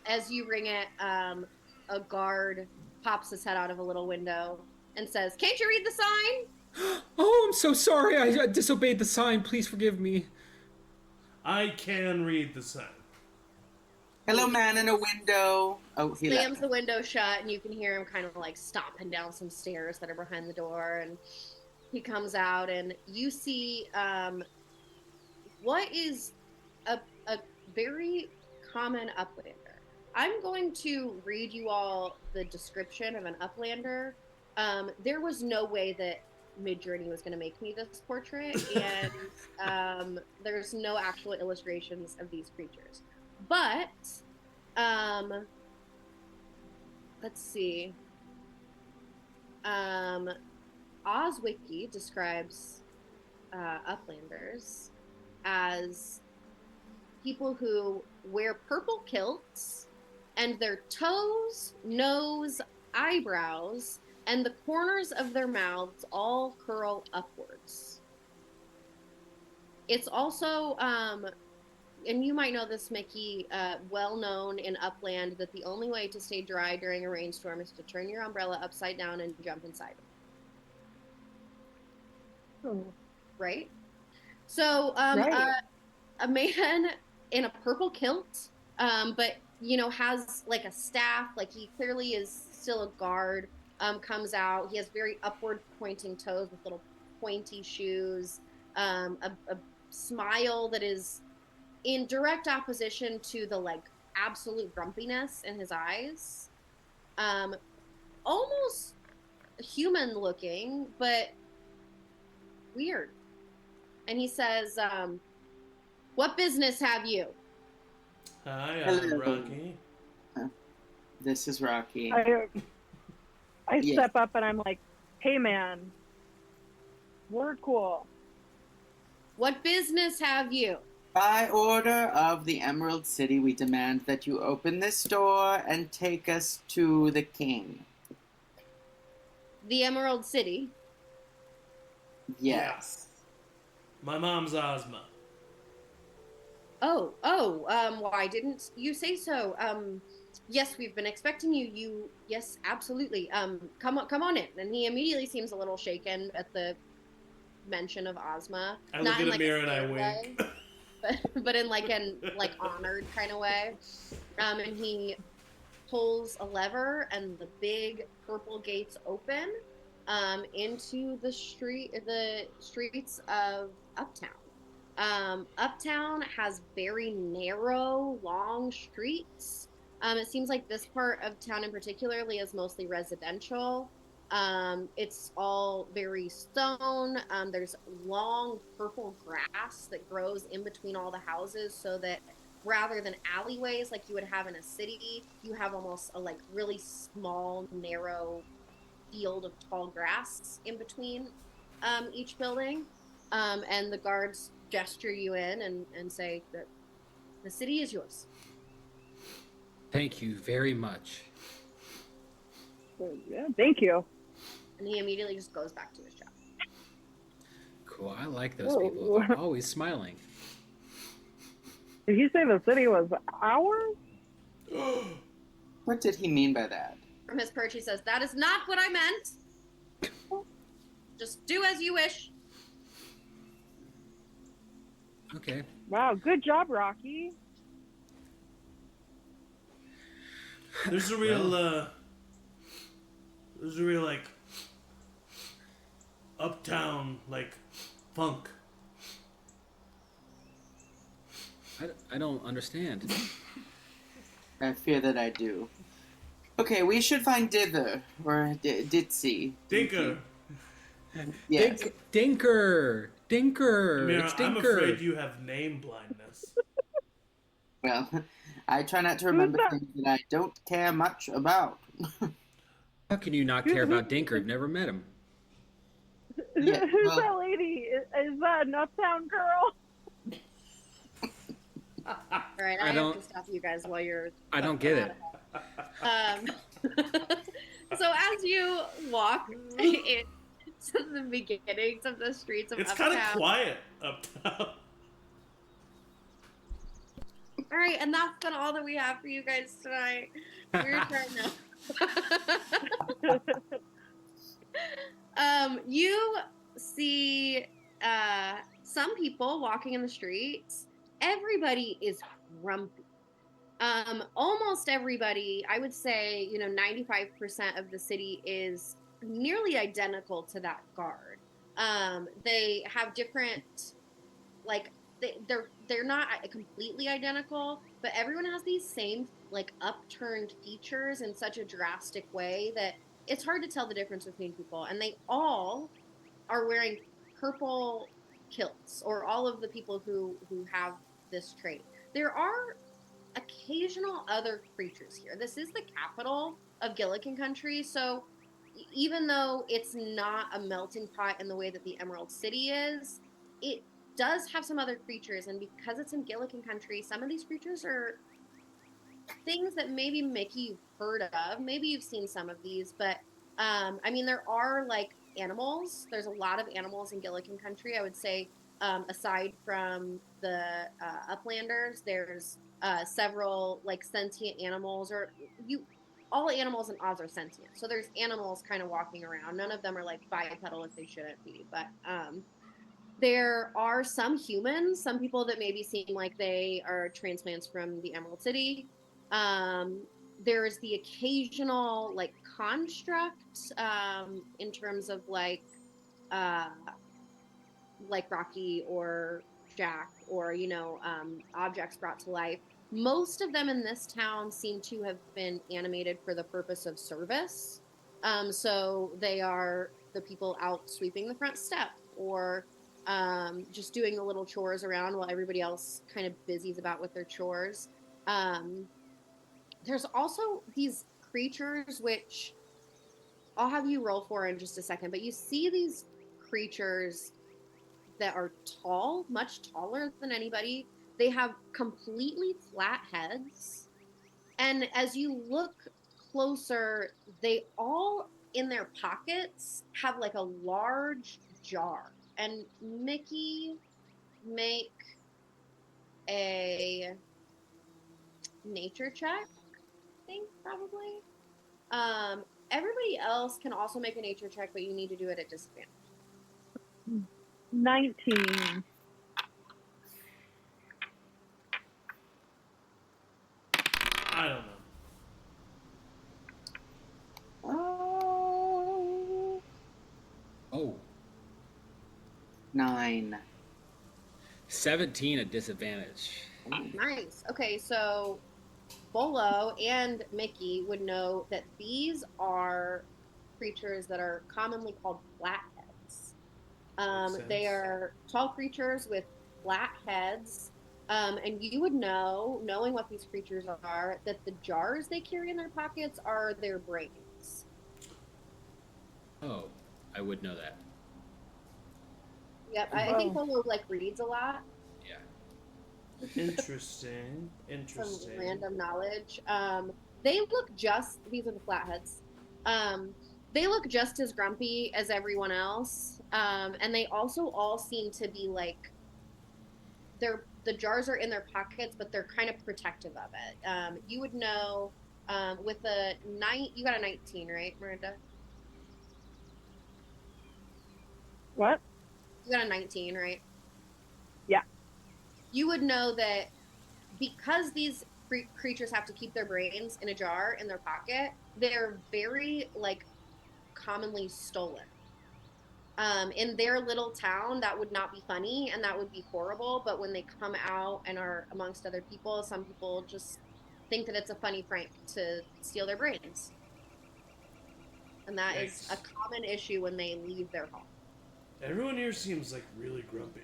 As you ring it, a guard pops his head out of a little window and says, "Can't you read the sign?" Oh, I'm so sorry. I disobeyed the sign. Please forgive me. I can read the sign. Hello, man in a window. Oh, he Slams left. the window shut, and you can hear him kind of like stomping down some stairs that are behind the door. And he comes out, and you see what is a very common Uplander. I'm going to read you all the description of an Uplander. There was no way that Midjourney was going to make me this portrait, and there's no actual illustrations of these creatures. But let's see. Ozwiki describes Uplanders as people who wear purple kilts, and their toes, nose, eyebrows, and the corners of their mouths all curl upwards. It's also, and you might know this, Mickey, well known in Upland that the only way to stay dry during a rainstorm is to turn your umbrella upside down and jump inside. Oh. Right? So, Right. a man in a purple kilt, but, you know, has like a staff, like he clearly is still a guard, comes out. He has very upward pointing toes with little pointy shoes, a smile that is in direct opposition to the like absolute grumpiness in his eyes. Almost human looking, but weird. And he says, "What business have you?" Hi, Hello. I'm Rocky. This is Rocky. I Yes. step up and I'm like, "Hey, man, we're cool." "What business have you?" By order of the Emerald City, we demand that you open this door and take us to the king. "The Emerald City." Yes. My mom's Ozma. Why didn't you say so? Yes, we've been expecting you. Yes, absolutely. Come on in. And he immediately seems a little shaken at the mention of Ozma, I look not at in like a Amira and I scared way, wink. but in like an like honored kind of way. And he pulls a lever, and the big purple gates open, into the streets of Uptown. Uptown has very narrow, long streets. It seems like this part of town in particularly is mostly residential. It's all very stone. There's long purple grass that grows in between all the houses, so that rather than alleyways like you would have in a city, you have almost a like really small, narrow field of tall grass in between each building. And the guards gesture you in and say that the city is yours. Thank you very much. Yeah, thank you. And he immediately just goes back to his job. Cool. I like those Whoa. people. They're always smiling. Did he say the city was ours? What did he mean by that? From his perch, he says, "That is not what I meant. Just do as you wish." Okay. Wow, good job, Rocky. There's a real, like, uptown, like, funk. I don't understand. I fear that I do. Okay, we should find Dither, or Ditzy. Dinker. Yes. Dinker! Dinker! Amira, It's I'm Dinker! afraid you have name blindness. Well, I try not to remember that? things that I don't care much about. How can you not care about Dinker? You've never met him. Yeah, Who's well- that lady? Is that an uptown girl? All right, I have to stop you guys while you're. I don't get it. So as you walk into the beginnings of the streets of It's Uptown, kind of quiet uptown. all right, and that's been all that we have for you guys tonight. We're trying to. You see some people walking in the streets. Everybody is grumpy. Almost everybody, I would say, 95% of the city is nearly identical to that guard. They have different, like, they're not completely identical, but everyone has these same, like, upturned features in such a drastic way that it's hard to tell the difference between people. And they all are wearing purple kilts, or all of the people who have this trait. There are occasional other creatures here. This is the capital of Gillikin country, so even though it's not a melting pot in the way that the Emerald City is, it does have some other creatures, and because it's in Gillikin country, some of these creatures are things that maybe Mickey you've heard of. Maybe you've seen some of these, but I mean, there are like animals. There's a lot of animals in Gillikin country. I would say, aside from the Uplanders, there's several like sentient animals, or all animals in Oz are sentient. So there's animals kind of walking around. None of them are like bipedal if they shouldn't be, but there are some humans, some people that maybe seem like they are transplants from the Emerald City. There's the occasional like construct, in terms of like Rocky or Jack, or objects brought to life. Most of them in this town seem to have been animated for the purpose of service. So they are the people out sweeping the front step, or just doing the little chores around while everybody else kind of busies about with their chores. There's also these creatures, which I'll have you roll for in just a second, but you see these creatures that are tall, much taller than anybody. They have completely flat heads. And as you look closer, they all in their pockets have like a large jar. And Mickey, make a nature check, I think, probably. Everybody else can also make a nature check, but you need to do it at disadvantage. 19. I don't know. Oh, 9. 17 at disadvantage. Nice. Okay, so Bolo and Mickey would know that these are creatures that are commonly called flatheads. Makes They sense. are tall creatures with flat heads. And you would know, knowing what these creatures are, that the jars they carry in their pockets are their brains. Oh, I would know that. Yep, I think Bolo reads a lot. Yeah. Interesting. Some Interesting. random knowledge. They look these are the flatheads. They look just as grumpy as everyone else. And they also all seem to be the jars are in their pockets, but they're kind of protective of it. You would know with you got a 19, right, Miranda? What? You got a 19, right? Yeah. You would know that because these creatures have to keep their brains in a jar in their pocket, they're very commonly stolen. In their little town, that would not be funny and that would be horrible. But when they come out and are amongst other people, some people just think that it's a funny prank to steal their brains. And that is a Yikes. common issue when they leave their home. Everyone here seems really grumpy.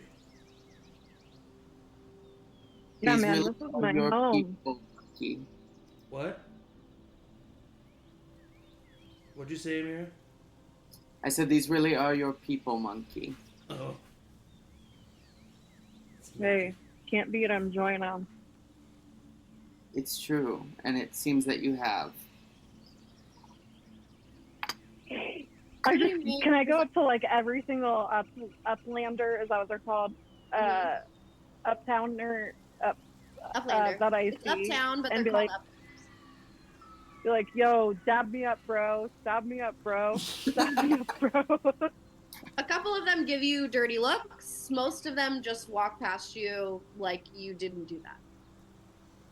Yeah, These man, really this is are my your home. people, Monkey. What? What'd you say, Amira? I said these really are your people, Monkey. Oh. It's Hey, can't beat them, join them. It's true, and it seems that you have. Can I go up to every single uplander? Is that what they're called? Uptowner, Uplander. that I It's see, uptown, but and they're be called like, uplanders. be like, yo, dab me up, bro. Stab me up, bro. Stab me up, bro. A couple of them give you dirty looks. Most of them just walk past you like you didn't do that.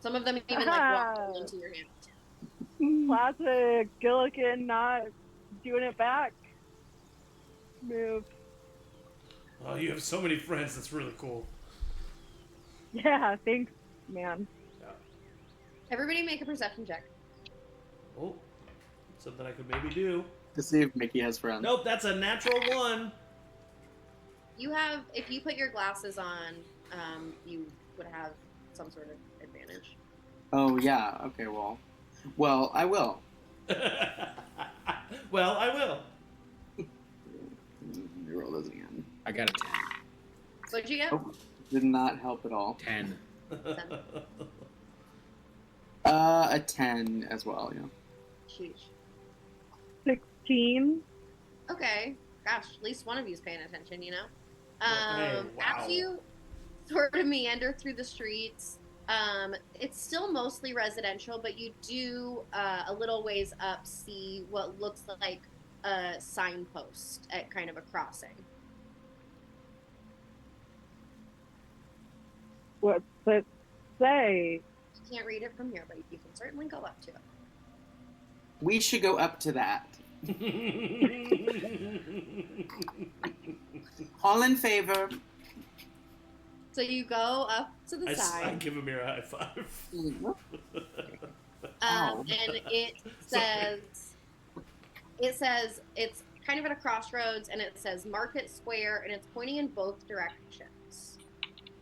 Some of them even walk into your hand. Classic Gilligan not doing it back. Move. Oh, you have so many friends. That's really cool. Yeah, thanks, man. Yeah. Everybody make a perception check. Oh, something I could maybe do. To see if Mickey has friends. Nope, that's a natural 1. If you put your glasses on, you would have some sort of advantage. Oh, yeah. Okay, well, I will. Well, I will. Let me roll those again. I got a What'd you get? Oh, did not help at all. 10. A 10 as well, yeah. Sheesh. 16. Okay. Gosh, at least one of you is paying attention, you know? Hey, wow. As you sort of meander through the streets, it's still mostly residential, but you do, a little ways up, see what looks like a signpost at kind of a crossing. What's it say? You can't read it from here, but you can certainly go up to it. We should go up to that. All in favor. So you go up to the I side. give Amira a high five. Ow. And it says it's kind of at a crossroads, and it says Market Square, and it's pointing in both directions.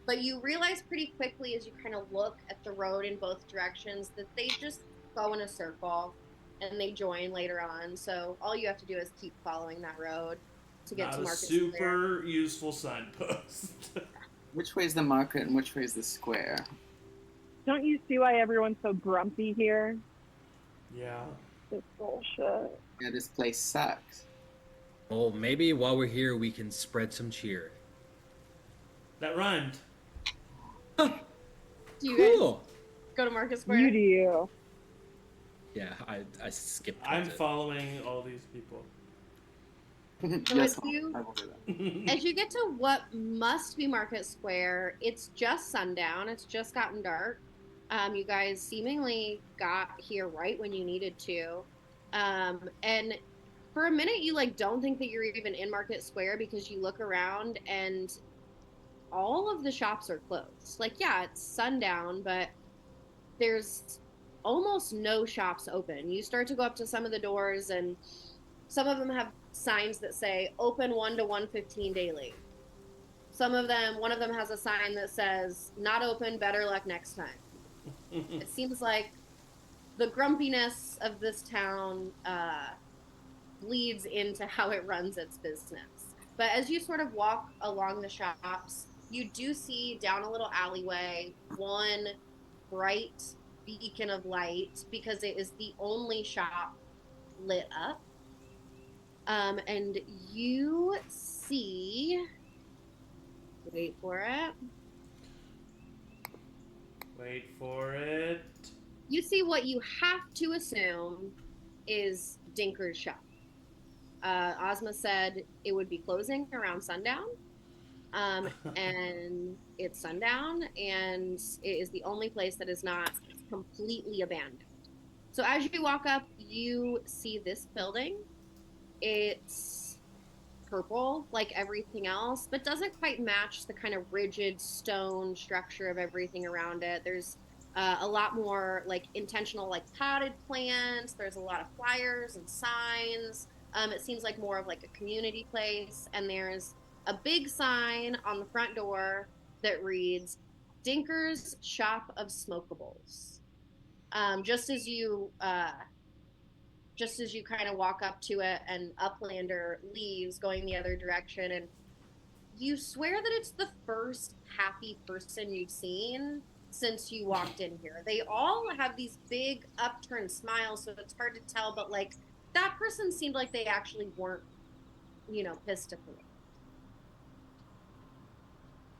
But you realize pretty quickly as you kind of look at the road in both directions that they just go in a circle, and they join later on. So all you have to do is keep following that road to get to Not a Market Square. super useful signpost. Which way's the market and which way's the square? Don't you see why everyone's so grumpy here? Yeah. This bullshit. Yeah, this place sucks. Well, maybe while we're here, we can spread some cheer. That rhymed. Do you guys Cool. go to Market Square? You do. Yeah, I skipped. I'm towards it. following all these people. Yes, as you- I will do that. As you get to what must be Market Square, it's just sundown. It's just gotten dark. You guys seemingly got here right when you needed to. And for a minute, you like don't think that you're even in Market Square because you look around and all of the shops are closed. Like, yeah, it's sundown, but there's almost no shops open. You start to go up to some of the doors, and some of them have signs that say open 1 to 1:15 daily. One of them has a sign that says not open, better luck next time. It seems like the grumpiness of this town bleeds into how it runs its business. But as you sort of walk along the shops, you do see down a little alleyway one bright beacon of light because it is the only shop lit up. And you see, wait for it. Wait for it. You see what you have to assume is Dinker's shop. Ozma said it would be closing around sundown. And it's sundown, and it is the only place that is not completely abandoned. So as you walk up, you see this building. It's purple like everything else, but doesn't quite match the kind of rigid stone structure of everything around it. There's a lot more like intentional like potted plants. There's a lot of flyers and signs. It seems like more of like a community place, and there's a big sign on the front door that reads Dinker's Shop of Smokables. Just as you kind of walk up to it, and Uplander leaves going the other direction, and you swear that it's the first happy person you've seen since you walked in here. They all have these big upturned smiles, so it's hard to tell, but like that person seemed like they actually weren't, pissed at me.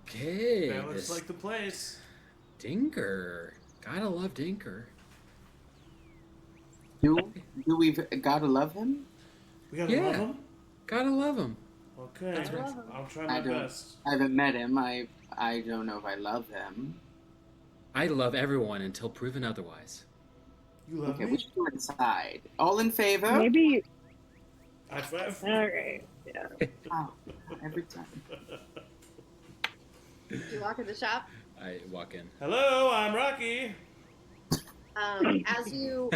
Okay. That looks this like the place. Dinker. Gotta love Dinker. Do we gotta love him? We gotta Yeah. love him? Gotta love him. Okay. That's right. I'll try my best. I haven't met him. I don't know if I love him. I love everyone until proven otherwise. You love Okay, me? we should go inside. All in favor? Maybe. High five. Okay. Yeah. Oh, every time. You walk in the shop. I walk in. Hello, I'm Rocky. As you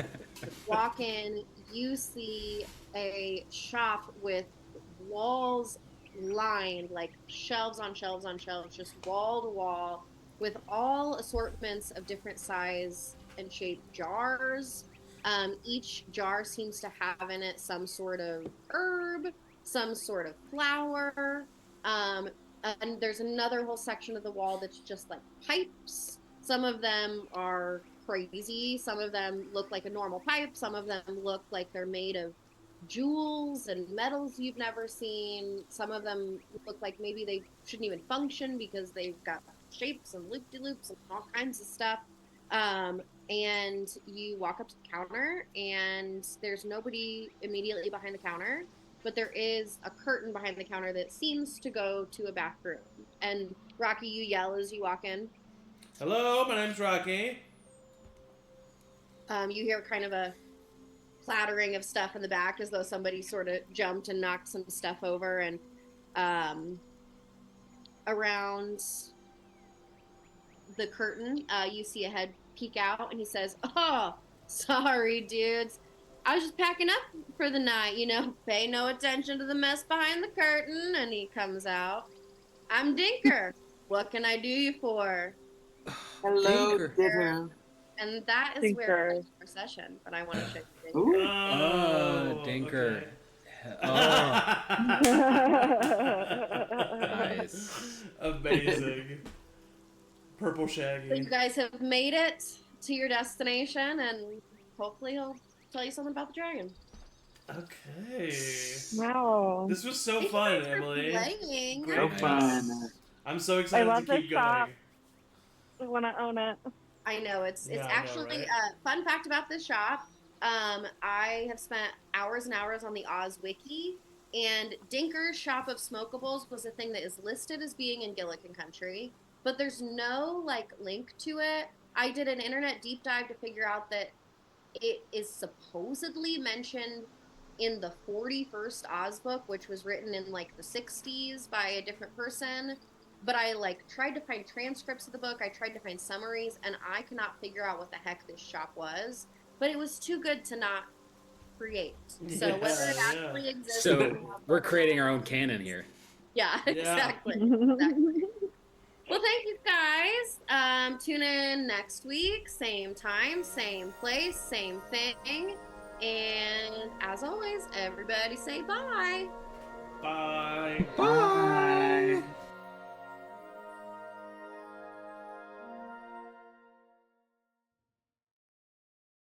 walk in, you see a shop with walls lined, like shelves on shelves on shelves, just wall to wall, with all assortments of different size and shaped jars. Each jar seems to have in it some sort of herb, some sort of flower. And there's another whole section of the wall that's just like pipes. Some of them are crazy. Some of them look like a normal pipe. Some of them look like they're made of jewels and metals you've never seen. Some of them look like maybe they shouldn't even function because they've got shapes and loop-de-loops and all kinds of stuff. And you walk up to the counter, and there's nobody immediately behind the counter, but there is a curtain behind the counter that seems to go to a back room. And Rocky, you yell as you walk in. Hello, my name's Rocky. You hear kind of a clattering of stuff in the back as though somebody sort of jumped and knocked some stuff over. And around the curtain, you see a head peek out, and he says, "Oh, sorry, dudes. I was just packing up for the night, pay no attention to the mess behind the curtain." And he comes out. "I'm Dinker. What can I do you for?" Hello, Dinker. Dinker. And that is Dinker. where we end our session, but I want to show you Dinker. Ooh. Oh, Dinker. okay. Oh, nice. Amazing. Purple So Shaggy. you guys have made it to your destination, and hopefully he'll tell you something about the dragon. Okay. Wow. This was so Thank you fun, guys for Emily. playing. Great. So Nice. fun. I'm so excited I love to keep this shop. going. I want to own it. I know it's Yeah, I know, actually right? fun fact about this shop. I have spent hours and hours on the Oz wiki, and Dinker's Shop of Smokables was a thing that is listed as being in Gilligan Country, but there's no like link to it. I did an internet deep dive to figure out that it is supposedly mentioned in the 41st Oz book, which was written in like the 60s by a different person. But I like tried to find transcripts of the book. I tried to find summaries, and I could not figure out what the heck this shop was. But it was too good to not create. So whether it Yeah, actually exists, So we're creating our own canon here. yeah, Yeah. exactly. Exactly. Well, thank you guys. Tune in next week, same time, same place, same thing. And as always, everybody say bye. Bye. Bye.